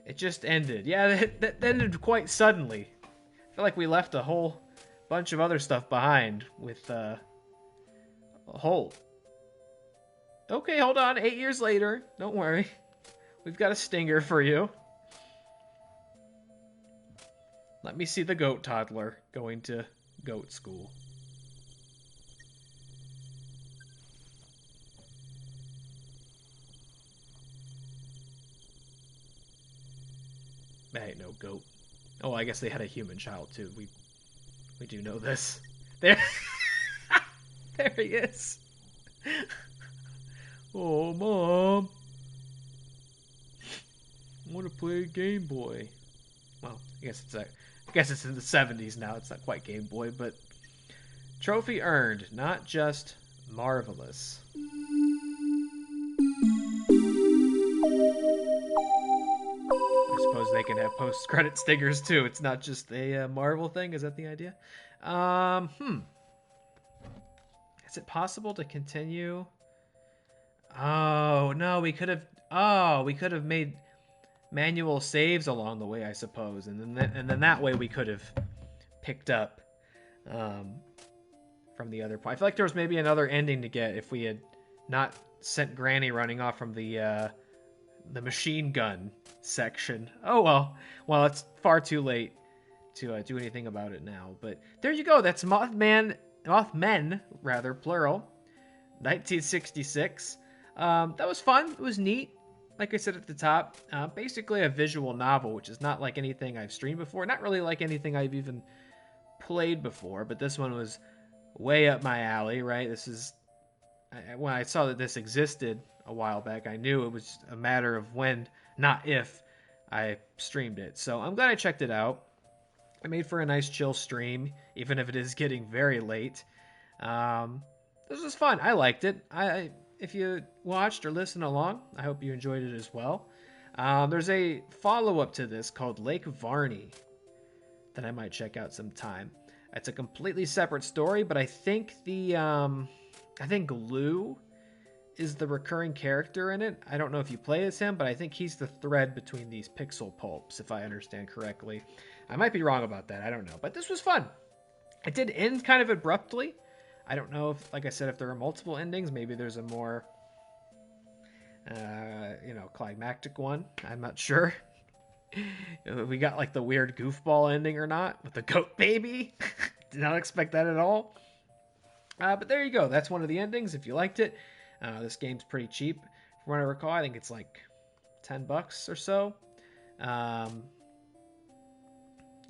It just ended. Yeah, that ended quite suddenly. I feel like we left a whole bunch of other stuff behind with Holt. Okay, hold on. 8 years later. Don't worry. We've got a stinger for you. Let me see the goat toddler going to goat school. That ain't no goat. Oh, I guess they had a human child too. We do know this. There, there he is. Oh, Mom. I want to play Game Boy. Well, I guess it's in the 70s now. It's not quite Game Boy, but trophy earned, not just marvelous. I suppose they can have post-credit stingers too. It's not just a Marvel thing. Is that the idea? Is it possible to continue? Oh no, we could have made manual saves along the way, I suppose, and then that way we could have picked up from the other point. I feel like there was maybe another ending to get if we had not sent Granny running off from the machine gun section. Oh well, it's far too late to do anything about it now. But there you go. That's Mothman, rather plural, 1966. That was fun. It was neat. Like I said at the top, basically a visual novel, which is not like anything I've streamed before. Not really like anything I've even played before, but this one was way up my alley, right? This is, when I saw that this existed a while back, I knew it was a matter of when, not if, I streamed it. So I'm glad I checked it out. I made for a nice chill stream, even if it is getting very late. This was fun. I liked it. If you watched or listened along, I hope you enjoyed it as well. There's a follow-up to this called Lake Varney that I might check out sometime. It's a completely separate story, but I think Lou is the recurring character in it. I don't know if you play as him, but I think he's the thread between these pixel pulps, if I understand correctly. I might be wrong about that. I don't know. But this was fun. It did end kind of abruptly. I don't know if, like I said, if there are multiple endings, maybe there's a more climactic one. I'm not sure. We got like the weird goofball ending or not with the goat baby. Did not expect that at all. But there you go. That's one of the endings. If you liked it, this game's pretty cheap. From what I recall, I think it's like $10 or so.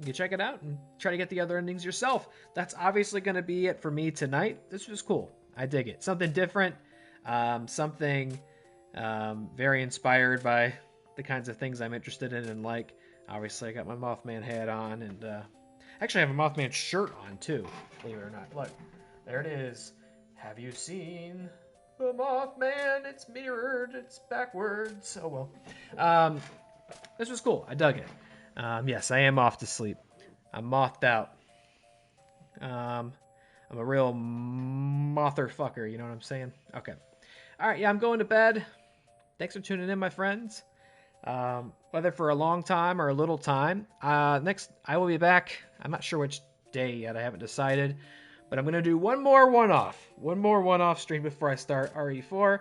You can check it out and try to get the other endings yourself. That's obviously going to be it for me tonight. This was cool. I dig it. Something different. Something very inspired by the kinds of things I'm interested in and like. Obviously, I got my Mothman hat on, and actually I have a Mothman shirt on too, believe it or not. Look, there it is. Have you seen the Mothman? It's mirrored. It's backwards. Oh well. This was cool. I dug it. Yes, I am off to sleep. I'm mothed out. I'm a real motherfucker, you know what I'm saying? Okay. All right, yeah, I'm going to bed. Thanks for tuning in, my friends. Whether for a long time or a little time. Next, I will be back. I'm not sure which day yet. I haven't decided. But I'm going to do one more one-off. One more one-off stream before I start RE4.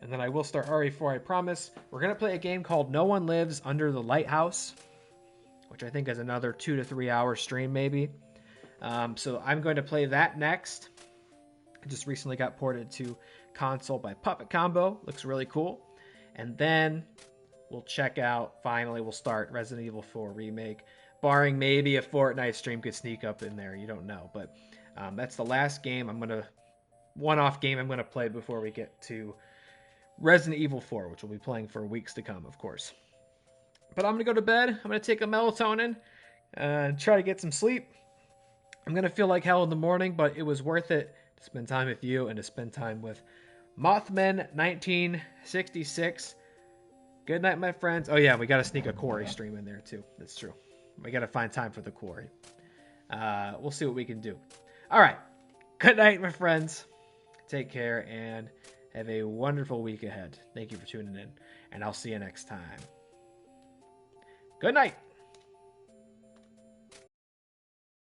And then I will start RE4, I promise. We're going to play a game called No One Lives Under the Lighthouse, which I think is another 2 to 3 hour stream maybe. So I'm going to play that next. It just recently got ported to console by Puppet Combo. Looks really cool. And then we'll check out, finally, we'll start Resident Evil 4 Remake. Barring maybe a Fortnite stream could sneak up in there. You don't know. But that's the last game one-off game I'm going to play before we get to Resident Evil 4, which we'll be playing for weeks to come, of course. But I'm going to go to bed. I'm going to take a melatonin and try to get some sleep. I'm going to feel like hell in the morning, but it was worth it to spend time with you and to spend time with Mothman 1966. Good night, my friends. Oh, yeah, we got to sneak a Quarry stream in there, too. That's true. We got to find time for the Quarry. We'll see what we can do. All right. Good night, my friends. Take care and have a wonderful week ahead. Thank you for tuning in, and I'll see you next time. Good night.